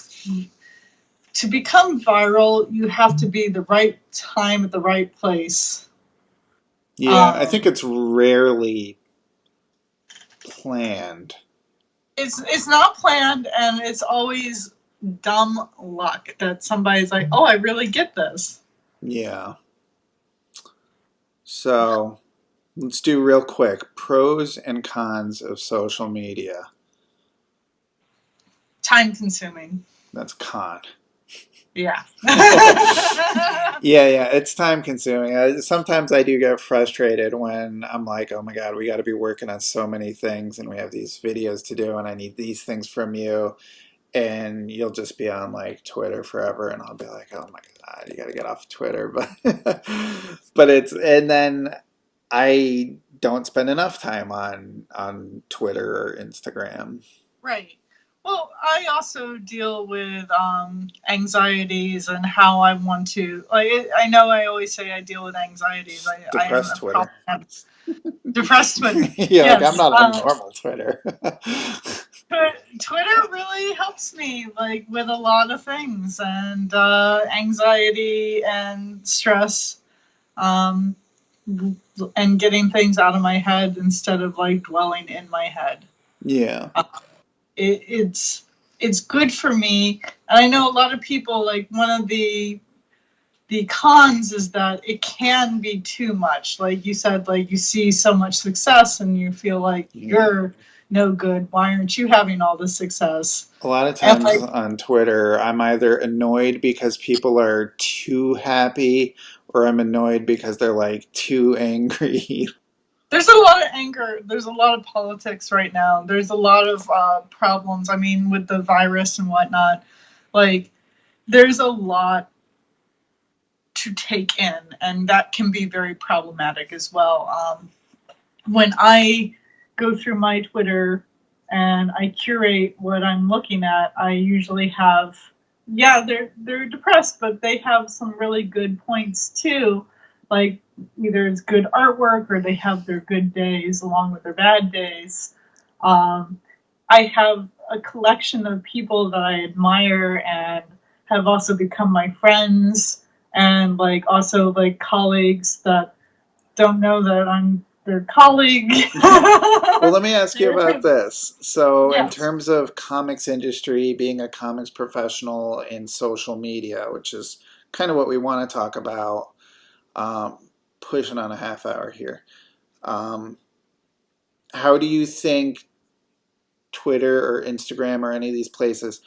S3: to become viral, you have to be the right time at the right place.
S1: Yeah, I think it's rarely planned.
S3: It's not planned, and it's always dumb luck that somebody's like, "Oh, I really get this."
S1: Yeah. So, let's do real quick pros and cons of social media.
S3: Time consuming.
S1: That's con.
S3: Yeah.
S1: Yeah, it's time consuming. Sometimes I do get frustrated when I'm like, oh my God, we got to be working on so many things and we have these videos to do and I need these things from you. And you'll just be on Twitter forever and I'll be like, oh my God, you got to get off Twitter. But and then I don't spend enough time on Twitter or Instagram.
S3: Right. Well, I also deal with anxieties and how I want to. I know I always say I deal with anxieties.
S1: Depressed Twitter.
S3: Depressed Twitter.
S1: Yeah, yes. I'm not on normal Twitter.
S3: Twitter really helps me with a lot of things and anxiety and stress, and getting things out of my head instead of dwelling in my head.
S1: Yeah.
S3: It's good for me, and I know a lot of people one of the cons is that it can be too much. Like you said, you see so much success and you feel like you're no good. Why aren't you having all the success?
S1: A lot of times on Twitter, I'm either annoyed because people are too happy or I'm annoyed because they're too angry.
S3: There's a lot of anger. There's a lot of politics right now. There's a lot of problems. I mean, with the virus and whatnot, there's a lot to take in, and that can be very problematic as well. When I go through my Twitter and I curate what I'm looking at, I usually have, they're depressed, but they have some really good points too. Either it's good artwork or they have their good days along with their bad days. I have a collection of people that I admire and have also become my friends, and also colleagues that don't know that I'm their colleague.
S1: Well, let me ask you about this. So, in
S3: Yes.
S1: terms of comics industry, being a comics professional in social media, which is kind of what we want to talk about, um, pushing on a half hour here. Um, how do you think Twitter or Instagram or any of these places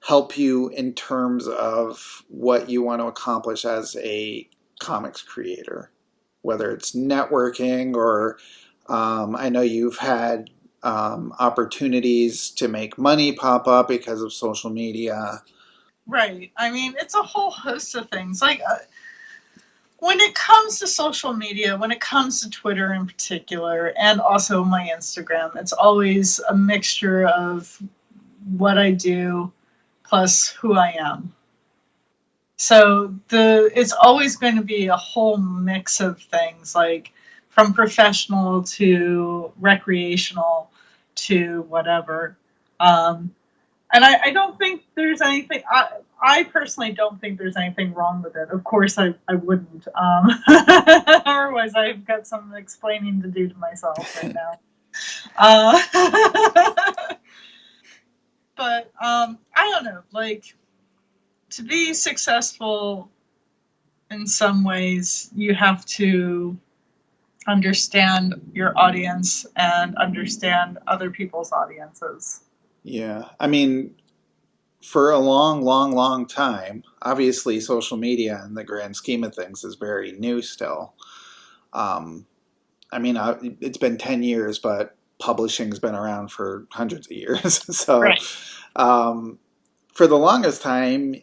S1: help you in terms of what you want to accomplish as a comics creator? Whether it's networking or I know you've had opportunities to make money pop up because of social media.
S3: Right. I mean, it's a whole host of things. Like, when it comes to social media, when it comes to Twitter in particular, and also my Instagram, it's always a mixture of what I do plus who I am. So it's always going to be a whole mix of things, like from professional to recreational to whatever. And I don't think there's anything. I personally don't think there's anything wrong with it. Of course, I wouldn't. Otherwise, I've got some explaining to do to myself right now. But I don't know. Like, to be successful in some ways, you have to understand your audience and understand other people's audiences.
S1: Yeah. I mean, for a long, long, long time, obviously social media in the grand scheme of things is very new still. Um, I mean, it's been 10 years, but publishing's been around for hundreds of years. So,
S3: Right.
S1: um, for the longest time,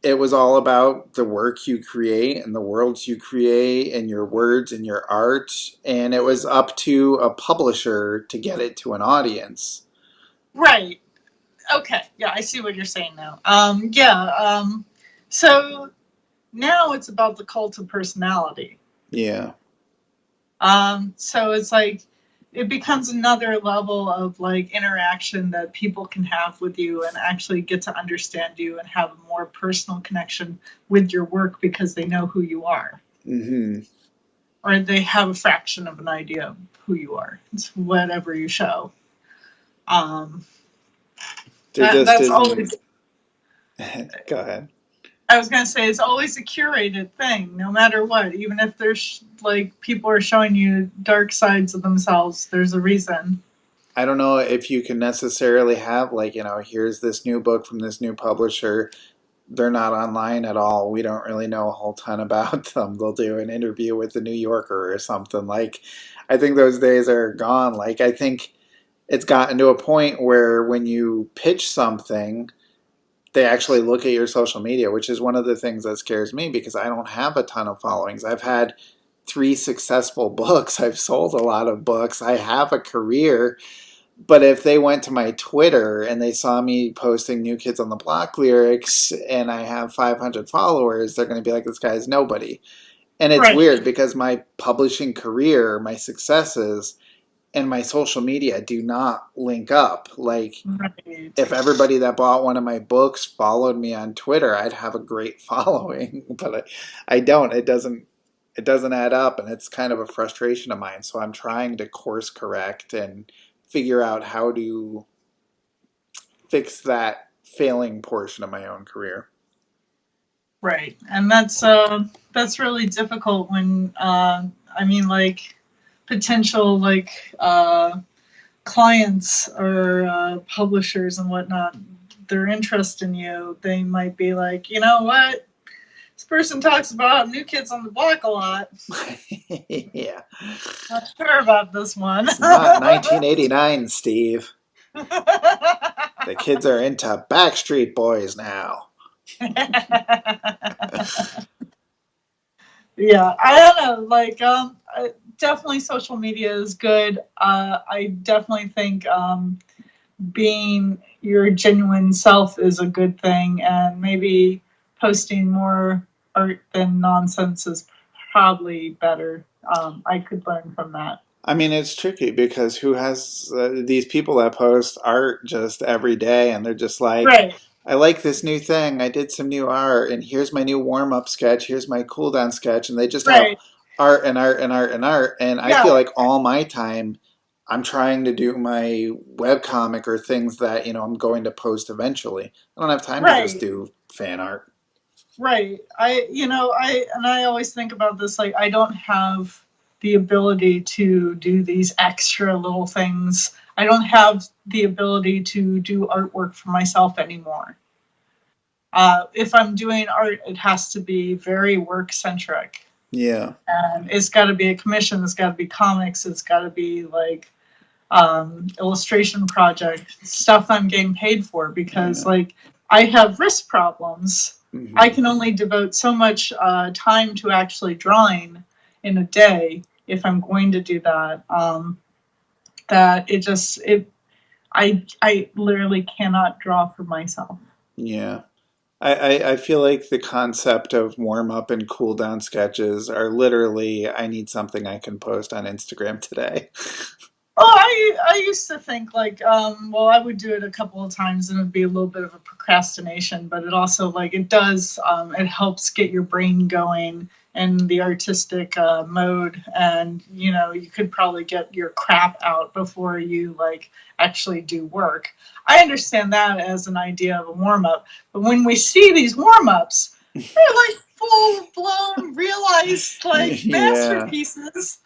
S1: it was all about the work you create and the worlds you create and your words and your art. And it was up to a publisher to get it to an audience.
S3: Right. Okay. Yeah, I see what you're saying now. Yeah. So now it's about the cult of personality.
S1: Yeah.
S3: So it's like it becomes another level of like interaction that people can have with you and actually get to understand you and have a more personal connection with your work because they know who you are.
S1: Mm-hmm.
S3: Or they have a fraction of an idea of who you are. It's whatever you show. That's always.
S1: Go ahead.
S3: I was going to say it's always a curated thing, no matter what. Even if there's like people are showing you dark sides of themselves, there's a reason.
S1: I don't know if you can necessarily have like, here's this new book from this new publisher. They're not online at all. We don't really know a whole ton about them. They'll do an interview with the New Yorker or something. Like, I think those days are gone. Like, I think it's gotten to a point where when you pitch something, they actually look at your social media, which is one of the things that scares me because I don't have a ton of followings. I've had 3 successful books. I've sold a lot of books. I have a career. But if they went to my Twitter and they saw me posting New Kids on the Block lyrics and I have 500 followers, they're going to be like, this guy's nobody. And it's weird because my publishing career, my successes, and my social media do not link up. Like, if everybody that bought one of my books followed me on Twitter, I'd have a great following. But I don't. It doesn't add up, and it's kind of a frustration of mine. So I'm trying to course correct and figure out how to fix that failing portion of my own career.
S3: Right, and that's really difficult when potential clients or publishers and whatnot, their interest in you, they might be like, you know what, this person talks about New Kids on the Block a lot.
S1: Yeah.
S3: Not sure about this one.
S1: It's not 1989, Steve. The kids are into Backstreet Boys now.
S3: Yeah, I don't know. Definitely social media is good. I definitely think being your genuine self is a good thing, and maybe posting more art than nonsense is probably better. I could learn from that.
S1: I mean, it's tricky because who has these people that post art just every day and they're just like, I like this new thing. I did some new art and here's my new warm-up sketch. Here's my cool-down sketch. And they just have art and art and art and art. And I feel
S3: Yeah,
S1: like all my time I'm trying to do my webcomic or things that, I'm going to post eventually. I don't have time to just
S3: right.
S1: do fan art.
S3: Right. I always think about this like I don't have the ability to do these extra little things. I don't have the ability to do artwork for myself anymore. If I'm doing art, it has to be very work centric.
S1: Yeah.
S3: And it's got to be a commission. It's got to be comics. It's got to be like illustration project stuff I'm getting paid for because
S1: Yeah.
S3: like I have wrist problems.
S1: Mm-hmm.
S3: I can only devote so much time to actually drawing in a day if I'm going to do that. That I literally cannot draw for myself.
S1: Yeah. I feel like the concept of warm up and cool down sketches are literally, I need something I can post on Instagram today.
S3: Oh, I used to think like, well, I would do it a couple of times and it'd be a little bit of a procrastination, but it also like it does, it helps get your brain going in the artistic mode, and you could probably get your crap out before you like actually do work. I understand that as an idea of a warm up, but when we see these warm ups, they're like full blown realized like
S1: Yeah.
S3: masterpieces.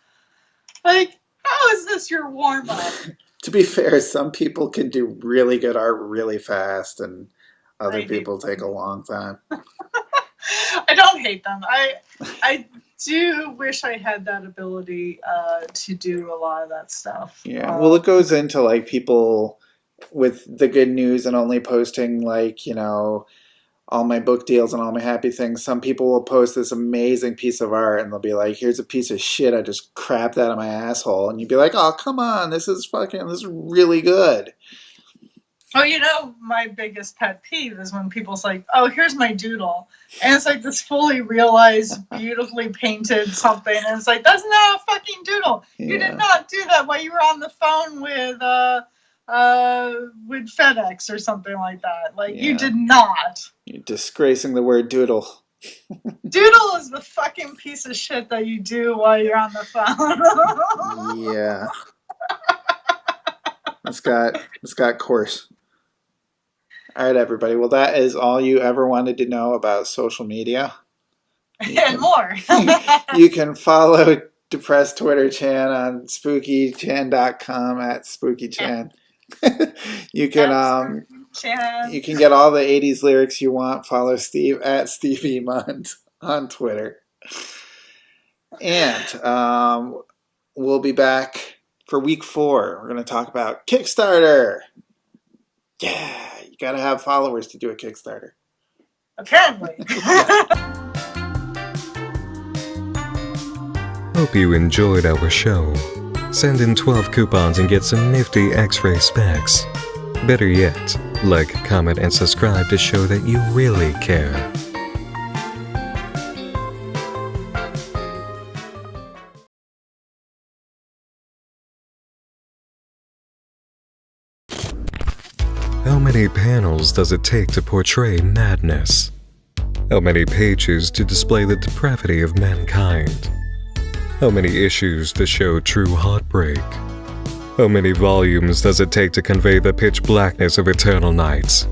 S3: Like, how is this your warm up?
S1: To be fair, some people can do really good art really fast, and other
S3: I hate
S1: people take a
S3: them.
S1: long time.
S3: I don't hate them. I do wish I had that ability to do a lot of that stuff.
S1: Yeah. Well, it goes into like people with the good news and only posting like, all my book deals and all my happy things. Some people will post this amazing piece of art and they'll be like, here's a piece of shit I just crapped out of my asshole. And you'd be like, oh, come on. This is really good.
S3: Oh, my biggest pet peeve is when people's like, oh, here's my doodle. And it's like this fully realized, beautifully painted something. And it's like, that's not a fucking doodle. You did
S1: Yeah.
S3: not do that while you were on the phone with FedEx or something like that. Like, you
S1: Yeah.
S3: did not.
S1: You're disgracing the word doodle.
S3: Doodle is the fucking piece of shit that you do while you're on the phone.
S1: Yeah. It's got course. All right, everybody. Well, that is all you ever wanted to know about social media.
S3: And more.
S1: You can follow Depressed Twitter Chan on spookychan.com at spookychan. You can you can get all the 80s lyrics you want. Follow Steve at Steve Emond on Twitter. And we'll be back for week 4. We're going to talk about Kickstarter. Yeah, you got to have followers to do a Kickstarter.
S3: Apparently.
S2: Hope you enjoyed our show. Send in 12 coupons and get some nifty X-ray specs. Better yet, like, comment, and subscribe to show that you really care. How many panels does it take to portray madness? How many pages to display the depravity of mankind? How many issues to show true heartbreak? How many volumes does it take to convey the pitch blackness of eternal nights?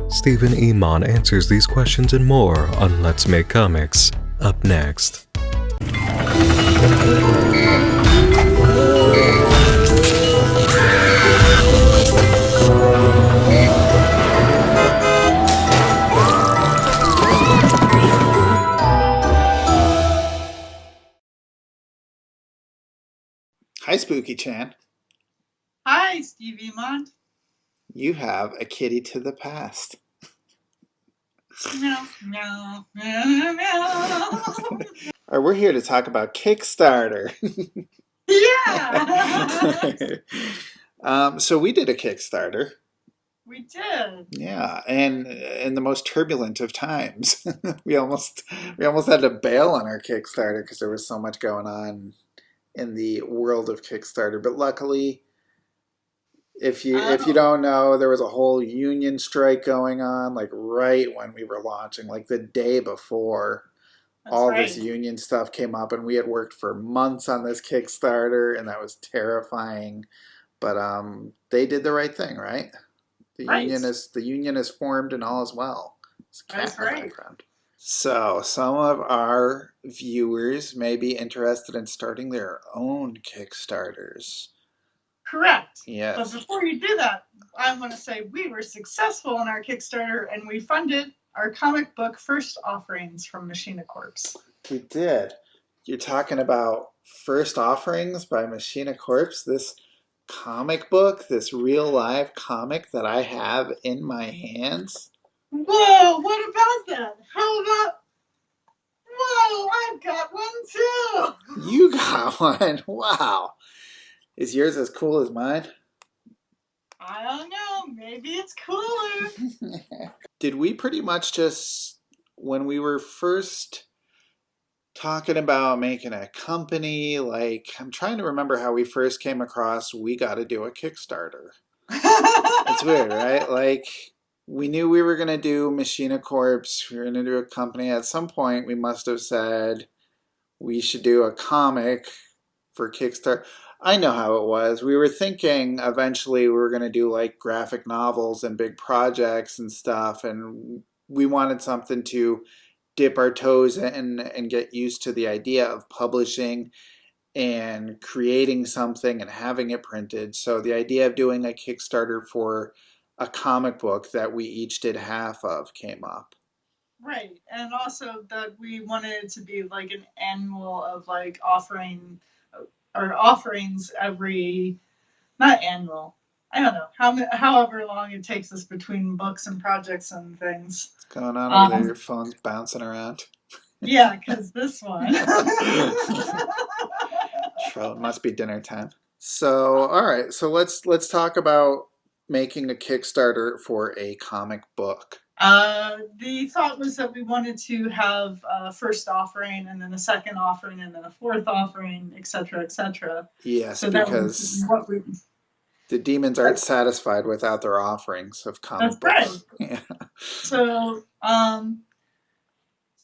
S2: Stephen Emond answers these questions and more on Let's Make Comics, up next.
S1: Hi, Spooky Chan.
S3: Hi, Steve Emond.
S1: You have a kitty to the past.
S3: Meow, meow, meow, meow.
S1: We're here to talk about Kickstarter.
S3: Yeah.
S1: So we did a Kickstarter.
S3: We did.
S1: Yeah, and in the most turbulent of times, we almost had to bail on our Kickstarter because there was so much going on in the world of Kickstarter. But luckily, if you don't know, there was a whole union strike going on, like right when we were launching, like the day before.
S3: That's
S1: all this
S3: right.
S1: union stuff came up, and we had worked for months on this Kickstarter, and that was terrifying. But they did the right thing, right?
S3: Right.
S1: The union is formed and all is well. There's a cat
S3: That's
S1: in the
S3: right.
S1: background. So some of our viewers may be interested in starting their own Kickstarters.
S3: Correct. But
S1: Yes,
S3: before you do that, I want to say we were successful in our Kickstarter and we funded our comic book first offerings from Machina Corps.
S1: we did. You're talking about First Offerings by Machina Corps, this comic book, this real live comic that I have in my hands.
S3: Whoa, what about that? How about, whoa, I've got one too.
S1: You got one. Wow. Is yours as cool as mine?
S3: I don't know, maybe it's cooler.
S1: Did we pretty much just, when we were first talking about making a company, like, I'm trying to remember how we first came across, we got to do a Kickstarter. It's weird, right? Like, we knew we were going to do Machina Corps, we were going to do a company. At some point, we must have said we should do a comic for Kickstarter. I know how it was. We were thinking eventually we were going to do like graphic novels and big projects and stuff, and we wanted something to dip our toes in and get used to the idea of publishing and creating something and having it printed. So the idea of doing a Kickstarter for a comic book that we each did half of came up.
S3: Right, and also that we wanted it to be like an annual of like offering or offerings every, not annual. I don't know however long it takes us between books and projects and things.
S1: What's going on over there? Your phone's bouncing around.
S3: Yeah, because this one.
S1: It must be dinner time. So, all right. So let's talk about making a Kickstarter for a comic book.
S3: The thought was that we wanted to have a first offering and then a second offering and then a fourth offering, etc., etc.
S1: Yes,
S3: So
S1: because
S3: that was what we.
S1: the demons aren't satisfied without their offerings of comic
S3: That's
S1: books.
S3: right.
S1: Yeah.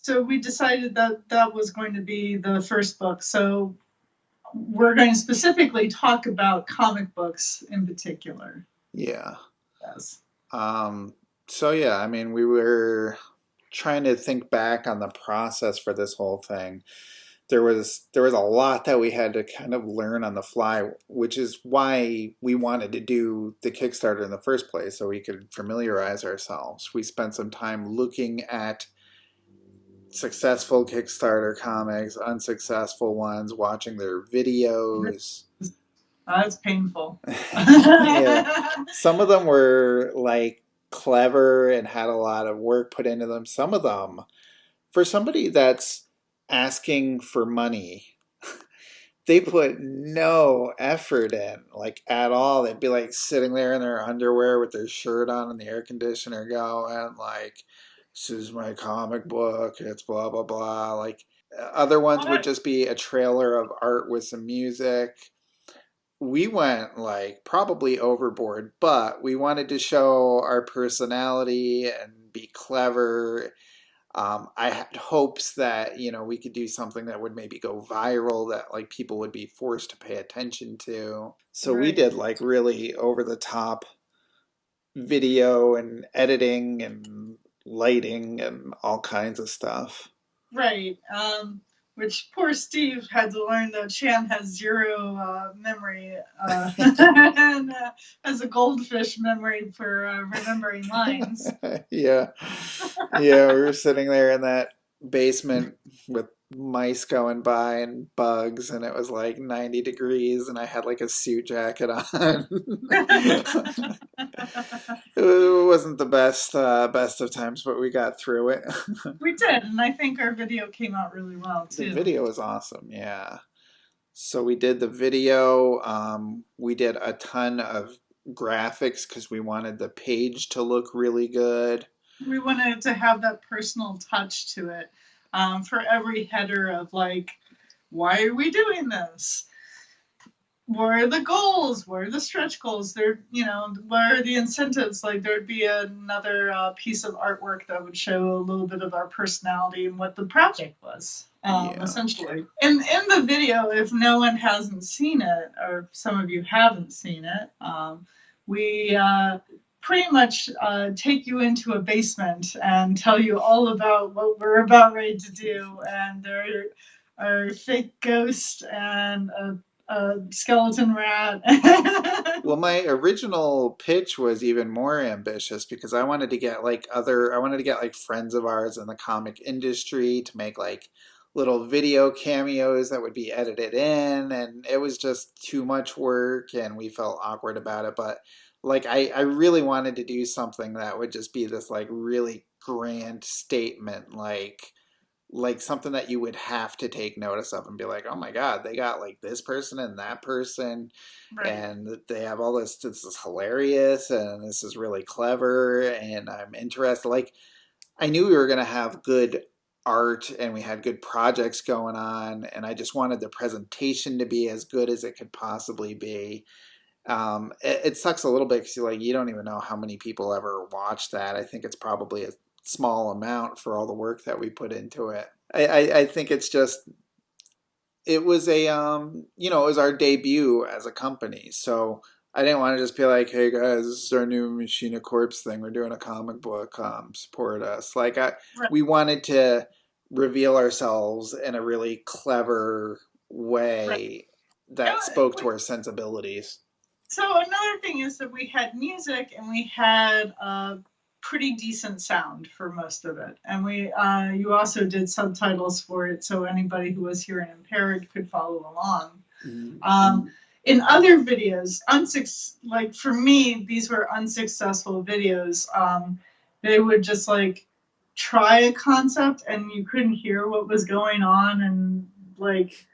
S3: So we decided that that was going to be the first book. So we're going to specifically talk about comic books in particular.
S1: Yeah.
S3: Yes.
S1: So yeah, I mean, we were trying to think back on the process for this whole thing. There was a lot that we had to kind of learn on the fly, which is why we wanted to do the Kickstarter in the first place, so we could familiarize ourselves. We spent some time looking at successful Kickstarter comics, unsuccessful ones, watching their videos.
S3: That's painful.
S1: Yeah. Some of them were like clever and had a lot of work put into them. Some of them, for somebody that's asking for money, they put no effort in, like at all. They'd be like sitting there in their underwear with their shirt on and the air conditioner going, like, this is my comic book, it's blah, blah, blah. Like, other ones would just be a trailer of art with some music. We went like probably overboard, but we wanted to show our personality and be clever. I had hopes that, we could do something that would maybe go viral, that like people would be forced to pay attention to. So we did like really over the top video and editing and lighting and all kinds of stuff.
S3: Right. Which poor Steve had to learn that Shan has zero memory and has a goldfish memory for remembering lines.
S1: Yeah. Yeah, we were sitting there in that basement with mice going by and bugs, and it was like 90 degrees, and I had like a suit jacket on. It wasn't the best of times, but we got through it.
S3: We did, and I think our video came out really well too.
S1: The video was awesome, yeah. So we did the video. We did a ton of graphics because we wanted the page to look really good.
S3: We wanted to have that personal touch to it. For every header of like, why are we doing this? what are the goals? What are the stretch goals? What are the incentives? Like there'd be another piece of artwork that would show a little bit of our personality and what the project was,
S1: Yeah.
S3: essentially. And in the video, if no one hasn't seen it, or some of you haven't seen it, we pretty much take you into a basement and tell you all about what we're about ready to do. And there are fake ghosts and a skeleton rat.
S1: Well, my original pitch was even more ambitious because I wanted to get like friends of ours in the comic industry to make like little video cameos that would be edited in, and it was just too much work and we felt awkward about it. But like I really wanted to do something that would just be this like really grand statement, like something that you would have to take notice of and be like, oh my God, they got like this person and that person,
S3: Right.
S1: and they have all this. This is hilarious, and this is really clever, and I'm interested. Like, I knew we were going to have good art and we had good projects going on, and I just wanted the presentation to be as good as it could possibly be. It sucks a little bit because like you don't even know how many people ever watch that. I think it's probably a small amount for all the work that we put into it. I think it's just it was a it was our debut as a company, so I didn't want to just be like, hey guys, this is our new Machina Corps thing. We're doing a comic book. Support us.
S3: Right.
S1: We wanted to reveal ourselves in a really clever
S3: Right.
S1: way that spoke to our sensibilities.
S3: So another thing is that we had music and we had pretty decent sound for most of it, and you also did subtitles for it, so anybody who was hearing impaired could follow along.
S1: Mm-hmm.
S3: In other videos, like for me, these were unsuccessful videos. They would just like try a concept and you couldn't hear what was going on, and like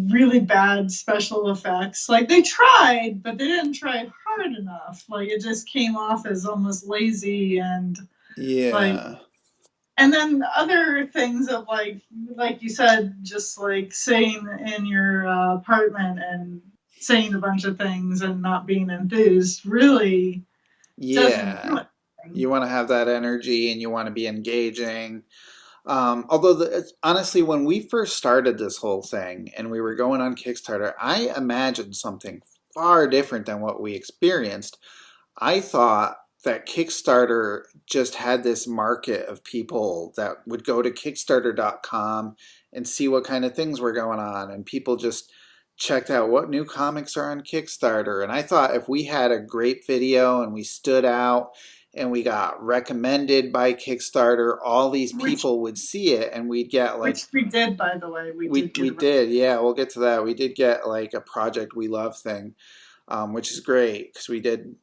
S3: really bad special effects. Like they tried, but they didn't try hard enough. Like it just came off as almost lazy and like.
S1: Yeah.
S3: And then other things of like you said, just like sitting in your apartment and saying a bunch of things and not being enthused really doesn't do
S1: Yeah.
S3: anything.
S1: You want to have that energy and you want to be engaging. Although, honestly, when we first started this whole thing and we were going on Kickstarter, I imagined something far different than what we experienced. I thought that Kickstarter just had this market of people that would go to Kickstarter.com and see what kind of things were going on, and people just checked out what new comics are on Kickstarter. And I thought if we had a great video and we stood out and we got recommended by Kickstarter, all these
S3: Which
S1: people would see it and we'd get like
S3: which we did, by the way. We did
S1: we
S3: get a
S1: did, yeah, we'll get to that. We did get like a project we love thing, which is great because we did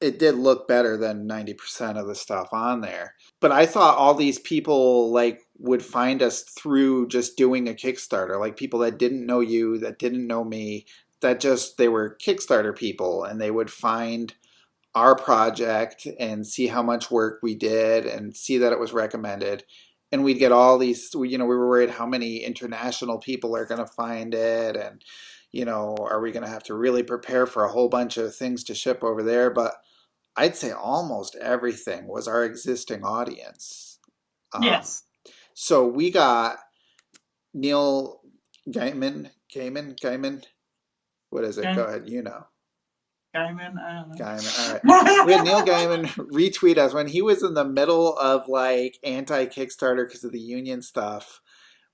S1: it did look better than 90% of the stuff on there. But I thought all these people like would find us through just doing a Kickstarter, like people that didn't know you, that didn't know me, that just they were Kickstarter people, and they would find our project and see how much work we did and see that it was recommended. And we'd get all these, we were worried how many international people are going to find it, and are we going to have to really prepare for a whole bunch of things to ship over there? But I'd say almost everything was our existing audience. Um,
S3: yes.
S1: so we got Neil Gaiman. What is it? Go ahead.
S3: Gaiman, I don't know.
S1: Gaiman. All right. We had Neil Gaiman retweet us when he was in the middle of like anti-Kickstarter because of the union stuff.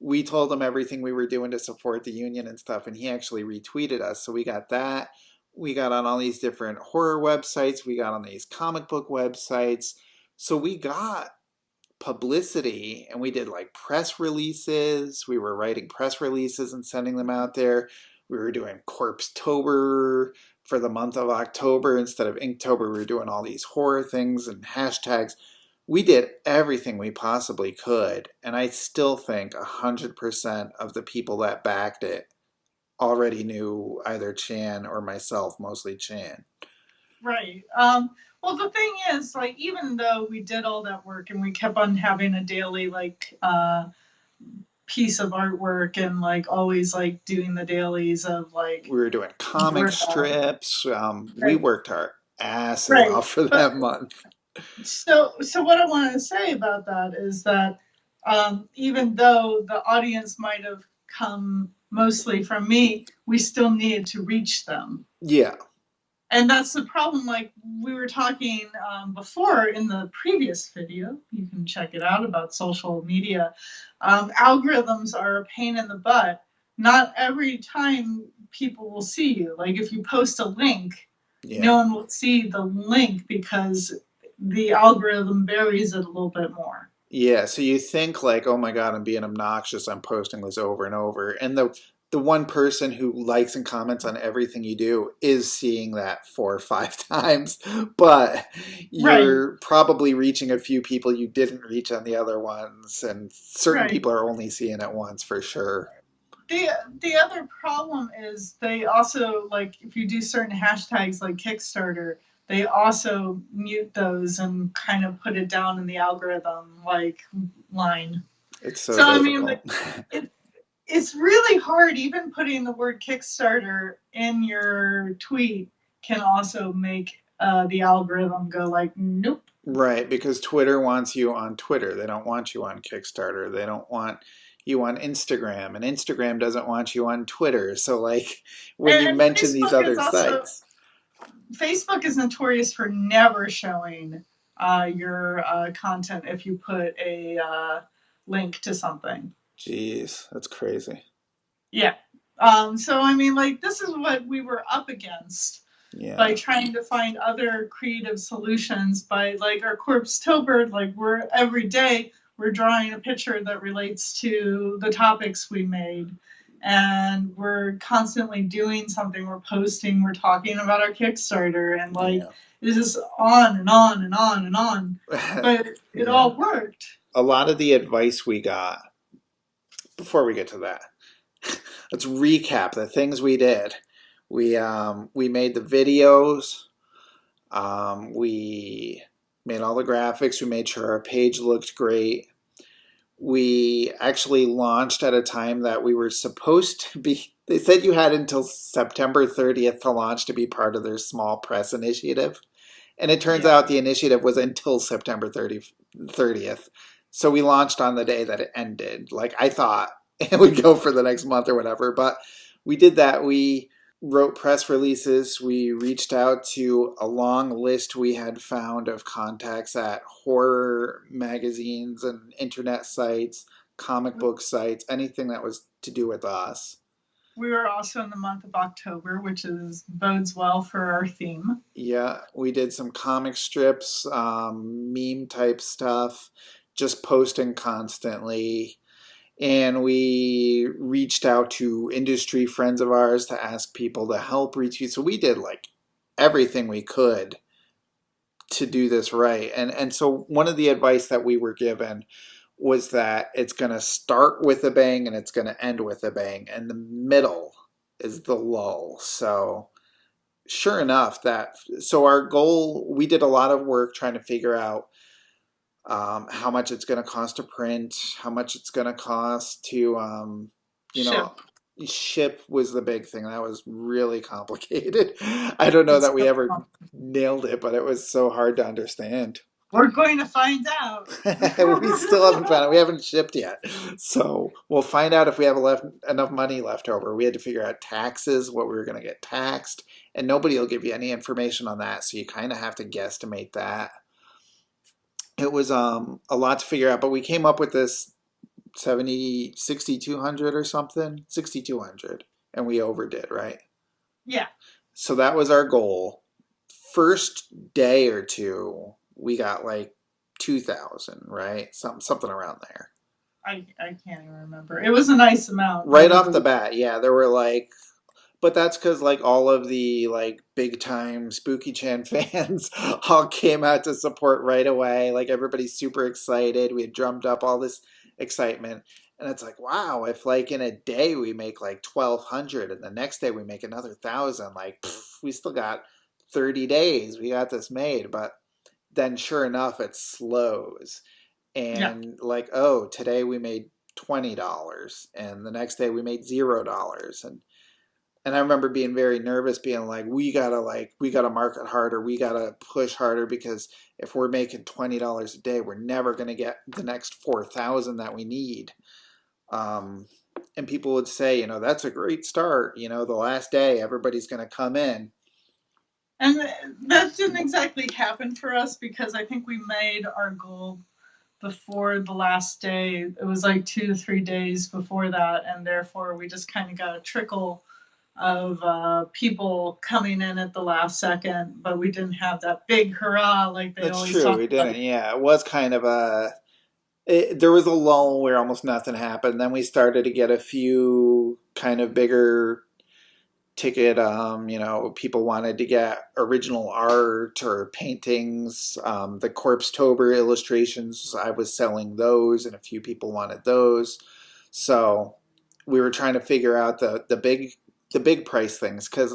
S1: We told him everything we were doing to support the union and stuff, and he actually retweeted us. So we got that. We got on all these different horror websites. We got on these comic book websites. So we got publicity, and we did like press releases. We were writing press releases and sending them out there. We were doing Corpsetober for the month of October instead of Inktober. We were doing all these horror things and hashtags. We did everything we possibly could, and I still think 100% of the people that backed it already knew either Chan or myself, mostly Chan.
S3: Right. Well, the thing is, like, even though we did all that work and we kept on having a daily, like, piece of artwork and like always like doing the dailies of like
S1: We were doing comic strips. We
S3: right,
S1: worked our asses
S3: right.
S1: off for
S3: But
S1: that month.
S3: so what I want to say about that is that even though the audience might have come mostly from me, we still needed to reach them.
S1: Yeah.
S3: And that's the problem. Like we were talking before in the previous video, you can check it out about social media. Algorithms are a pain in the butt. Not every time people will see you. Like if you post a link, no
S1: Yeah.
S3: one will see the link because the algorithm varies it a little bit more.
S1: Yeah, so you think like, oh my God, I'm being obnoxious. I'm posting this over and over. And the one person who likes and comments on everything you do is seeing that 4 or 5 times. But
S3: Right,
S1: you're probably reaching a few people you didn't reach on the other ones. And certain
S3: right.
S1: people are only seeing it once for sure.
S3: The the other problem is they also like if you do certain hashtags like Kickstarter, they also mute those and kind of put it down in the algorithm like line.
S1: It's so
S3: So I mean, like,
S1: difficult.
S3: it it's really hard. Even putting the word Kickstarter in your tweet can also make the algorithm go like, nope.
S1: Right, because Twitter wants you on Twitter. They don't want you on Kickstarter. They don't want you on Instagram, and Instagram doesn't want you on Twitter. So, like, when you
S3: And
S1: mention these
S3: Facebook is
S1: other
S3: also
S1: sites,
S3: Facebook is notorious for never showing your content if you put a link to something.
S1: geez, that's crazy.
S3: Yeah. So I mean, like, this is what we were up against by
S1: Yeah,
S3: trying to find other creative solutions. By like our corpse Tobird, like we're every day we're drawing a picture that relates to the topics we made. And we're constantly doing something. We're posting. We're talking about our Kickstarter, and like
S1: yeah,
S3: it's just on and on and on and on. But it
S1: yeah.
S3: all worked.
S1: A lot of the advice we got, before we get to that, let's recap the things we did. We made the videos. We made all the graphics. We made sure our page looked great. We actually launched at a time that we were supposed to be. They said you had until September 30th to launch to be part of their small press initiative. And it turns
S3: Yeah.
S1: out the initiative was until September 30th. So we launched on the day that it ended. Like I thought it would go for the next month or whatever. But we did that. We wrote press releases. We reached out to a long list we had found of contacts at horror magazines and internet sites, comic book sites, anything that was to do with us.
S3: We were also in the month of October, which is bodes well for our theme.
S1: Yeah, we did some comic strips, meme type stuff, just posting constantly. And we reached out to industry friends of ours to ask people to help retweet. So we did like everything we could to do this right. And so one of the advice that we were given was that it's going to start with a bang and it's going to end with a bang. And the middle is the lull. So sure enough, so our goal, we did a lot of work trying to figure out how much it's going to cost to print, how much it's going to cost to, you know,
S3: Ship.
S1: ship was the big thing. That was really complicated. I don't know
S3: It's
S1: that we ever nailed it, but it was so hard to understand.
S3: We're going to find out.
S1: We still haven't found it. We haven't shipped yet. So we'll find out if we have enough money left over. We had to figure out taxes, what we were going to get taxed, and nobody will give you any information on that. So you kind of have to guesstimate that. It was a lot to figure out, but we came up with this 6,200 or something, 6,200, and we overdid, right?
S3: Yeah.
S1: So that was our goal. First day or two, we got like 2,000, right? Something around there.
S3: I can't even remember. It was a nice amount.
S1: Right off the bat, yeah, there were like, but that's because like all of the like big time Spooky Chan fans all came out to support right away. Like everybody's super excited. We had drummed up all this excitement, and it's like, wow, if like in a day we make like 1,200 and the next day we make another 1,000, like we still got 30 days. We got this made. But then sure enough, it slows.
S3: Yeah.
S1: And like, oh, today we made $20, and the next day we made $0. And I remember being very nervous, being we gotta market harder, we gotta push harder, because if we're making $20 a day, we're never gonna get the next 4,000 that we need. And people would say, that's a great start. The last day everybody's gonna come in.
S3: And that didn't exactly happen for us, because I think we made our goal before the last day. It was like 2 to 3 days before that, and therefore we just kind of got a trickle of people coming in at the last second, but we didn't have that big hurrah like they
S1: That's
S3: always
S1: true.
S3: talk
S1: We
S3: about.
S1: didn't. Yeah, it was kind of there was a lull where almost nothing happened. Then we started to get a few kind of bigger ticket. People wanted to get original art or paintings. The Corpse-tober illustrations, I was selling those, and a few people wanted those. So we were trying to figure out the big price things, because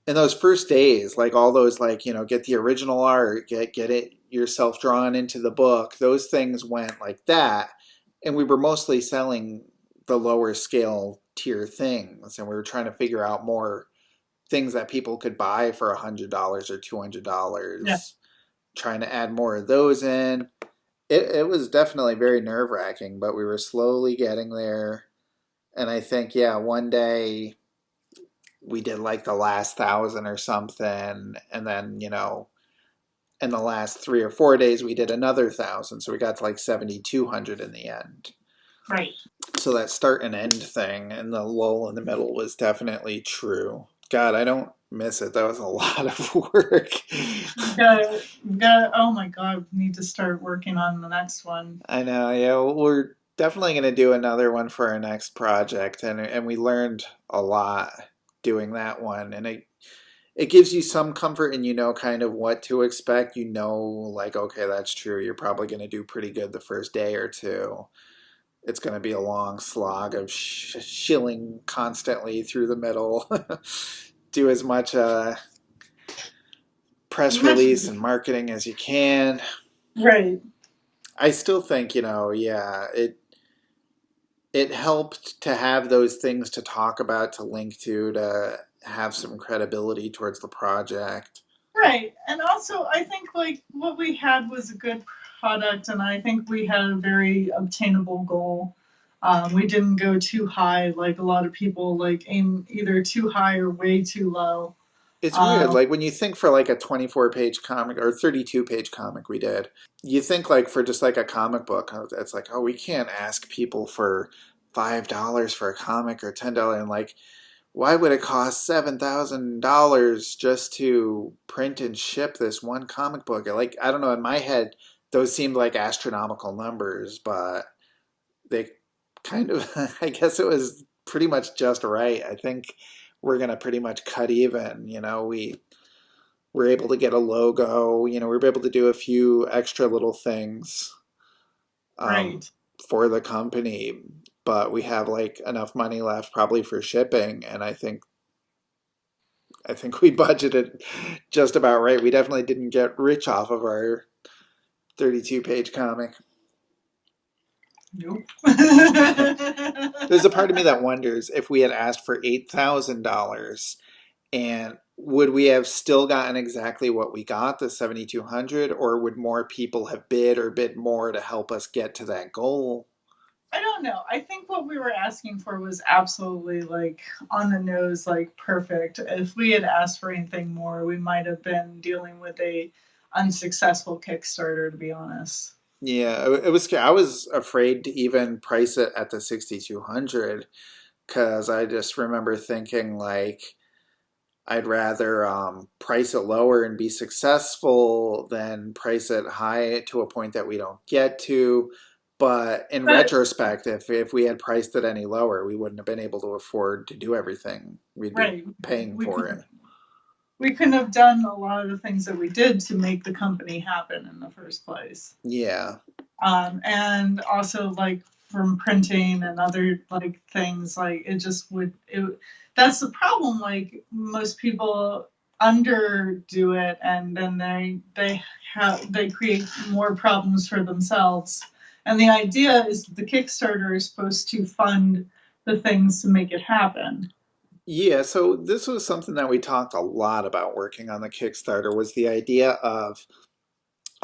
S1: in those first days, like all those, like, get the original art, get it yourself drawn into the book, those things went like that. And we were mostly selling the lower scale tier things, and we were trying to figure out more things that people could buy for $100 or $200,
S3: Yeah.
S1: trying to add more of those in. It was definitely very nerve-wracking, but we were slowly getting there. And I think, yeah, one day we did like the last 1,000 or something, and then in the last 3 or 4 days we did another 1,000, so we got to like 7,200 in the end.
S3: Right.
S1: So that start and end thing and the lull in the middle was definitely true. God, I don't miss it. That was a lot of work.
S3: Oh my God, we need to start working on the next one.
S1: I know. Yeah, we're definitely going to do another one for our next project, and we learned a lot doing that one, and it gives you some comfort, and kind of what to expect. Like, okay, that's true. You're probably going to do pretty good the first day or two. It's going to be a long slog of shilling constantly through the middle. Do as much press release and marketing as you can.
S3: Right.
S1: I still think, yeah, it helped to have those things to talk about, to link to have some credibility towards the project.
S3: Right. And also, I think like what we had was a good product, and I think we had a very obtainable goal. We didn't go too high, like a lot of people like aim either too high or way too low.
S1: It's weird,
S3: Um,
S1: like when you think for like a 24-page comic or 32-page comic we did, you think like for just like a comic book, it's like, oh, we can't ask people for $5 for a comic or $10, and like, why would it cost $7,000 just to print and ship this one comic book? Like, I don't know, in my head, those seemed like astronomical numbers, but they kind of, I guess it was pretty much just right. I think we're going to pretty much cut even. We were able to get a logo, we were able to do a few extra little things
S3: right.
S1: for the company, but we have like enough money left probably for shipping, and I think we budgeted just about right. We definitely didn't get rich off of our 32-page comic.
S3: Nope.
S1: There's a part of me that wonders if we had asked for $8,000, and would we have still gotten exactly what we got, the 7,200, or would more people have bid or bid more to help us get to that goal?
S3: I don't know. I think what we were asking for was absolutely like on the nose, like perfect. If we had asked for anything more, we might have been dealing with a unsuccessful Kickstarter, to be honest.
S1: Yeah, it was. I was afraid to even price it at the 6,200, because I just remember thinking like I'd rather price it lower and be successful than price it high to a point that we don't get to. But in
S3: But
S1: retrospect, if we had priced it any lower, we wouldn't have been able to afford to do everything. We'd be
S3: right,
S1: paying
S3: we
S1: for
S3: could
S1: it.
S3: we couldn't have done a lot of the things that we did to make the company happen in the first place.
S1: Yeah.
S3: And also like from printing and other like things, like it just would it. That's the problem. Like most people underdo it, and then they create more problems for themselves And the idea is that the Kickstarter is supposed to fund the things to make it happen.
S1: Yeah, so this was something that we talked a lot about working on the Kickstarter was the idea of,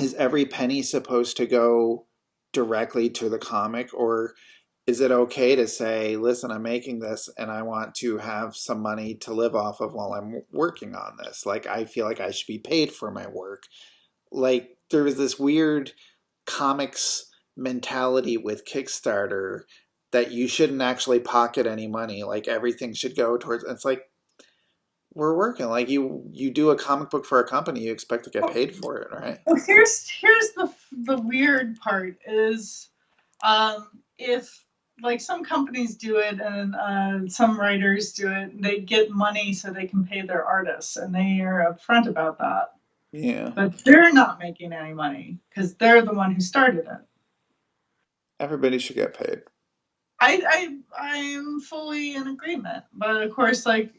S1: is every penny supposed to go directly to the comic, or is it okay to say, listen, I'm making this and I want to have some money to live off of while I'm working on this? Like, I feel like I should be paid for my work. Like, there was this weird comics mentality with Kickstarter that you shouldn't actually pocket any money. Like, everything should go towards, it's like, we're working. Like, you do a comic book for a company, you expect to get paid for it, right?
S3: Well, here's the weird part is, if like some companies do it and some writers do it, they get money so they can pay their artists, and they are upfront about that.
S1: Yeah.
S3: But they're not making any money because they're the one who started it.
S1: Everybody should get paid.
S3: I'm fully in agreement, but of course, like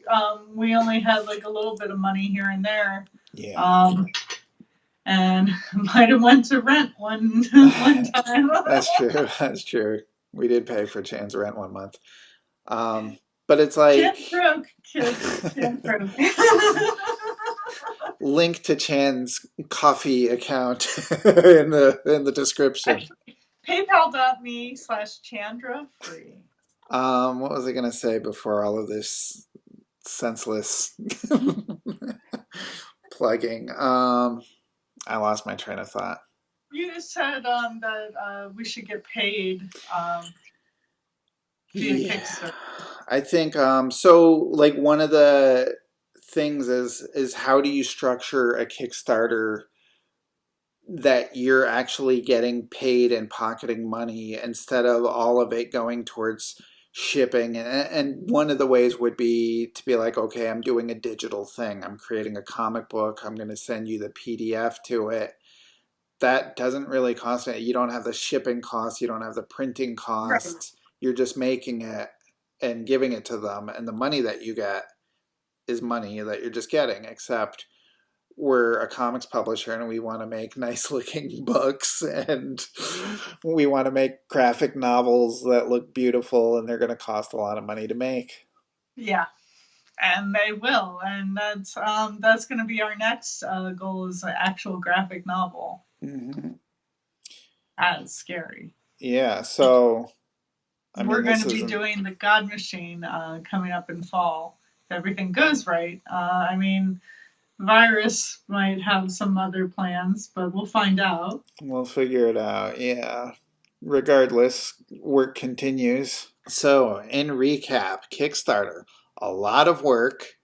S3: we only had like a little bit of money here and there,
S1: Yeah.
S3: and might have went to rent one time.
S1: That's true. That's true. We did pay for Chan's rent one month. But it's like
S3: Chan broke, kids. Chan broke.
S1: link to Chan's coffee account in the description.
S3: Actually, PayPal.me/Chandra free.
S1: What was I gonna say before all of this senseless plugging? I lost my train of thought.
S3: You said that we should get paid via Kickstarter.
S1: I think so like one of the things is how do you structure a Kickstarter that you're actually getting paid and pocketing money instead of all of it going towards shipping. And one of the ways would be to be like, okay, I'm doing a digital thing. I'm creating a comic book. I'm going to send you the PDF to it. That doesn't really cost it. You don't have the shipping costs. You don't have the printing costs. Right. You're just making it and giving it to them. And the money that you get is money that you're just getting, except we're a comics publisher and we want to make nice looking books and we want to make graphic novels that look beautiful, and they're going to cost a lot of money to make.
S3: Yeah, and they will, and that's going to be our next goal, is an actual graphic novel.
S1: Mm-hmm.
S3: That's scary.
S1: Yeah, so
S3: we're going to be doing the God Machine coming up in fall. If everything goes right. I mean, virus might have some other plans, but we'll find out.
S1: We'll figure it out, yeah. Regardless, work continues. So, in recap, Kickstarter, a lot of work,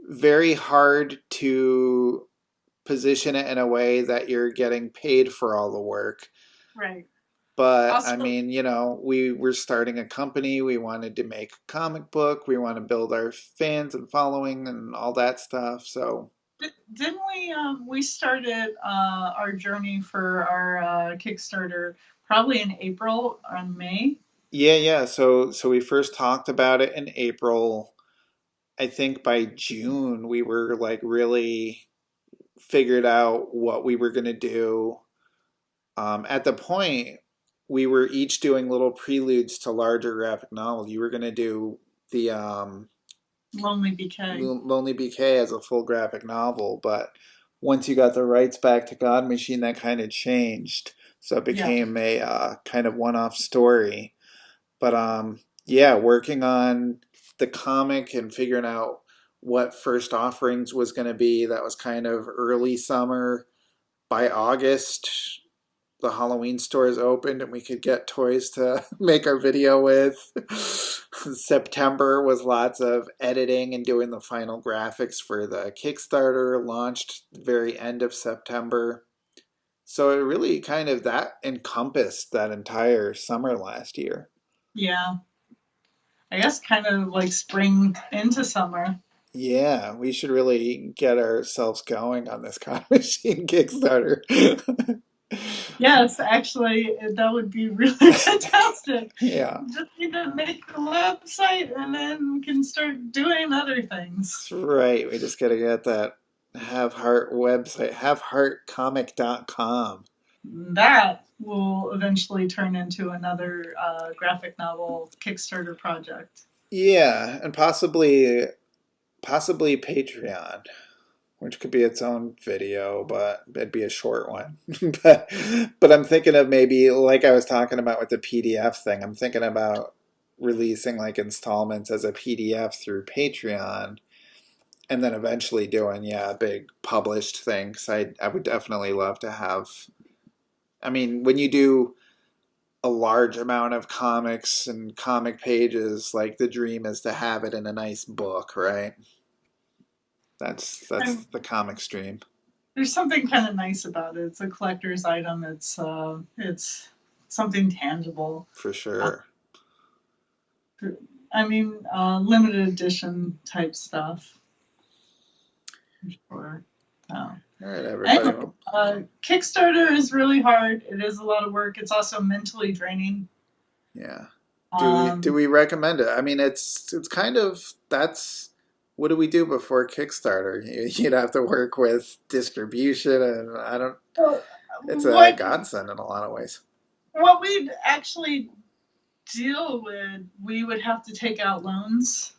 S1: very hard to position it in a way that you're getting paid for all the work.
S3: Right.
S1: But, also, I mean, you know, we were starting a company. We wanted to make a comic book. We want to build our fans and following and all that stuff, so...
S3: Didn't we started our journey for our Kickstarter probably in April or May?
S1: Yeah. So we first talked about it in April. I think by June we were like really figured out what we were going to do. At the point, we were each doing little preludes to larger graphic novels. You were going to do the...
S3: Lonely
S1: BK as a full graphic novel, but once you got the rights back to God Machine, that kind of changed. So it became a kind of one-off story. But yeah, working on the comic and figuring out what first offerings was going to be, that was kind of early summer. By August, the Halloween stores opened and we could get toys to make our video with. September was lots of editing and doing the final graphics for the Kickstarter, launched the very end of September. So it really kind of, that encompassed that entire summer last year.
S3: Yeah. I guess kind of like spring into summer.
S1: Yeah, we should really get ourselves going on this God Machine Kickstarter.
S3: Yes, actually, that would be really fantastic.
S1: Yeah.
S3: Just need to make the website and then we can start doing other things.
S1: That's right. We just got to get that Have Heart website, haveheartcomic.com.
S3: that will eventually turn into another graphic novel Kickstarter project.
S1: Yeah, and possibly Patreon, which could be its own video, but it'd be a short one. but I'm thinking of maybe, like I was talking about with the PDF thing, I'm thinking about releasing like installments as a PDF through Patreon, and then eventually doing, yeah, a big published thing. Because I would definitely love to have. I mean, when you do a large amount of comics and comic pages, like the dream is to have it in a nice book, right? That's
S3: And
S1: the comic stream
S3: there's something kind of nice about it. It's a collector's item. It's something tangible.
S1: for
S3: Uh,
S1: sure.
S3: I mean, limited edition type stuff. For sure.
S1: All right, everybody.
S3: Anyway, Kickstarter is really hard. It is a lot of work. It's also mentally draining.
S1: Yeah. Do
S3: Um,
S1: we recommend it? I mean, it's kind of that's what do we do before Kickstarter? You'd have to work with distribution, and I don't.
S3: so
S1: It's a
S3: what
S1: godsend in a lot of ways.
S3: what we'd actually deal with, we would have to take out loans,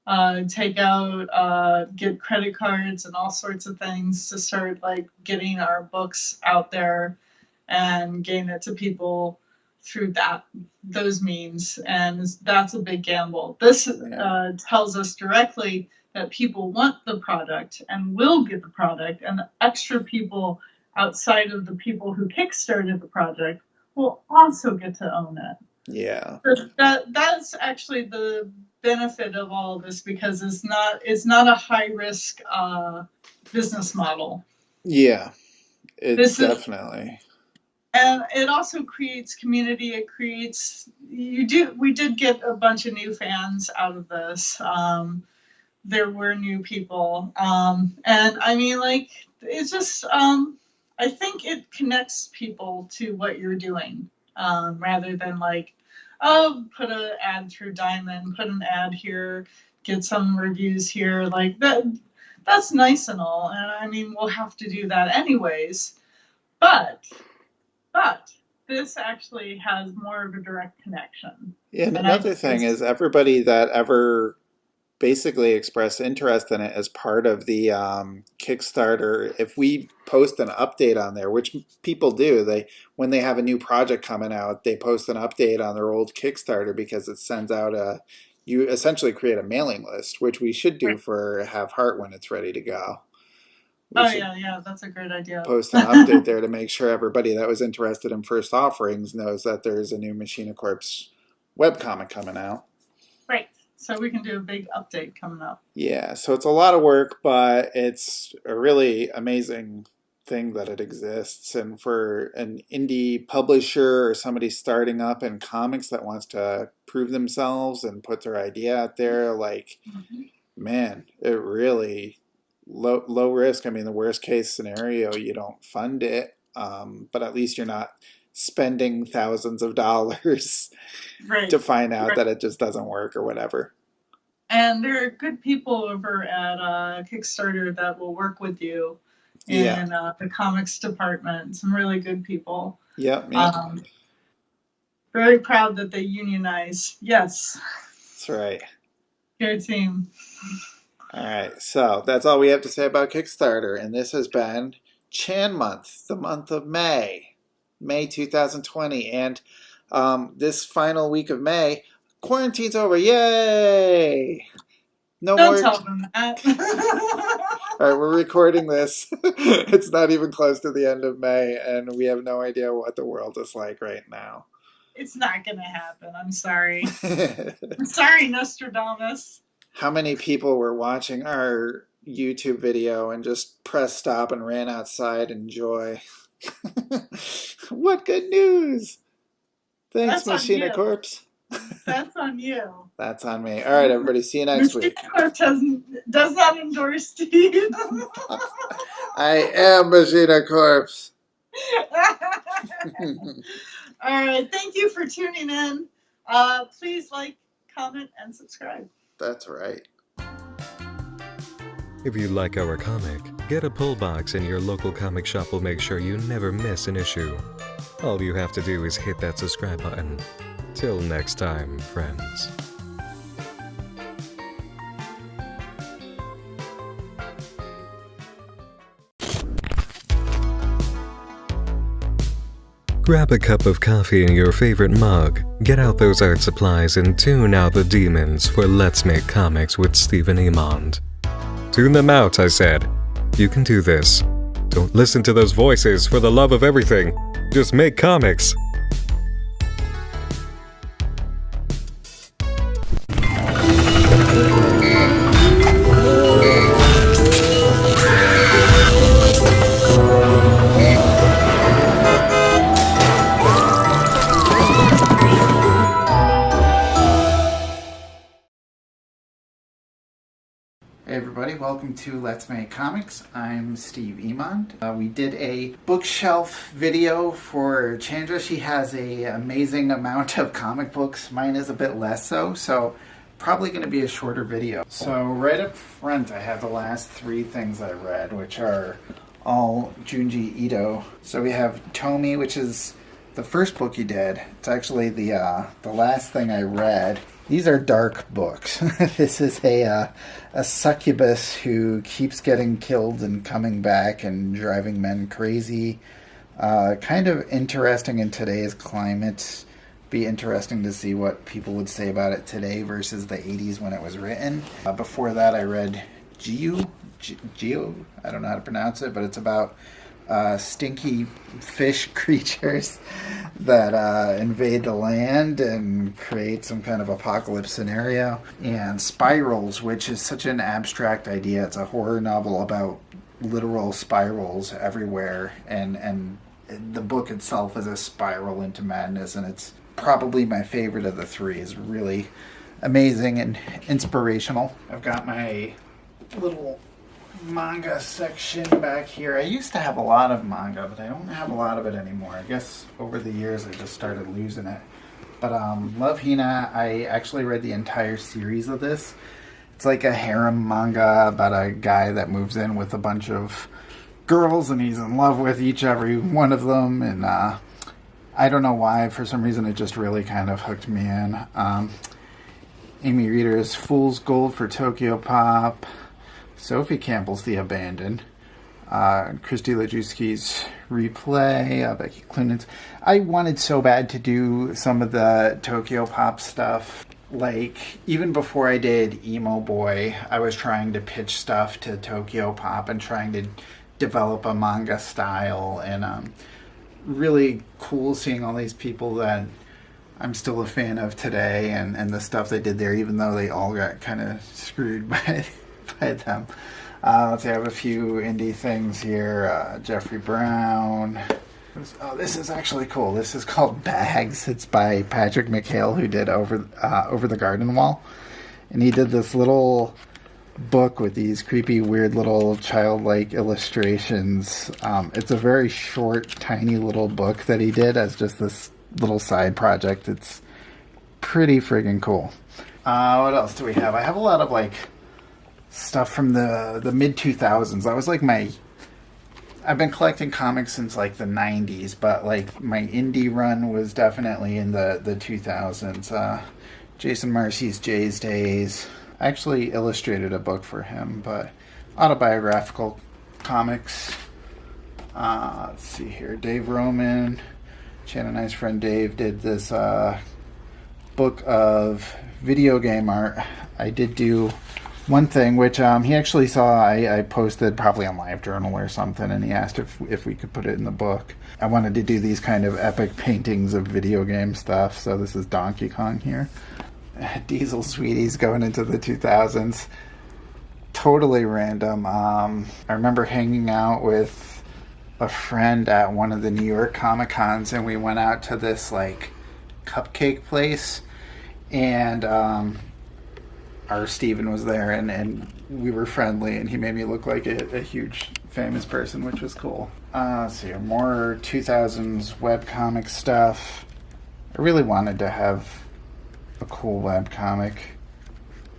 S3: get credit cards and all sorts of things to start like getting our books out there and getting it to people through those means, and that's a big gamble. This tells us directly that people want the product and will get the product, and the extra people outside of the people who kickstarted the project will also get to own it.
S1: Yeah.
S3: That's actually the benefit of all of this, because it's not a high risk business model.
S1: Yeah.
S3: This
S1: Definitely.
S3: And it also creates community. It creates we did get a bunch of new fans out of this. There were new people, and I mean, like, it's just I think it connects people to what you're doing, rather than like, oh, put an ad through Diamond, put an ad here, get some reviews here, like that. That's nice and all, and I mean, we'll have to do that anyways, but this actually has more of a direct connection.
S1: Yeah, and another thing is everybody that ever basically expressed interest in it as part of the Kickstarter, if we post an update on there, which people do, when they have a new project coming out, they post an update on their old Kickstarter because it sends out you essentially create a mailing list, which we should do for Have Heart when it's ready to go.
S3: Yeah, that's a great idea.
S1: Post an update there to make sure everybody that was interested in first offerings knows that there's a new Machina Corps webcomic coming out.
S3: Right. So we can do a big update coming up.
S1: Yeah, so it's a lot of work, but it's a really amazing thing that it exists. And for an indie publisher or somebody starting up in comics that wants to prove themselves and put their idea out there, like, man, it really low risk. I mean, the worst case scenario, you don't fund it, but at least you're not spending thousands of dollars to find out that it just doesn't work or whatever.
S3: And there are good people over at Kickstarter that will work with you in the comics department. Some really good people.
S1: Yep.
S3: Very proud that they unionize. Yes.
S1: That's right.
S3: Good team.
S1: All right, so that's all we have to say about Kickstarter, and this has been Chan Month, the month of May 2020, and this final week of May, quarantine's over, yay!
S3: Don't tell them that.
S1: All right, we're recording this. It's not even close to the end of May, and we have no idea what the world is like right now.
S3: It's not going to happen, I'm sorry. I'm sorry, Nostradamus.
S1: How many people were watching our YouTube video and just pressed stop and ran outside in joy? What good news! Thanks, Machina Corps.
S3: That's on you.
S1: That's on me. All right, everybody. See you next week.
S3: Machina Corps does not endorse Steve.
S1: I am Machina Corps.
S3: All right. Thank you for tuning in. Please like, comment, and subscribe.
S1: That's right.
S2: If you like our comic, get a pull box and your local comic shop will make sure you never miss an issue. All you have to do is hit that subscribe button. Till next time, friends. Grab a cup of coffee in your favorite mug, get out those art supplies, and tune out the demons for Let's Make Comics with Stephen Emond. Tune them out, I said. You can do this. Don't listen to those voices for the love of everything. Just make comics.
S1: Hey everybody, welcome to Let's Make Comics. I'm Steve Emond. We did a bookshelf video for Chandra. She has an amazing amount of comic books. Mine is a bit less so probably going to be a shorter video. So right up front I have the last three things I read, which are all Junji Ito. So we have Tomi, which is the first book he did. It's actually the last thing I read. These are dark books. This is a succubus who keeps getting killed and coming back and driving men crazy. Kind of interesting in today's climate. Be interesting to see what people would say about it today versus the 80s when it was written. Before that I read Geo, I don't know how to pronounce it, but it's about stinky fish creatures that invade the land and create some kind of apocalypse scenario. And Spirals, which is such an abstract idea. It's a horror novel about literal spirals everywhere, and the book itself is a spiral into madness, and it's probably my favorite of the three. It's really amazing and inspirational. I've got my little manga section back here. I used to have a lot of manga, but I don't have a lot of it anymore. I guess over the years I just started losing it. But Love Hina, I actually read the entire series of this. It's like a harem manga about a guy that moves in with a bunch of girls and he's in love with every one of them, and I don't know why, for some reason it just really kind of hooked me in. Amy Reeder's Fool's Gold for Tokyo Pop. Sophie Campbell's The Abandoned, Christy Lajewski's Replay, Becky Cloonan's. I wanted so bad to do some of the Tokyo Pop stuff. Like, even before I did Emo Boy, I was trying to pitch stuff to Tokyo Pop and trying to develop a manga style, and really cool seeing all these people that I'm still a fan of today, and the stuff they did there, even though they all got kind of screwed by them. Let's see, I have a few indie things here. Jeffrey Brown. Oh, this is actually cool. This is called Bags. It's by Patrick McHale, who did Over the Garden Wall. And he did this little book with these creepy, weird little childlike illustrations. It's a very short, tiny little book that he did as just this little side project. It's pretty friggin' cool. What else do we have? I have a lot of stuff from the mid-2000s. That was I've been collecting comics since the 90s, but my indie run was definitely in the 2000s. Jason Marcy's Jay's Days. I actually illustrated a book for him, but autobiographical comics. Let's see here. Dave Roman, Chan and I's friend Dave, did this book of video game art. I did do one thing, which he actually saw I posted probably on LiveJournal or something, and he asked if we could put it in the book. I wanted to do these kind of epic paintings of video game stuff, so this is Donkey Kong here. Diesel Sweeties going into the 2000s. Totally random. I remember hanging out with a friend at one of the New York Comic Cons, and we went out to this cupcake place, and our Steven was there, and we were friendly, and he made me look like a huge famous person, which was cool. Let's see, more 2000s webcomic stuff. I really wanted to have a cool webcomic.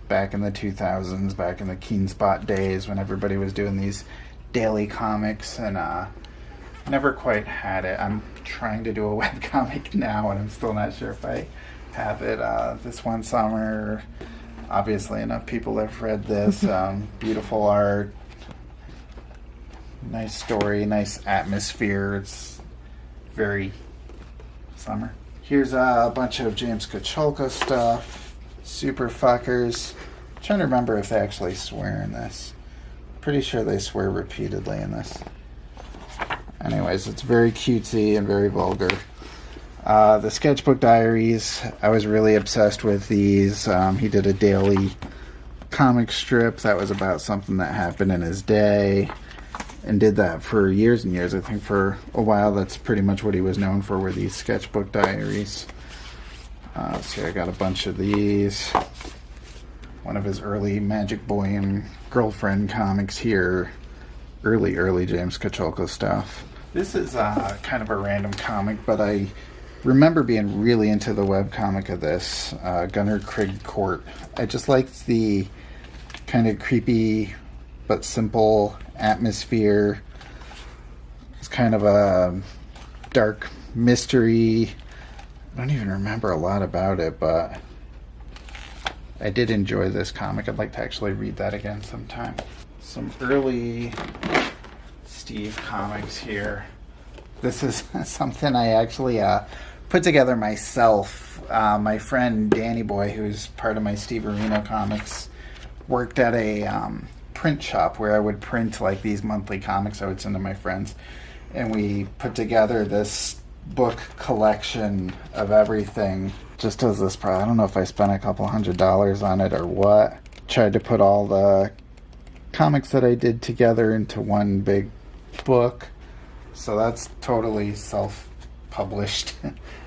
S1: back in the 2000s, back in the Keen Spot days when everybody was doing these daily comics, and never quite had it. I'm trying to do a webcomic now, and I'm still not sure if I have it. This one summer, obviously enough people have read this. Beautiful art, nice story, nice atmosphere. It's very summer. Here's a bunch of James Kacholka stuff. Super fuckers. I'm trying to remember if they actually swear in this. Pretty sure they swear repeatedly in this. Anyways, it's very cutesy and very vulgar. The Sketchbook Diaries, I was really obsessed with these. He did a daily comic strip that was about something that happened in his day, and did that for years and years. I think for a while that's pretty much what he was known for, were these Sketchbook Diaries. So I got a bunch of these. One of his early Magic Boy and Girlfriend comics here. Early James Kacholka stuff. This is kind of a random comic, but I remember being really into the webcomic of this, Gunnar Krigg Court. I just liked the kind of creepy but simple atmosphere. It's kind of a dark mystery. I don't even remember a lot about it, but I did enjoy this comic. I'd like to actually read that again sometime. Some early Steve comics here. This is something I actually put together myself. My friend Danny Boy, who's part of my Steve Areno comics, worked at a print shop where I would print like these monthly comics I would send to my friends, and we put together this book collection of everything just as this I don't know if I spent a couple $100 on it or what. Tried to put all the comics that I did together into one big book. So that's totally self-published.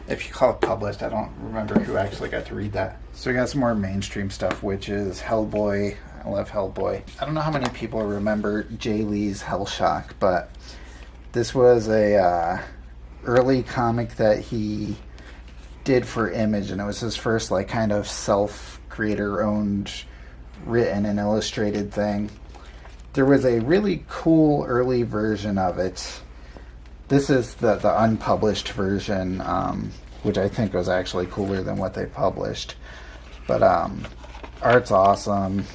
S1: If you call it published, I don't remember who actually got to read that. So we got some more mainstream stuff, which is Hellboy. I love Hellboy. I don't know how many people remember Jay Lee's Hellshock, but this was a early comic that he did for Image, and it was his first like kind of self-creator-owned, written and illustrated thing. There was a really cool early version of it. This is the unpublished version, which I think was actually cooler than what they published. But art's awesome.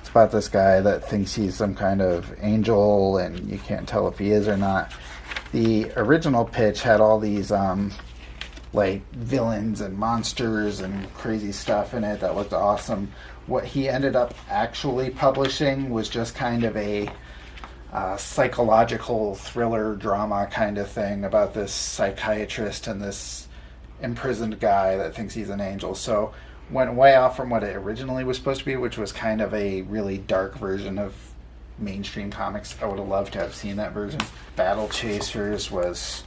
S1: It's about this guy that thinks he's some kind of angel, and you can't tell if he is or not. The original pitch had all these like villains and monsters and crazy stuff in it that looked awesome. What he ended up actually publishing was just kind of a psychological thriller drama kind of thing about this psychiatrist and this imprisoned guy that thinks he's an angel. So went way off from what it originally was supposed to be, which was kind of a really dark version of mainstream comics. I would have loved to have seen that version. Battle Chasers was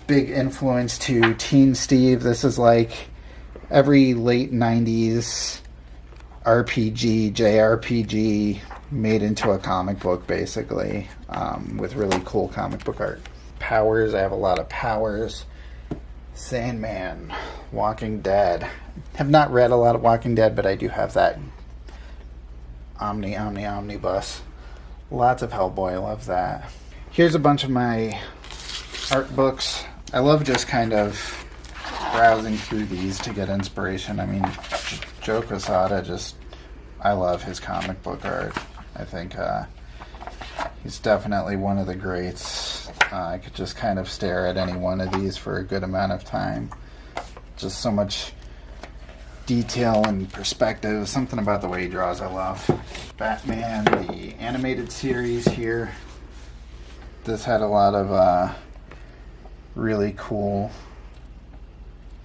S1: big influence to Teen Steve. This is like every late 90s RPG, JRPG made into a comic book, basically, with really cool comic book art. Powers, I have a lot of Powers. Sandman, Walking Dead. Have not read a lot of Walking Dead, but I do have that Omnibus. Lots of Hellboy, I love that. Here's a bunch of my art books. I love just kind of browsing through these to get inspiration. I mean, Joe Quesada, I love his comic book art. I think he's definitely one of the greats. I could just kind of stare at any one of these for a good amount of time. Just so much detail and perspective. Something about the way he draws I love. Batman, the animated series here. This had a lot of really cool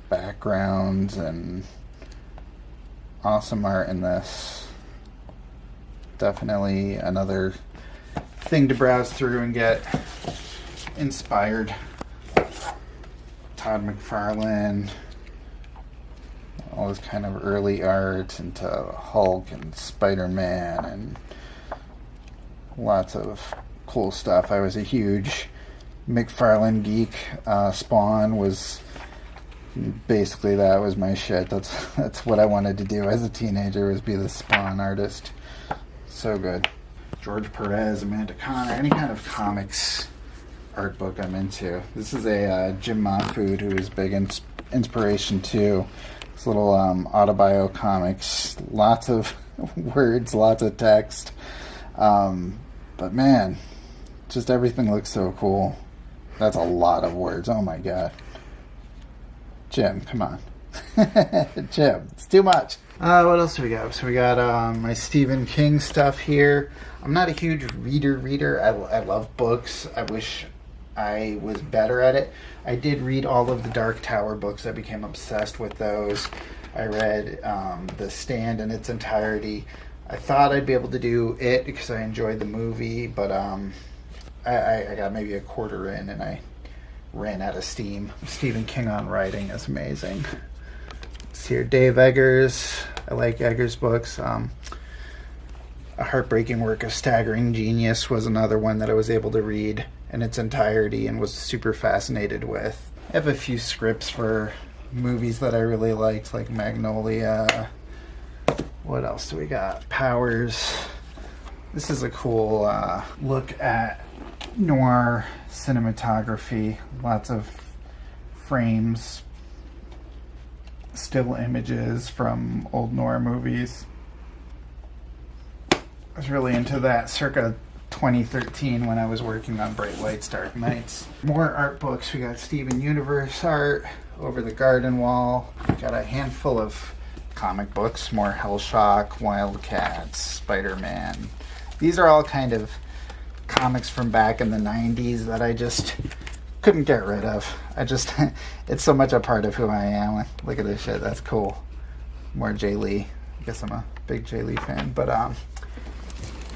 S1: backgrounds and awesome art in this. Definitely another thing to browse through and get inspired. Todd McFarlane, all this kind of early art into Hulk and Spider-Man and lots of cool stuff. I was a huge McFarlane geek. Spawn was basically that was my shit. That's what I wanted to do as a teenager, was be the Spawn artist. So good. George Perez, Amanda Connor, any kind of comics art book I'm into. This is a Jim Mahfood, who is big inspiration too. This little autobio comics, lots of words, lots of text. But man, just everything looks so cool. That's a lot of words. Oh my god. Jim, come on. Jim, it's too much. What else do we got? So we got my Stephen King stuff here. I'm not a huge reader. I love books. I wish I was better at it. I did read all of the Dark Tower books. I became obsessed with those. I read The Stand in its entirety. I thought I'd be able to do it because I enjoyed the movie, but I got maybe a quarter in and I ran out of steam. Stephen King on writing is amazing. It's here, Dave Eggers. I like Eggers' books. A Heartbreaking Work of Staggering Genius was another one that I was able to read in its entirety and was super fascinated with. I have a few scripts for movies that I really liked, like Magnolia. What else do we got? Powers. This is a cool look at noir cinematography. Lots of frames, still images from old noir movies. I was really into that circa 2013 when I was working on Bright Lights, Dark Nights. More art books. We got Steven Universe art, Over the Garden Wall. We got a handful of comic books, more Hellshock, Wildcats, Spider-Man. These are all kind of comics from back in the 90s that I just couldn't get rid of. It's so much a part of who I am. Look at this shit, that's cool. More Jay Lee. I guess I'm a big Jay Lee fan. But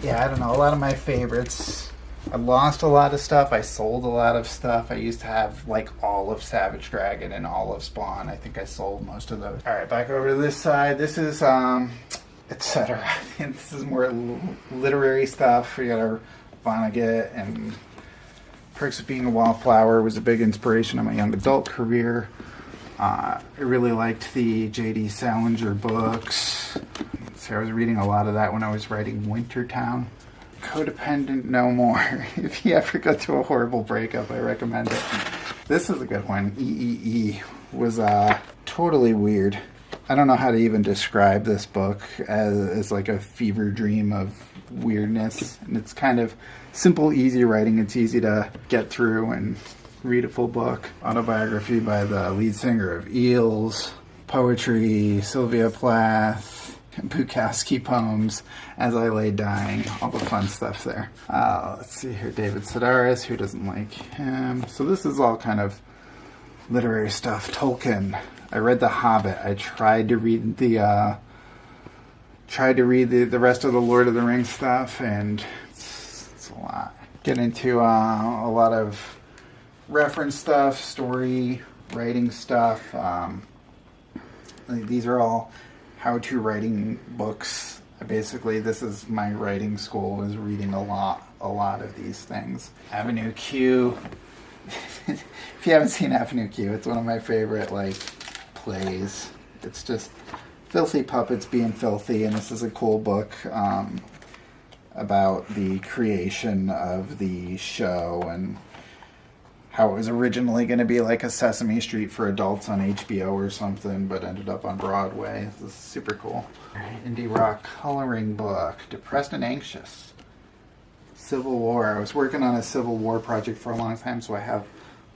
S1: yeah, I don't know, a lot of my favorites. I lost a lot of stuff. I sold a lot of stuff. I used to have like all of Savage Dragon and all of Spawn. I think I sold most of those. All right, back over to this side. This is etc. This is more literary stuff. We got our Vonnegut, and Perks of Being a Wallflower was a big inspiration in my young adult career. I really liked the J.D. Salinger books. So I was reading a lot of that when I was writing Wintertown. Codependent No More. If you ever go through a horrible breakup, I recommend it. This is a good one. EEE was totally weird. I don't know how to even describe this book as like a fever dream of weirdness. And it's kind of simple, easy writing. It's easy to get through and read a full book. Autobiography by the lead singer of Eels. Poetry, Sylvia Plath. Bukowski poems, As I Lay Dying, all the fun stuff there. Let's see here, David Sedaris, who doesn't like him? So this is all kind of literary stuff. Tolkien. I read The Hobbit. I tried to read the rest of the Lord of the Rings stuff, and it's a lot. Get into a lot of reference stuff, story, writing stuff. These are all how-to writing books. Basically, this is my writing school, is reading a lot of these things. Avenue Q. If you haven't seen Avenue Q, it's one of my favorite plays. It's just filthy puppets being filthy, and this is a cool book about the creation of the show and how it was originally going to be like a Sesame Street for adults on HBO or something, but ended up on Broadway. This is super cool. Indie rock coloring book, Depressed and Anxious. Civil War. I was working on a Civil War project for a long time, so I have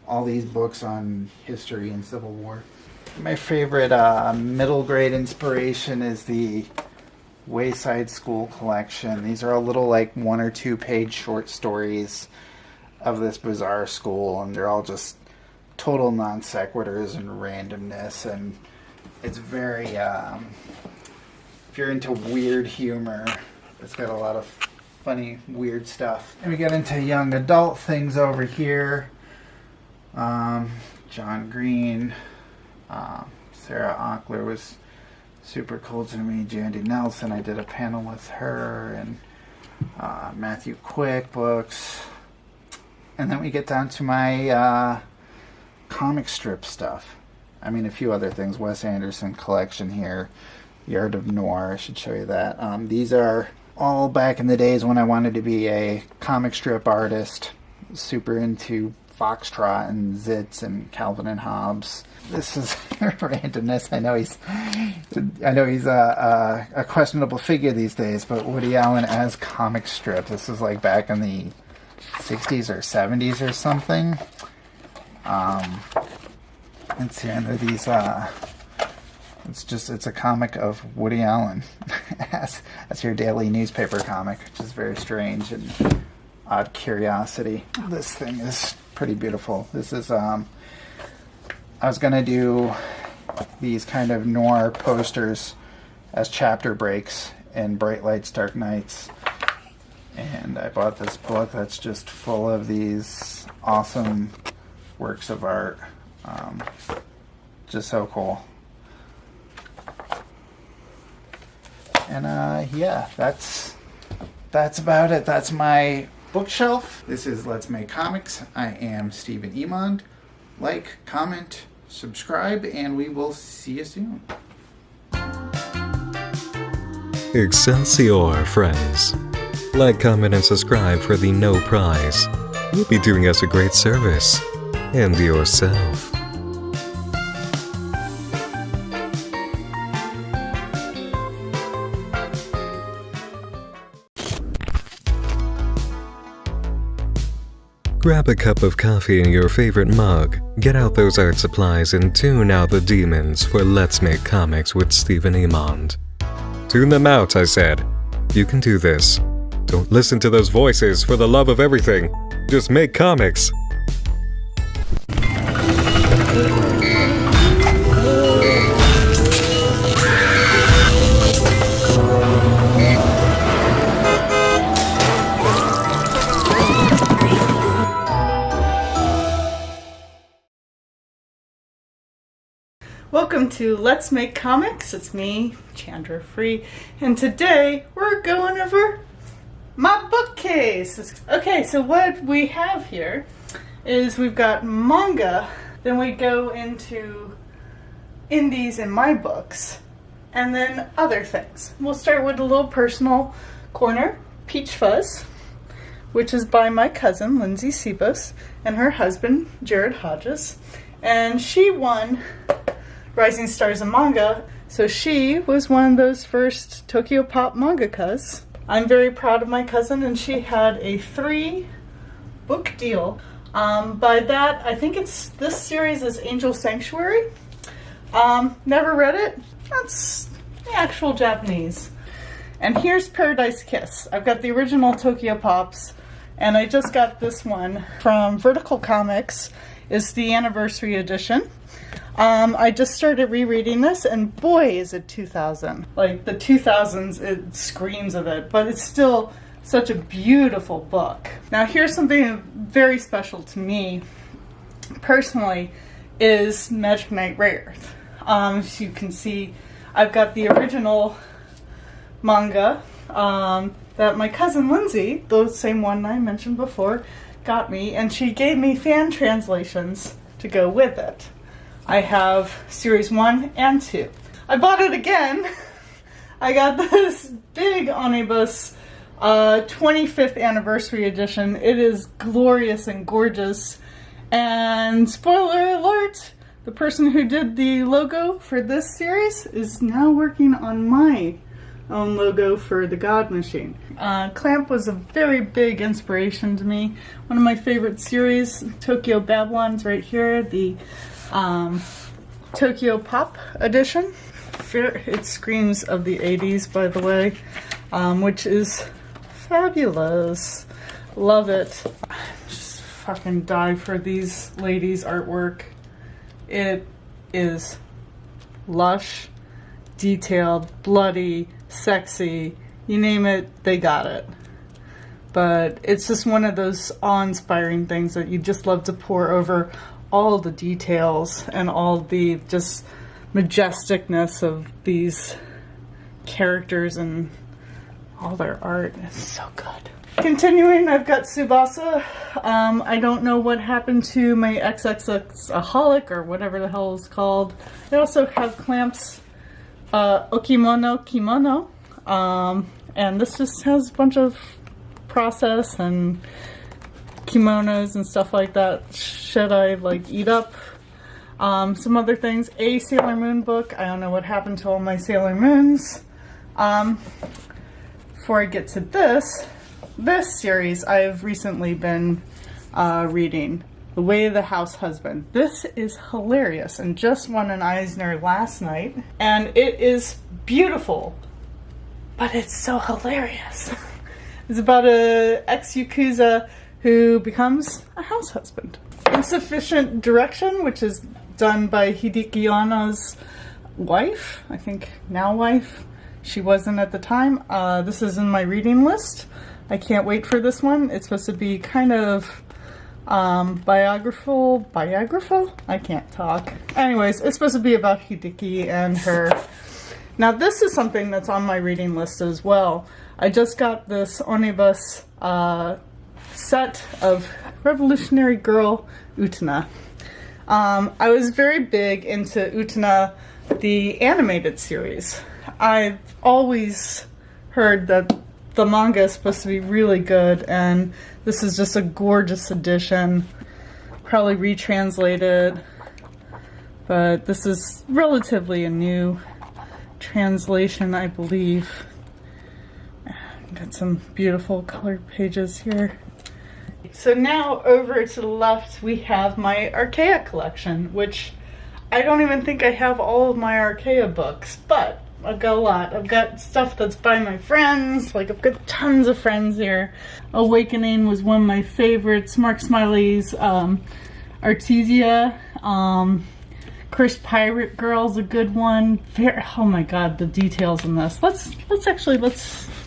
S1: all these books on history and Civil War. My favorite middle grade inspiration is the Wayside School collection. These are all little 1 or 2 page short stories of this bizarre school, and they're all just total non sequiturs and randomness, and it's very if you're into weird humor, it's got a lot of funny weird stuff. And we get into young adult things over here. John Green, Sarah Ockler was super cool to me. Jandy Nelson, I did a panel with her, and Matthew Quick books. And then we get down to my comic strip stuff. I mean, a few other things. Wes Anderson collection here. The Art of Noir, I should show you that. These are all back in the days when I wanted to be a comic strip artist. Super into Foxtrot and Zitz and Calvin and Hobbes. This is randomness. I know he's a questionable figure these days, but Woody Allen as comic strip. This is like back in the 60s or 70s or something. Let's see, under these, it's a comic of Woody Allen as your daily newspaper comic, which is very strange and odd curiosity. This thing is pretty beautiful. This is, I was going to do these kind of noir posters as chapter breaks in Bright Lights, Dark Nights. And I bought this book that's just full of these awesome works of art. Just so cool. And yeah, that's about it. That's my bookshelf. This is Let's Make Comics. I am Stephen Emond. Like, comment, subscribe, and we will see you soon.
S2: Excelsior, friends. Like, comment, and subscribe for the no prize. You'll be doing us a great service. And yourself. Grab a cup of coffee in your favorite mug, get out those art supplies, and tune out the demons for Let's Make Comics with Stephen Emond. Tune them out, I said. You can do this. Don't listen to those voices for the love of everything. Just make comics.
S3: Welcome to Let's Make Comics. It's me, Chandra Free, and today we're going over my bookcase. Okay, so what we have here is we've got manga, then we go into indies and my books, and then other things. We'll start with a little personal corner, Peach Fuzz, which is by my cousin, Lindsay Sebos, and her husband, Jared Hodges, and she won Rising Stars of Manga, so she was one of those first Tokyo Pop mangakas. I'm very proud of my cousin, and she had a 3-book deal. By that, I think this series is Angel Sanctuary. Never read it. That's the actual Japanese. And here's Paradise Kiss. I've got the original Tokyo Pops, and I just got this one from Vertical Comics. It's the anniversary edition. I just started rereading this, and boy, is it 2000. Like, the 2000s, it screams of it, but it's still such a beautiful book. Now, here's something very special to me, personally, is Magic Knight Rayearth. As you can see, I've got the original manga that my cousin Lindsay, the same one I mentioned before, got me, and she gave me fan translations to go with it. I have series 1 and 2. I bought it again. I got this big omnibus 25th anniversary edition. It is glorious and gorgeous. And spoiler alert, the person who did the logo for this series is now working on my own logo for the God Machine. Clamp was a very big inspiration to me. One of my favorite series, Tokyo Babylon's right here, the Tokyo Pop edition. It screams of the 80s, by the way, which is fabulous. Love it. Just fucking die for these ladies' artwork. It is lush, detailed, bloody, sexy, you name it, they got it. But it's just one of those awe-inspiring things that you just love to pour over all the details and all the just majesticness of these characters and all their art. It's so good. Continuing, I've got Tsubasa. I don't know what happened to my XXXaholic or whatever the hell it's called. I also have Clamps Okimono Kimono. And this just has a bunch of process and kimonos and stuff like that. Should I like eat up? Some other things. A Sailor Moon book. I don't know what happened to all my Sailor Moons. Before I get to this series, I've recently been reading The Way of the House Husband. This is hilarious and just won an Eisner last night. And it is beautiful, but it's so hilarious. It's about a ex-Yakuza who becomes a house husband. Insufficient Direction, which is done by Hideki Anno's wife, I think now wife. She wasn't at the time. This is in my reading list. I can't wait for this one. It's supposed to be kind of biographical? I can't talk. Anyways, it's supposed to be about Hideki and her. Now this is something that's on my reading list as well. I just got this omnibus set of Revolutionary Girl Utena. I was very big into Utena, the animated series. I've always heard that the manga is supposed to be really good, and this is just a gorgeous edition. Probably retranslated, but this is relatively a new translation, I believe. Got some beautiful colored pages here. So now over to the left we have my Archaea collection, which I don't even think I have all of my Archaea books, but I've got a lot. I've got stuff that's by my friends, like I've got tons of friends here. Awakening was one of my favorites. Mark Smiley's Artesia. Cursed Pirate Girl's a good one. Oh my god, the details in this. Let's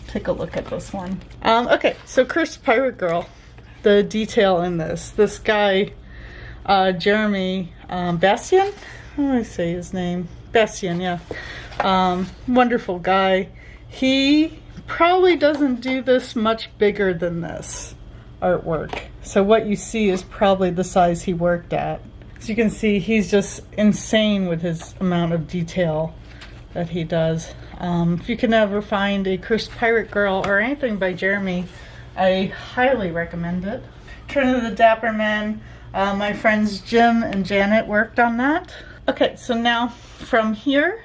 S3: take a look at this one. Okay, so Cursed Pirate Girl. The detail in this guy, Jeremy Bastian, how do I say his name? Bastian, yeah. Wonderful guy. He probably doesn't do this much bigger than this artwork. So what you see is probably the size he worked at. As you can see, he's just insane with his amount of detail that he does. If you can ever find a Cursed Pirate Girl or anything by Jeremy, I highly recommend it. Turn of the Dapper Men. My friends Jim and Janet worked on that. Okay, so now from here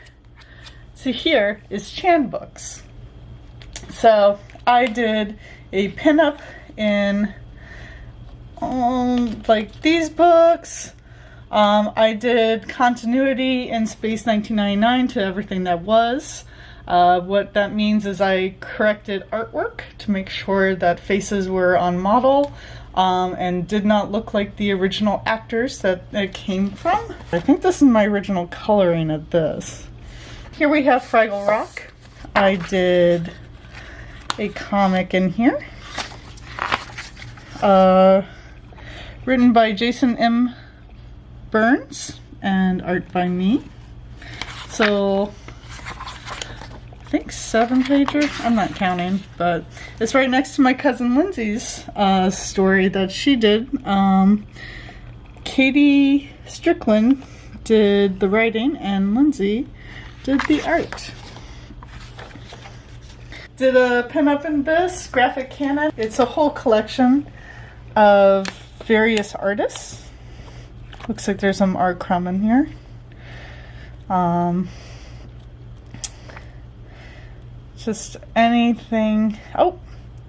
S3: to here is Chan books. So I did a pinup in like these books. I did continuity in Space 1999 to everything that was. What that means is I corrected artwork to make sure that faces were on model and did not look like the original actors that it came from. I think this is my original coloring of this. Here we have Fraggle Rock. I did a comic in here. Written by Jason M. Burns and art by me. So I think 7-pager. I'm not counting, but it's right next to my cousin Lindsay's story that she did. Katie Strickland did the writing and Lindsay did the art. Did a pinup in this, Graphic Canon. It's a whole collection of various artists. Looks like there's some art crumb in here. Just anything. Oh,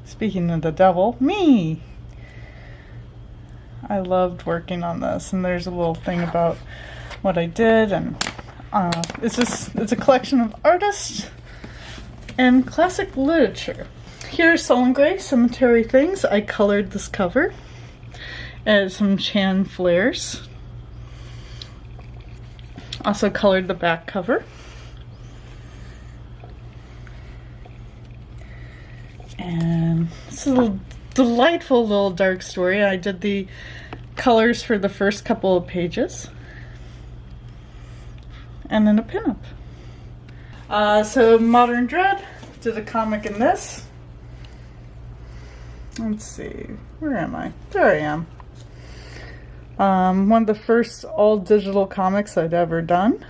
S3: speaking of the devil, me. I loved working on this, and there's a little thing about what I did, and it's a collection of artists and classic literature. Here's Sullen Gray, Cemetery Things. I colored this cover. And some Chan flares. Also colored the back cover. And this is a delightful little dark story. I did the colors for the first couple of pages. And then a pinup. So Modern Dread, did a comic in this. Let's see, where am I? There I am. One of the first all digital comics I'd ever done.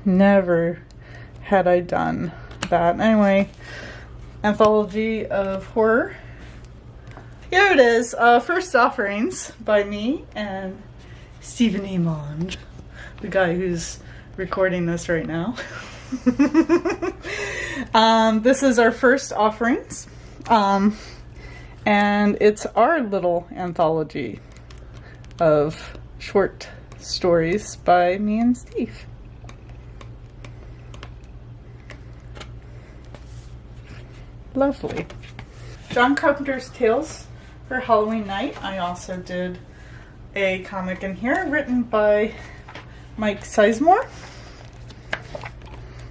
S3: Never had I done that. Anyway, anthology of horror. Here it is, First Offerings by me and Stephen Emond, the guy who's recording this right now. This is our First Offerings, and it's our little anthology of short stories by me and Steve. Lovely. John Carpenter's Tales for Halloween Night. I also did a comic in here written by Mike Sizemore.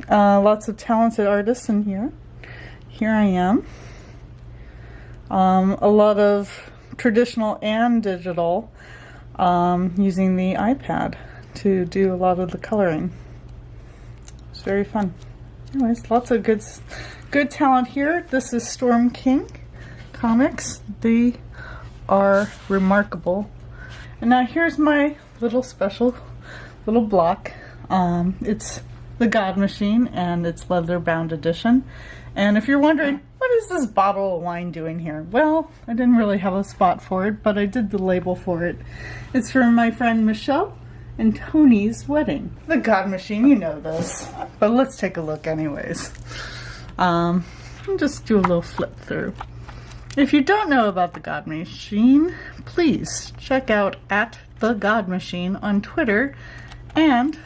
S3: Lots of talented artists in here. Here I am. A lot of traditional and digital, using the iPad to do a lot of the coloring. It's very fun. Anyways, lots of good talent here. This is Storm King Comics. They are remarkable. And now here's my little special little block. It's the God Machine, and it's leather bound edition. And if you're wondering, what is this bottle of wine doing here? Well, I didn't really have a spot for it, but I did the label for it. It's for my friend Michelle and Tony's wedding. The God Machine, you know this, but let's take a look anyways. I'll just do a little flip through. If you don't know about the God Machine, please check out @the_God_machine on Twitter and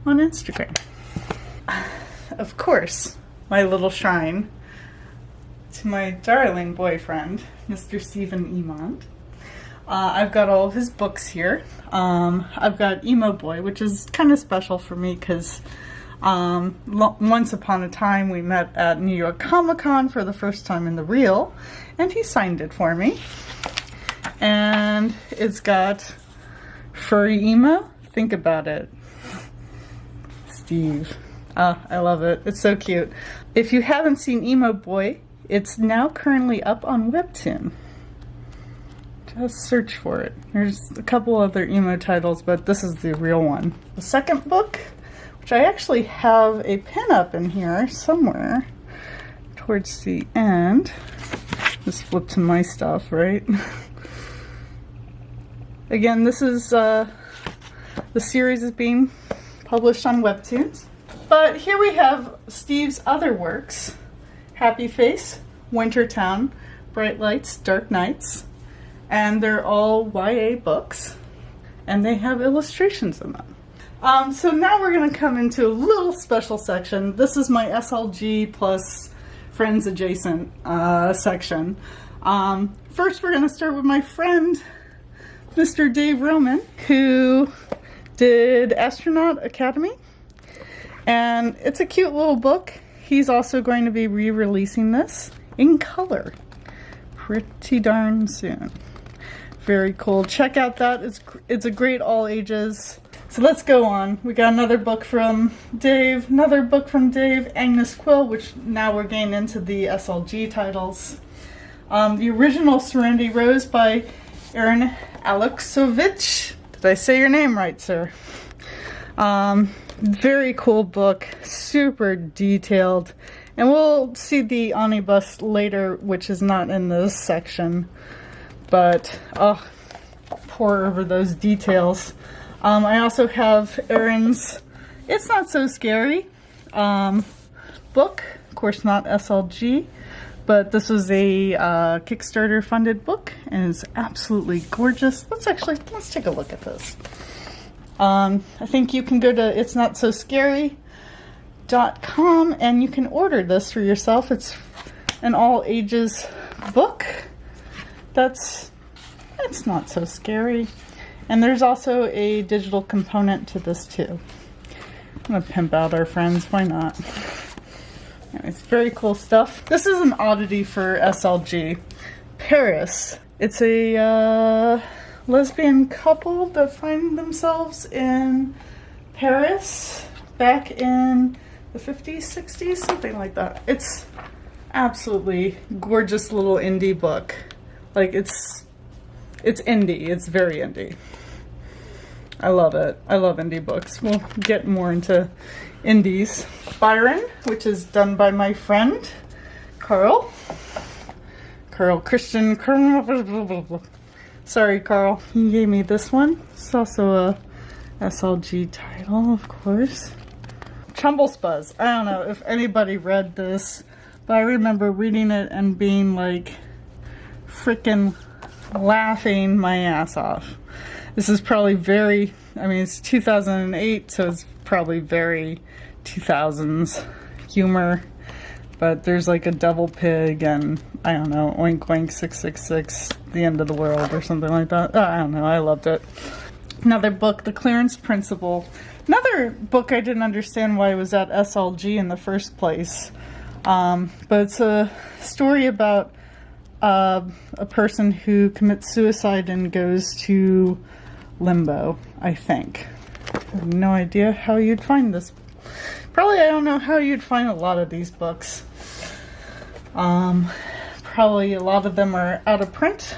S3: on Instagram. Of course, my little shrine to my darling boyfriend, Mr. Stephen Emond. I've got all of his books here. I've got Emo Boy, which is kind of special for me because once upon a time we met at New York Comic Con for the first time in the real, and he signed it for me. And it's got Furry Emo. Think about it. Steve. I love it. It's so cute. If you haven't seen Emo Boy, it's now currently up on Webtoon. Just search for it. There's a couple other emo titles, but this is the real one. The second book, which I actually have a pin-up in here somewhere towards the end. Just flip to my stuff, right? Again, this is, the series is being published on Webtoons. But here we have Steve's other works. Happy Face, Wintertown, Bright Lights, Dark Nights. And they're all YA books. And they have illustrations in them. So now we're going to come into a little special section. This is my SLG plus Friends Adjacent section. First we're going to start with my friend, Mr. Dave Roman, who did Astronaut Academy. And it's a cute little book. He's also going to be re-releasing this in color pretty darn soon. Very cool. Check out that. It's a great all ages. So let's go on. We got another book from Dave, Agnes Quill, which now we're getting into the SLG titles. The original Serenity Rose by Aaron Aleksovich. Did I say your name right, sir? Very cool book, super detailed, and we'll see the omnibus later, which is not in this section, but pour over those details. I also have Aaron's It's Not So Scary book, of course not SLG, but this was a Kickstarter funded book and it's absolutely gorgeous. Let's take a look at this. I think you can go to itsnotsoscary.com and you can order this for yourself. It's an all ages book. It's not so scary. And there's also a digital component to this too. I'm gonna pimp out our friends, why not? It's very cool stuff. This is an oddity for SLG. Paris. It's a lesbian couple that find themselves in Paris back in the 50s, 60s, something like that. It's absolutely gorgeous little indie book. Like it's indie. It's very indie. I love it. I love indie books. We'll get more into indies. Byron, which is done by my friend Carl Christian. Sorry, Carl. He gave me this one. It's also a SLG title, of course. Trumbullspuzz. I don't know if anybody read this, but I remember reading it and being like freaking laughing my ass off. This is probably very, I mean, it's 2008, so it's probably very 2000s humor. But there's like a devil pig and, I don't know, oink oink 666, the end of the world or something like that. I don't know, I loved it. Another book, The Clearance Principle. Another book I didn't understand why it was at SLG in the first place. But it's a story about a person who commits suicide and goes to limbo, I think. I have no idea how you'd find this. Probably, I don't know how you'd find a lot of these books. Probably a lot of them are out of print.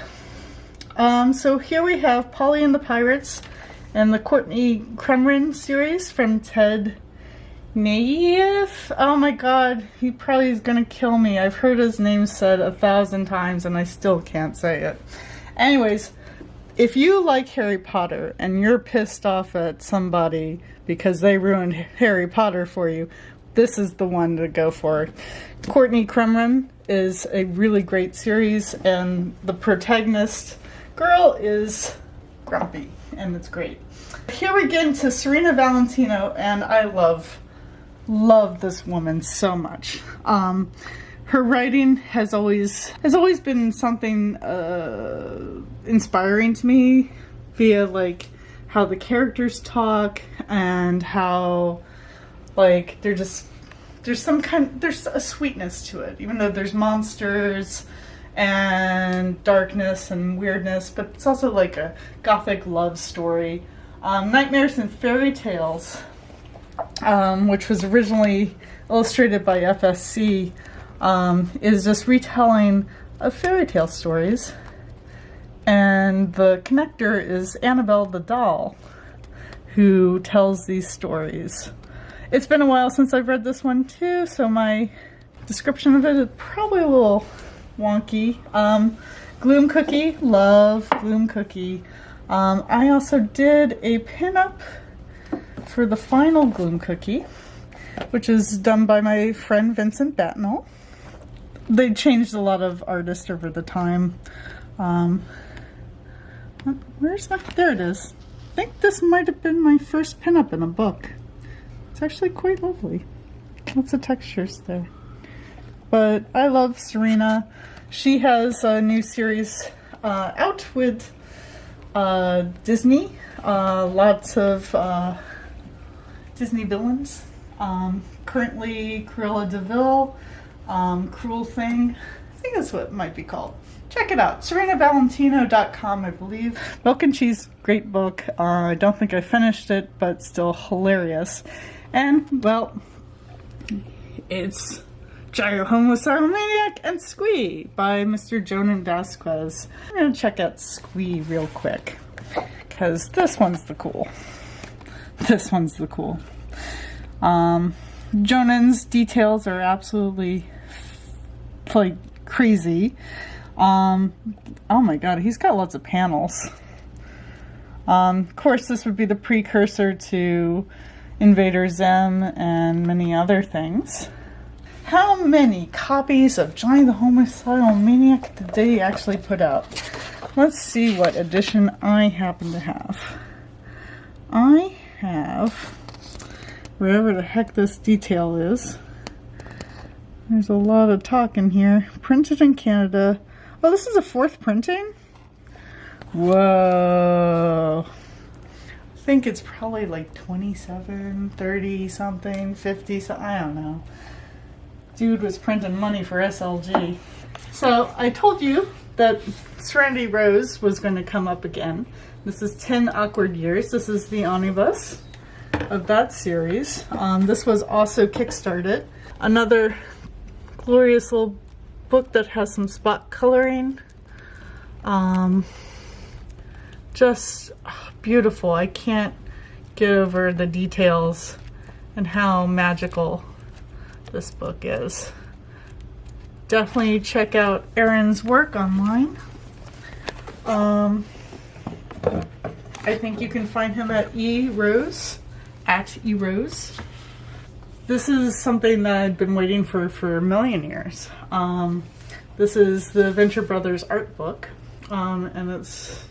S3: So here we have Polly and the Pirates and the Courtney Crumrin series from Ted Naif. Oh my god, he probably is gonna kill me. I've heard his name said 1,000 times and I still can't say it. Anyways, if you like Harry Potter and you're pissed off at somebody because they ruined Harry Potter for you, this is the one to go for. Courtney Crumrin is a really great series, and the protagonist girl is grumpy, and it's great. Here we get into Serena Valentino, and I love this woman so much. Her writing has always been something inspiring to me via like how the characters talk and how like there's a sweetness to it, even though there's monsters and darkness and weirdness, but it's also like a gothic love story. Nightmares and Fairy Tales, which was originally illustrated by FSC, is just retelling of fairy tale stories, and the connector is Annabelle the doll, who tells these stories. It's been a while since I've read this one too, so my description of it is probably a little wonky. Gloom Cookie, love Gloom Cookie. I also did a pinup for the final Gloom Cookie, which is done by my friend Vincent Batnell. They changed a lot of artists over the time. Where's my... There it is. I think this might have been my first pinup in a book. It's actually quite lovely. Lots of textures there. But I love Serena. She has a new series out with Disney. Lots of Disney villains. Currently Cruella de Vil, Cruel Thing. I think that's what it might be called. Check it out. SerenaValentino.com, I believe. Milk and Cheese, great book. I don't think I finished it, but still hilarious. And, well, it's Gyro Homicidal Maniac and Squee by Mr. Jonan Vasquez. I'm going to check out Squee real quick, because this one's the cool. This one's the cool. Jonan's details are absolutely like crazy. Oh my god, he's got lots of panels. Of course, this would be the precursor to Invader Zim and many other things. How many copies of Johnny the Homicidal Maniac did they actually put out? Let's see what edition I happen to have. I have, wherever the heck this detail is, there's a lot of talk in here. Printed in Canada. Oh, this is a 4th printing? Whoa. I think it's probably like 27, 30 something, 50 something, I don't know. Dude was printing money for SLG. So I told you that Serenity Rose was going to come up again. This is 10 Awkward Years. This is the omnibus. of that series. This was also kickstarted. Another glorious little book that has some spot coloring. Just beautiful. I can't get over the details and how magical this book is. Definitely check out Aaron's work online. I think you can find him at eRose, at eRose. This is something that I've been waiting for a million years. This is the Venture Brothers art book, and it's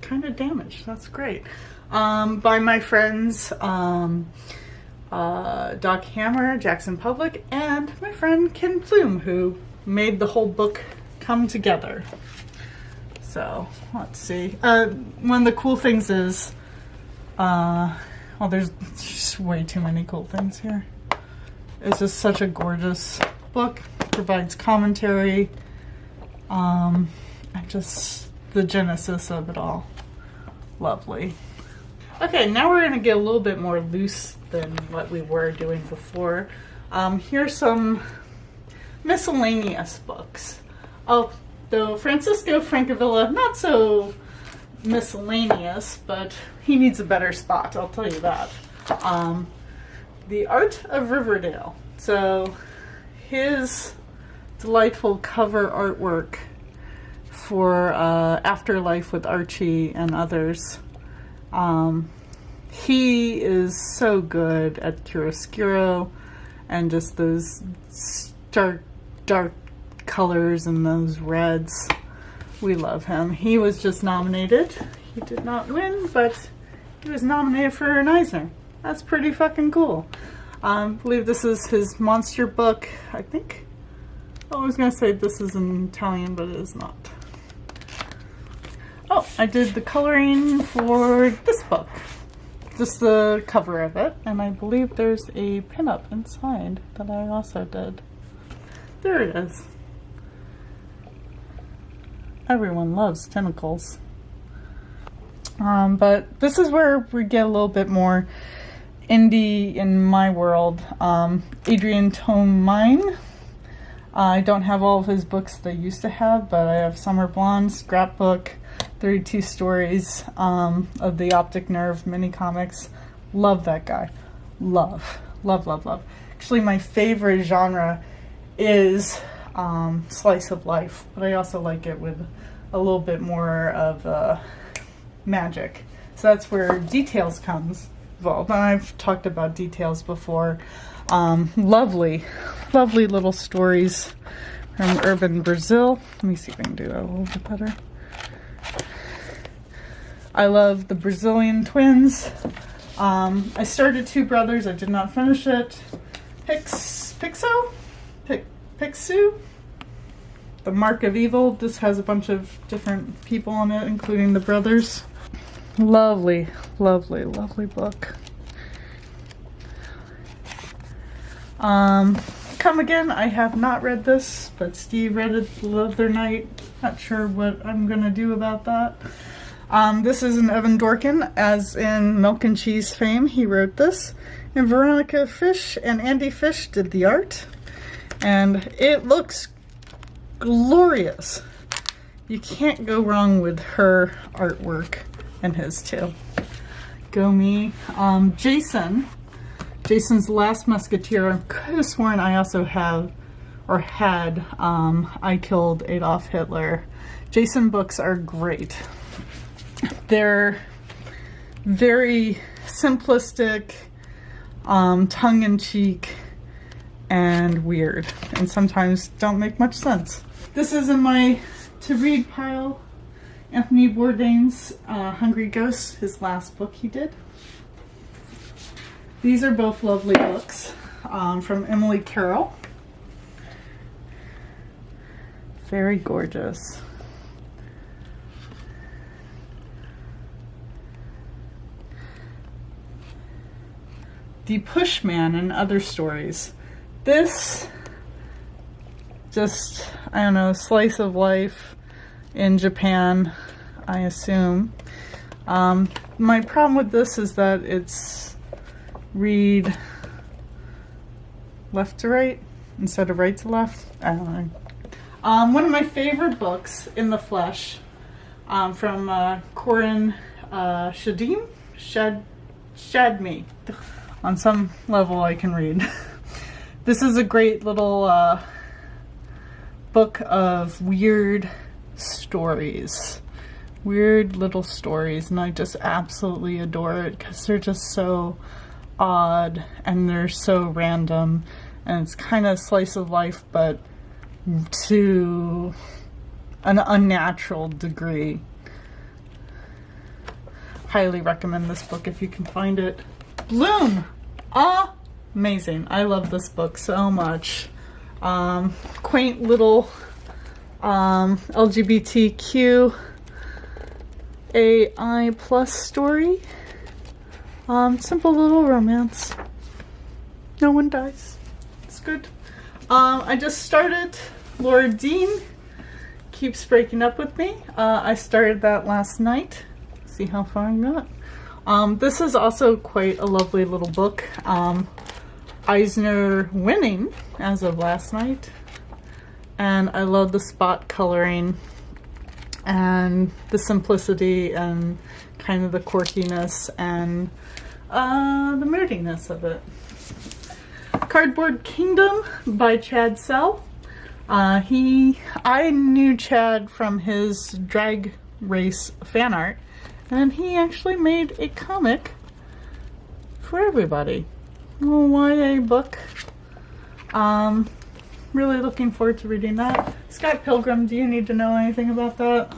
S3: kind of damaged. That's great. By my friends Doc Hammer, Jackson Public, and my friend Ken Plume, who made the whole book come together. So let's see. One of the cool things is, well, there's just way too many cool things here. It's just such a gorgeous book. Provides commentary, and just the genesis of it all. Lovely. Okay, now we're going to get a little bit more loose than what we were doing before. Here's some miscellaneous books. Though Francisco Francavilla, not so miscellaneous, but he needs a better spot, I'll tell you that. The Art of Riverdale. So his delightful cover artwork for Afterlife with Archie and others. He is so good at chiaroscuro and just those dark colors and those reds. We love him. He was just nominated. He did not win, but he was nominated for an Eisner. That's pretty fucking cool. I believe this is his monster book. I think, I was going to say this is in Italian, but it is not. Oh, I did the coloring for this book. Just the cover of it. And I believe there's a pinup inside that I also did. There it is. Everyone loves tentacles. But this is where we get a little bit more indie in my world. Adrian Tomine. I don't have all of his books that I used to have, but I have Summer Blonde, Scrapbook, 32 Stories of the Optic Nerve mini comics. Love that guy. Love. Actually, my favorite genre is slice of life, but I also like it with a little bit more of magic. So that's where Details comes involved. And I've talked about Details before. Lovely little stories from urban Brazil. Let me see if I can do that a little bit better. I love the Brazilian twins. I started Two Brothers. I did not finish it. Pixu? The Mark of Evil. This has a bunch of different people on it, including the brothers. Lovely book. Come Again. I have not read this, but Steve read it the other night. Not sure what I'm gonna do about that. This is an Evan Dorkin, as in Milk and Cheese fame. He wrote this. And Veronica Fish and Andy Fish did the art. And it looks glorious. You can't go wrong with her artwork, and his too. Go me. Jason's Last Musketeer. I could have sworn I also have, or had, I Killed Adolf Hitler. Jason books are great. They're very simplistic, tongue-in-cheek, and weird, and sometimes don't make much sense. This is in my to-read pile. Anthony Bourdain's Hungry Ghosts, his last book he did. These are both lovely books from Emily Carroll. Very gorgeous. The Pushman and Other Stories. This, just, I don't know, slice of life in Japan, I assume. My problem with this is that it's read left to right instead of right to left. I don't know. One of my favorite books, In the Flesh, from Corinne Shadme. On some level I can read. This is a great little book of weird stories. Weird little stories, and I just absolutely adore it because they're just so odd and they're so random, and it's kind of slice of life, but to an unnatural degree. Highly recommend this book if you can find it. Bloom! Amazing. I love this book so much. Quaint little LGBTQ AI plus story. Simple little romance. No one dies. It's good. I just started Laura Dean Keeps Breaking Up With Me. I started that last night. See how far I got. This is also quite a lovely little book. Eisner winning as of last night. And I love the spot coloring and the simplicity and kind of the quirkiness and the moodiness of it. Cardboard Kingdom by Chad Sell. I knew Chad from his drag race fan art, and he actually made a comic for everybody. A little YA book. Really looking forward to reading that. Scott Pilgrim, do you need to know anything about that?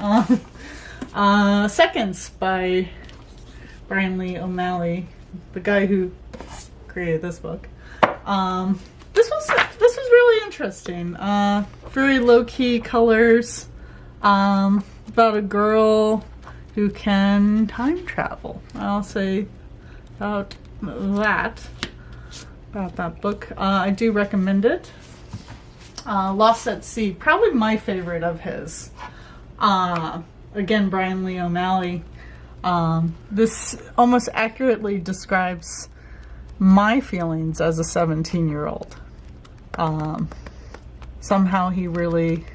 S3: Seconds by Brian Lee O'Malley, the guy who created this book. This was really interesting. Very low-key colors. About a girl who can time travel. I'll say about that book. I do recommend it. Lost at Sea, probably my favorite of his. Again, Brian Lee O'Malley. This almost accurately describes my feelings as a 17-year-old. Somehow he really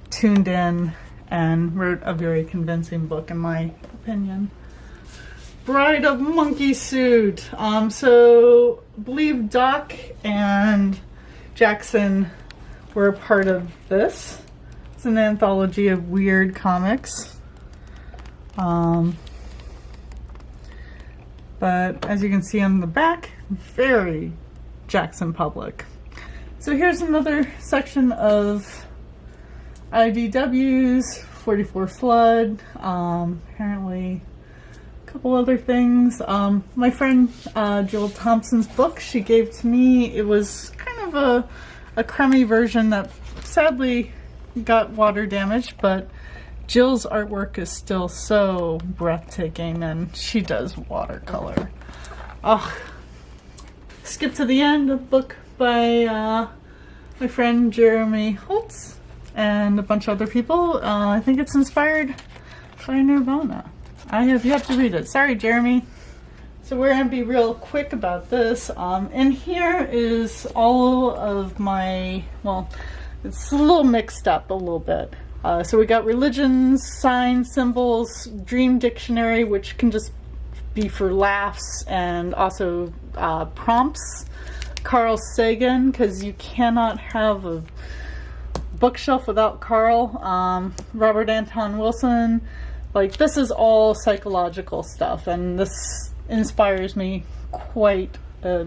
S3: tuned in and wrote a very convincing book, in my opinion. Bride of Monkey Suit. So I believe Doc and Jackson were a part of this. It's an anthology of weird comics. But as you can see on the back, very Jackson Public. So here's another section of IDW's 44 Flood. Apparently a couple other things. My friend Jill Thompson's book she gave to me, it was kind of a crummy version that sadly got water damage, but Jill's artwork is still so breathtaking, and she does watercolor. Skip to the end of the book by my friend Jeremy Holtz and a bunch of other people. I think it's inspired by Nirvana. I have yet to read it. Sorry, Jeremy. So we're going to be real quick about this. And here is all of my, well, it's a little mixed up a little bit. So we got religions, signs, symbols, dream dictionary, which can just be for laughs, and also prompts. Carl Sagan, because you cannot have a bookshelf without Carl. Robert Anton Wilson. Like, this is all psychological stuff, and this inspires me quite a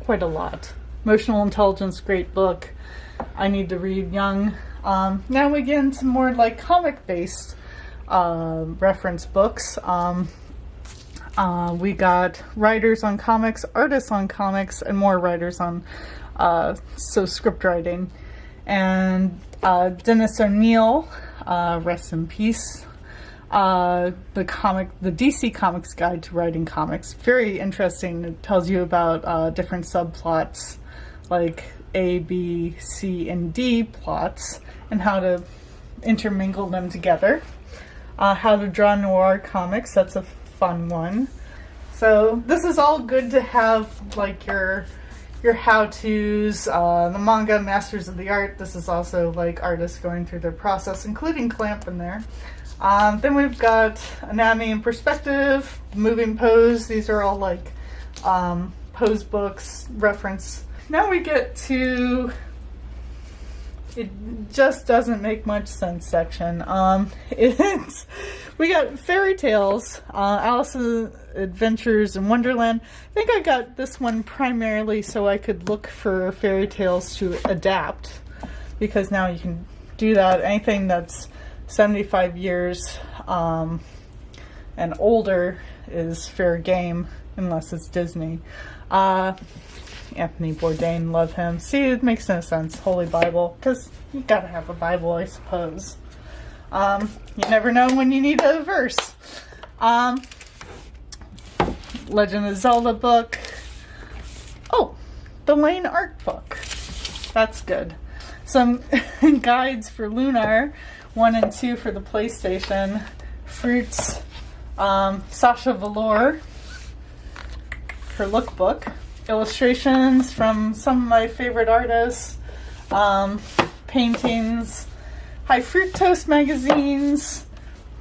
S3: lot. Emotional Intelligence, great book. I need to read Young. Now we get into more like comic-based reference books. We got writers on comics, artists on comics, and more writers on script writing. And Dennis O'Neil, rest in peace. The DC Comics Guide to Writing Comics. Very interesting. It tells you about different subplots, like A, B, C, and D plots, and how to intermingle them together. how to draw noir comics. That's a fun one. So this is all good to have, like your how-tos, the manga Masters of the Art. This is also like artists going through their process, including Clamp in there. Then we've got Anatomy and Perspective, Moving Pose. These are all like pose books, reference. Now we get to it just doesn't make much sense section. We got fairy tales, Alice's Adventures in Wonderland. I think I got this one primarily so I could look for fairy tales to adapt, because now you can do that. Anything that's 75 years and older is fair game, unless it's Disney. Anthony Bourdain, love him. See, it makes no sense. Holy Bible, because you gotta have a Bible, I suppose. You never know when you need a verse. Legend of Zelda book. Oh, the Lane art book. That's good. Some guides for Lunar 1 and 2 for the PlayStation. Fruits. Sasha Velour, her lookbook. Illustrations from some of my favorite artists. Paintings. High Fructose magazines.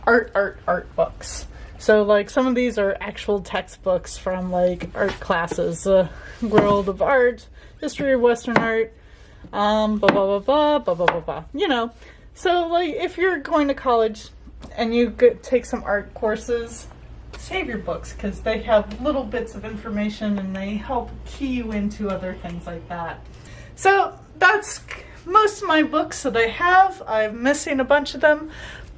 S3: Art books. So, like, some of these are actual textbooks from, like, art classes. World of Art, History of Western Art, blah, blah, blah, blah, blah, blah, blah, blah. You know. So, like, if you're going to college and you take some art courses, save your books, because they have little bits of information and they help key you into other things like that. So, that's most of my books that I have. I'm missing a bunch of them.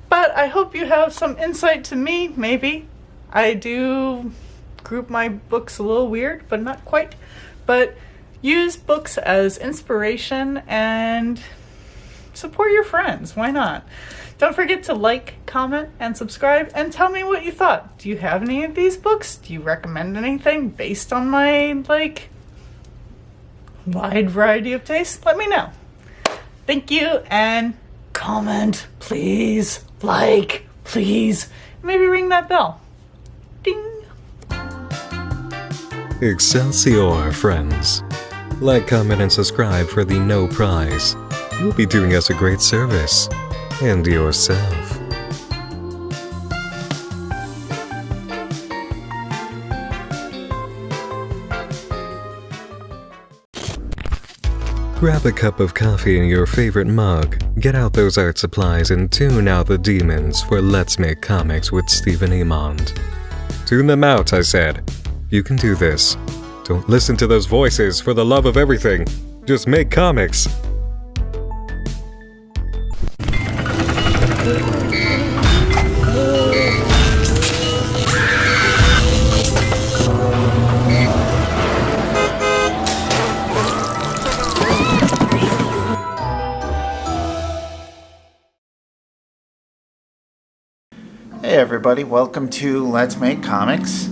S3: But I hope you have some insight to me, maybe. I do group my books a little weird, but not quite. But use books as inspiration and support your friends. Why not? Don't forget to like, comment, and subscribe, and tell me what you thought. Do you have any of these books? Do you recommend anything based on my, like, wide variety of tastes? Let me know. Thank you, and comment, please. Like, please. Maybe ring that bell. Ding.
S2: Excelsior, friends. Like, comment, and subscribe for the no prize. You'll be doing us a great service. And yourself. Grab a cup of coffee in your favorite mug, get out those art supplies, and tune out the demons for Let's Make Comics with Stephen Emond. Tune them out, I said. You can do this. Don't listen to those voices for the love of everything. Just make comics.
S1: Hey everybody, welcome to Let's Make Comics.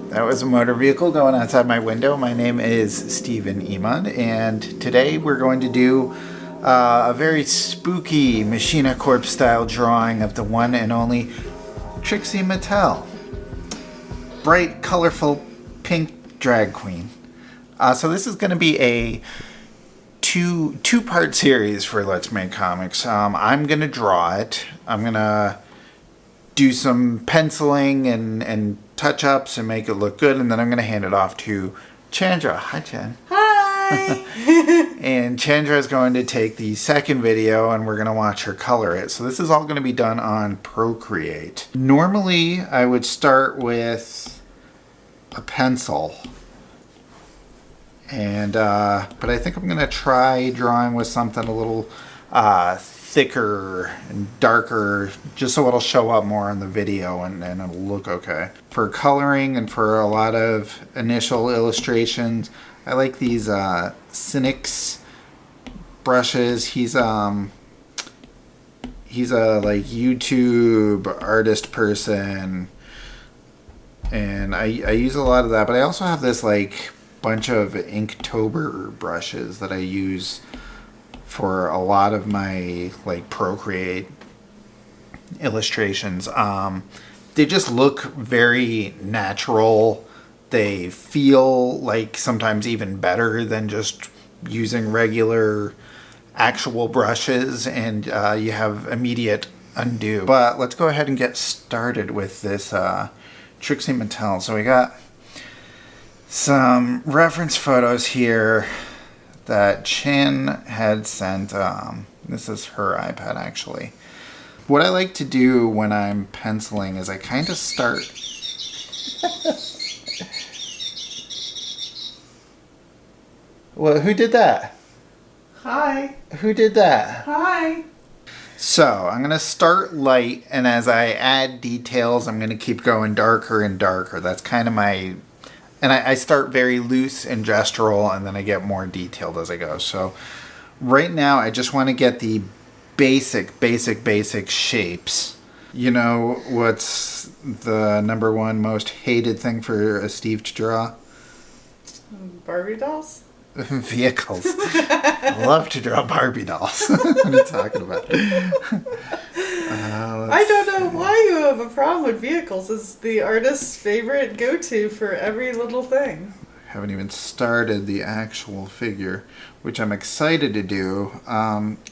S1: That was a motor vehicle going outside my window. My name is Stephen Emond, and today we're going to do a very spooky Machina Corp style drawing of the one and only Trixie Mattel. Bright, colorful, pink drag queen. So this is going to be a two-part series for Let's Make Comics. I'm going to draw it. I'm going to do some penciling and touch-ups and make it look good, and then I'm going to hand it off to Chandra. Hi, Chan.
S3: Hi!
S1: And Chandra is going to take the second video, and we're going to watch her color it. So this is all going to be done on Procreate. Normally, I would start with a pencil. And but I think I'm going to try drawing with something a little thicker and darker, just so it'll show up more in the video and it'll look okay. For coloring and for a lot of initial illustrations, I like these Cynics brushes. He's a like YouTube artist person, and I use a lot of that, but I also have this like bunch of Inktober brushes that I use for a lot of my like Procreate illustrations. They just look very natural. They feel like sometimes even better than just using regular actual brushes, and you have immediate undo. But let's go ahead and get started with this Trixie Mattel. So we got some reference photos here that Chin had sent. This is her iPad, actually. What I like to do when I'm penciling is I kind of start... Well, who did that?
S3: Hi.
S1: Who did that?
S3: Hi.
S1: So, I'm going to start light, and as I add details, I'm going to keep going darker and darker. That's kind of my... And I start very loose and gestural, and then I get more detailed as I go. So, right now, I just want to get the basic shapes. You know what's the number one most hated thing for a Steve to draw?
S3: Barbie dolls?
S1: Vehicles. I love to draw Barbie dolls. What are you talking about?
S3: I don't know why you have a problem with vehicles. It's the artist's favorite go-to for every little thing.
S1: Haven't even started the actual figure, which I'm excited to do.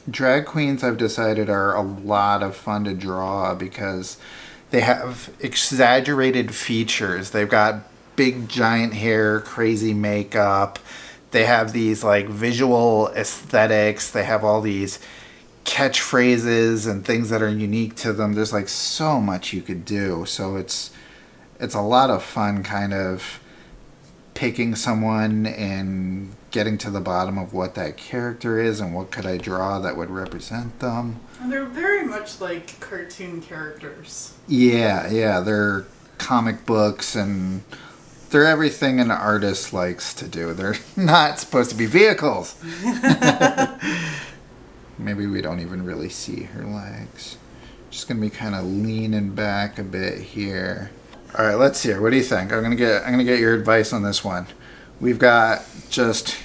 S1: Drag queens, I've decided, are a lot of fun to draw because they have exaggerated features. They've got big giant hair, crazy makeup. They have these like visual aesthetics. They have all these catchphrases and things that are unique to them. There's like so much you could do. So it's a lot of fun kind of picking someone and getting to the bottom of what that character is and what could I draw that would represent them.
S3: And they're very much like cartoon characters.
S1: Yeah, they're comic books and they're everything an artist likes to do. They're not supposed to be vehicles. Maybe we don't even really see her legs. Just gonna be kind of leaning back a bit here. All right, let's see her. What do you think? I'm gonna get your advice on this one. We've got just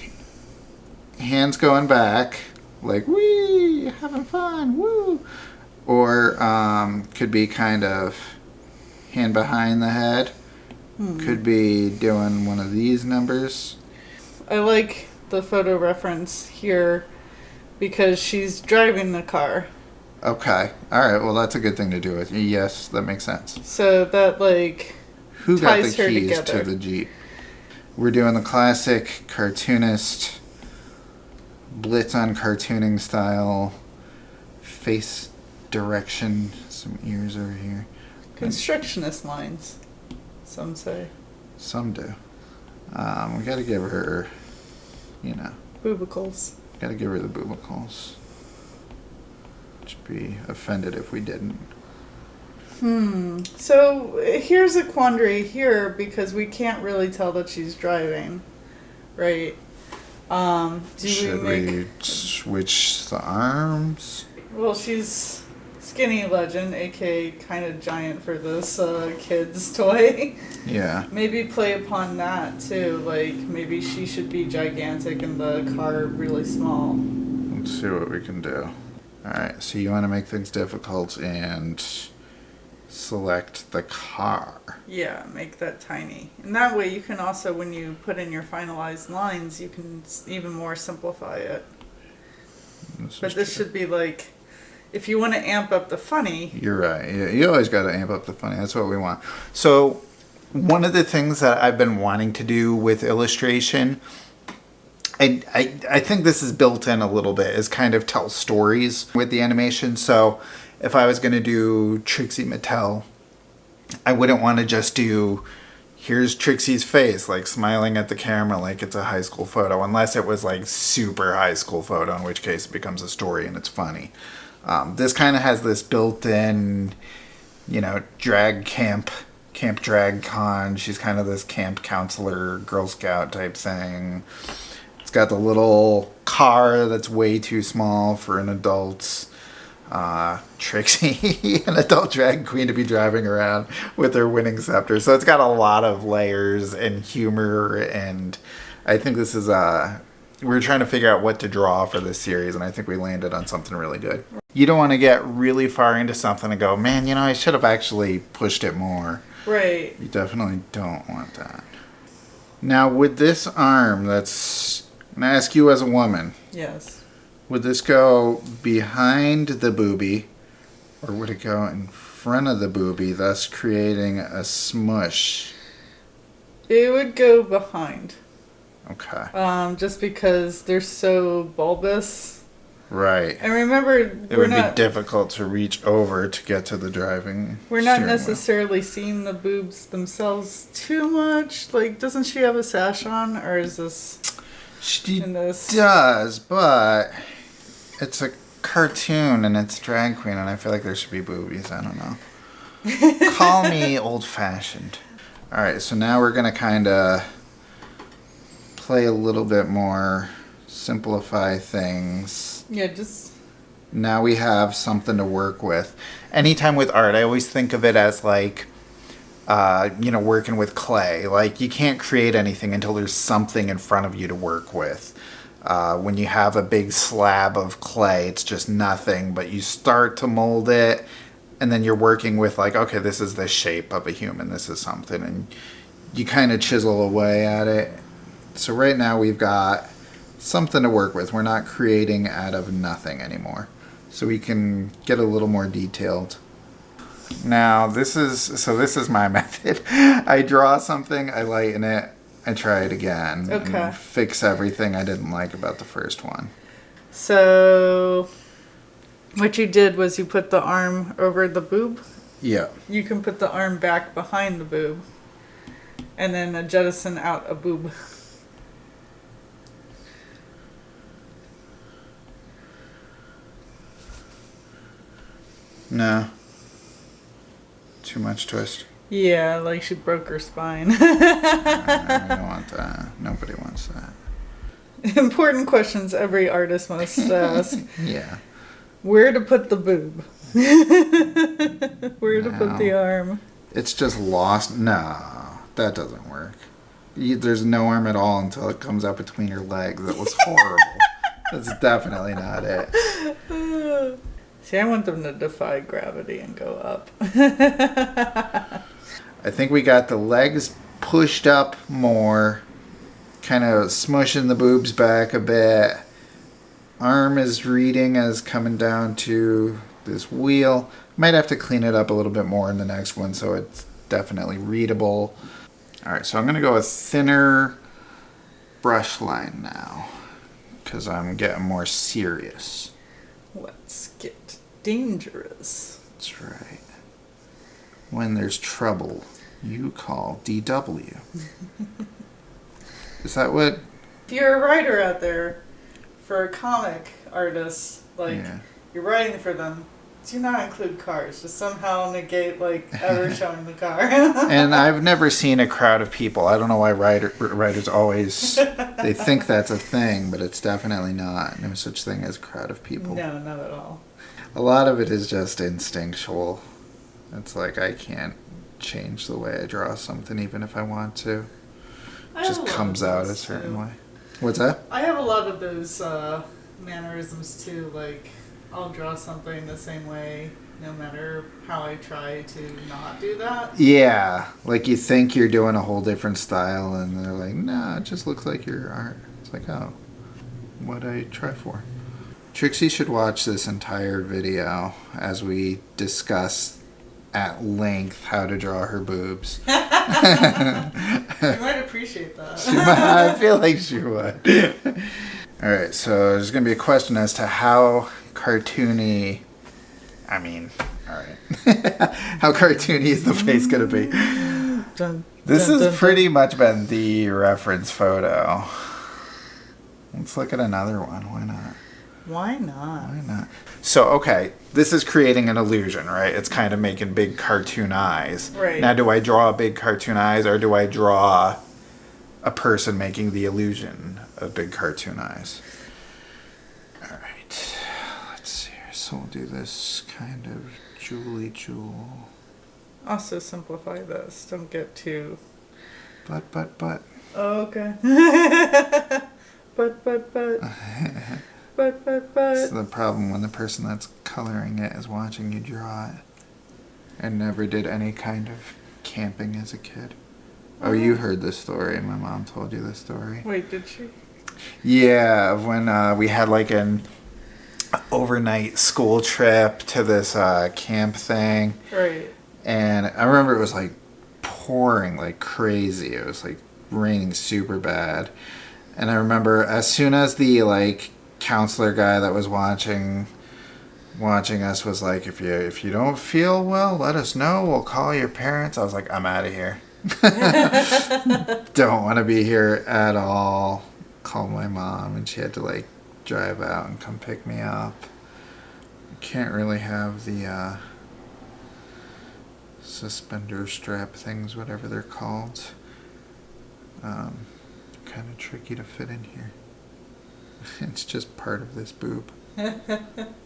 S1: hands going back, like wee, having fun, woo. Or could be kind of hand behind the head. Could be doing one of these numbers.
S3: I like the photo reference here because she's driving the car.
S1: Okay. All right. Well, that's a good thing to do with. Yes, that makes sense.
S3: So that like
S1: Who got the
S3: ties her
S1: keys
S3: together.
S1: to the Jeep? We're doing the classic cartoonist blitz on cartooning style face direction. Some ears over here.
S3: Constructionist lines, some say.
S1: Some do. We got to give her,
S3: Boobicles.
S1: got to give her the boobicles. Just be offended if we didn't.
S3: So here's a quandary here because we can't really tell that she's driving, right?
S1: Should we switch the arms?
S3: Well, she's Skinny Legend, aka kind of giant for this kid's toy.
S1: Yeah.
S3: Maybe play upon that too. Like maybe she should be gigantic and the car really small.
S1: Let's see what we can do. Alright, so you want to make things difficult and select the car.
S3: Yeah, make that tiny. And that way you can also, when you put in your finalized lines, you can even more simplify it. But this should be like, if you want to amp up the funny.
S1: You're right. Yeah, you always got to amp up the funny. That's what we want. So, one of the things that I've been wanting to do with illustration, I think this is built in a little bit, is kind of tell stories with the animation. So, if I was going to do Trixie Mattel, I wouldn't want to just do, here's Trixie's face, like smiling at the camera like it's a high school photo, unless it was like super high school photo, in which case it becomes a story and it's funny. This kind of has this built-in, drag camp drag con. She's kind of this camp counselor, Girl Scout type thing. It's got the little car that's way too small for an adult's. Trixie, an adult drag queen, to be driving around with her winning scepter. So it's got a lot of layers and humor, and I think this is we were trying to figure out what to draw for this series, and I think we landed on something really good. You don't want to get really far into something and go, man, I should have actually pushed it more.
S3: Right.
S1: You definitely don't want that. Now, with this arm, I'm going to ask you as a woman.
S3: Yes.
S1: Would this go behind the boobie, or would it go in front of the boobie, thus creating a smush?
S3: It would go behind.
S1: Okay.
S3: Just because they're so bulbous.
S1: Right.
S3: And remember,
S1: It would be difficult to reach over to get to the driving.
S3: We're not necessarily seeing the boobs themselves too much. Like, doesn't she have a sash on, or is this?
S1: She does, but it's a cartoon and it's drag queen, and I feel like there should be boobies. I don't know. Call me old-fashioned. All right, so now we're gonna kind of play a little bit more, simplify things.
S3: Yeah, just...
S1: Now we have something to work with. Anytime with art, I always think of it as like, working with clay. Like, you can't create anything until there's something in front of you to work with. When you have a big slab of clay, it's just nothing, but you start to mold it, and then you're working with like, okay, this is the shape of a human, this is something, and you kind of chisel away at it. So right now we've got something to work with. We're not creating out of nothing anymore. So we can get a little more detailed. Now this is my method. I draw something, I lighten it, I try it again.
S3: Okay.
S1: And fix everything I didn't like about the first one.
S3: So what you did was you put the arm over the boob.
S1: Yeah.
S3: You can put the arm back behind the boob and then jettison out a boob.
S1: No. Too much twist.
S3: Yeah, like she broke her spine.
S1: I don't want that. Nobody wants that.
S3: Important questions every artist must ask.
S1: Yeah.
S3: Where to put the boob? Where to put the arm?
S1: It's just lost. No, that doesn't work. There's no arm at all until it comes out between your legs. That was horrible. That's definitely not it.
S3: See, I want them to defy gravity and go up.
S1: I think we got the legs pushed up more, kind of smushing the boobs back a bit. Arm is reading as coming down to this wheel. Might have to clean it up a little bit more in the next one so it's definitely readable. All right, so I'm going to go with thinner brush line now because I'm getting more serious.
S3: Let's get dangerous.
S1: That's right. When there's trouble, you call DW. Is that what?
S3: If you're a writer out there for a comic artist, you're writing for them, do not include cars. Just somehow negate ever showing the car.
S1: And I've never seen a crowd of people. I don't know why writers always they think that's a thing, but it's definitely not. No such thing as a crowd of people.
S3: No, not at all.
S1: A lot of it is just instinctual. It's like I can't change the way I draw something even if I want to. It just comes out a certain way. What's that?
S3: I have a lot of those mannerisms too. Like, I'll draw something the same way no matter how I try to not do that.
S1: Yeah. Like you think you're doing a whole different style and they're like, nah, it just looks like your art. It's like, oh, what'd I try for? Trixie should watch this entire video as we discuss at length how to draw her boobs.
S3: She might appreciate that.
S1: I feel like she would. All right, so there's going to be a question as to how cartoony... all right. How cartoony is the face going to be? This has pretty much been the reference photo. Let's look at another one. Why not?
S3: Why not?
S1: Why not? So, okay, this is creating an illusion, right? It's kind of making big cartoon eyes.
S3: Right.
S1: Now, do I draw big cartoon eyes or do I draw a person making the illusion of big cartoon eyes? All right, let's see here. So we'll do this kind of jewelly jewel.
S3: Also simplify this. Don't get too...
S1: But.
S3: Oh, okay. but. But.
S1: It's the problem when the person that's coloring it as watching you draw it. I never did any kind of camping as a kid. Oh, you heard this story. My mom told you this story.
S3: Wait, did she?
S1: Yeah, of when we had like an overnight school trip to this camp thing.
S3: Right.
S1: And I remember it was like pouring like crazy. It was like raining super bad. And I remember as soon as the like counselor guy that was watching us was like, if you don't feel well, let us know. We'll call your parents. I was like, I'm out of here. Don't want to be here at all. Called my mom and she had to like drive out and come pick me up. Can't really have the suspender strap things, whatever they're called. Kind of tricky to fit in here. It's just part of this boob.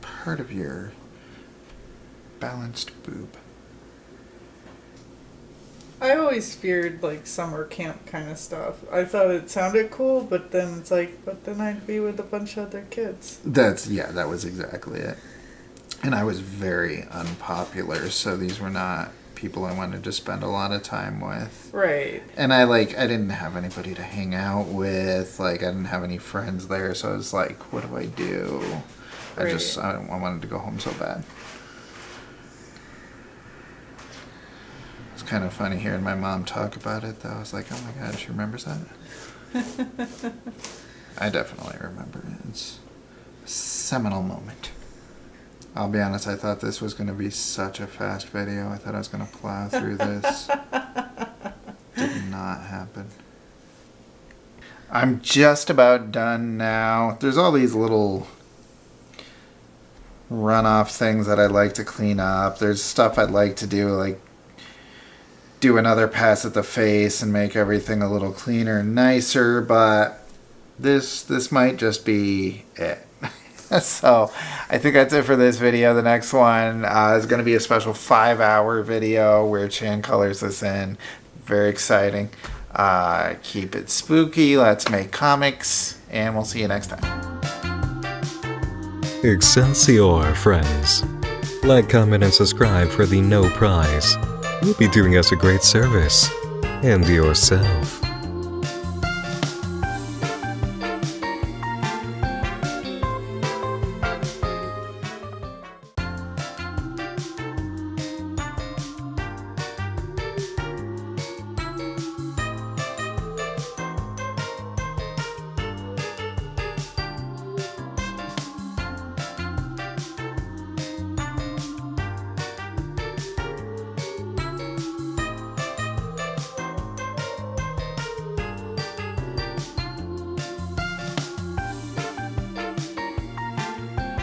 S1: Part of your balanced boob.
S3: I always feared like summer camp kind of stuff. I thought it sounded cool, but then it's like, but then I'd be with a bunch of other kids.
S1: That was exactly it. And I was very unpopular, so these were not people I wanted to spend a lot of time with.
S3: Right.
S1: And I didn't have anybody to hang out with. Like, I didn't have any friends there, so I was like, what do I do?
S3: Right.
S1: I wanted to go home so bad. It's kind of funny hearing my mom talk about it, though. I was like, oh my God, she remembers that? I definitely remember it. It's a seminal moment. I'll be honest, I thought this was going to be such a fast video. I thought I was going to plow through this. Did not happen. I'm just about done now. There's all these little runoff things that I'd like to clean up. There's stuff I'd like to do, like do another pass at the face and make everything a little cleaner and nicer, but this might just be it. So I think that's it for this video. The next one is going to be a special 5-hour video where Chan colors this in. Very exciting. Keep it spooky. Let's make comics, and we'll see you next time.
S2: Excelsior, friends. Like, comment, and subscribe for the no prize. You'll be doing us a great service. And yourself.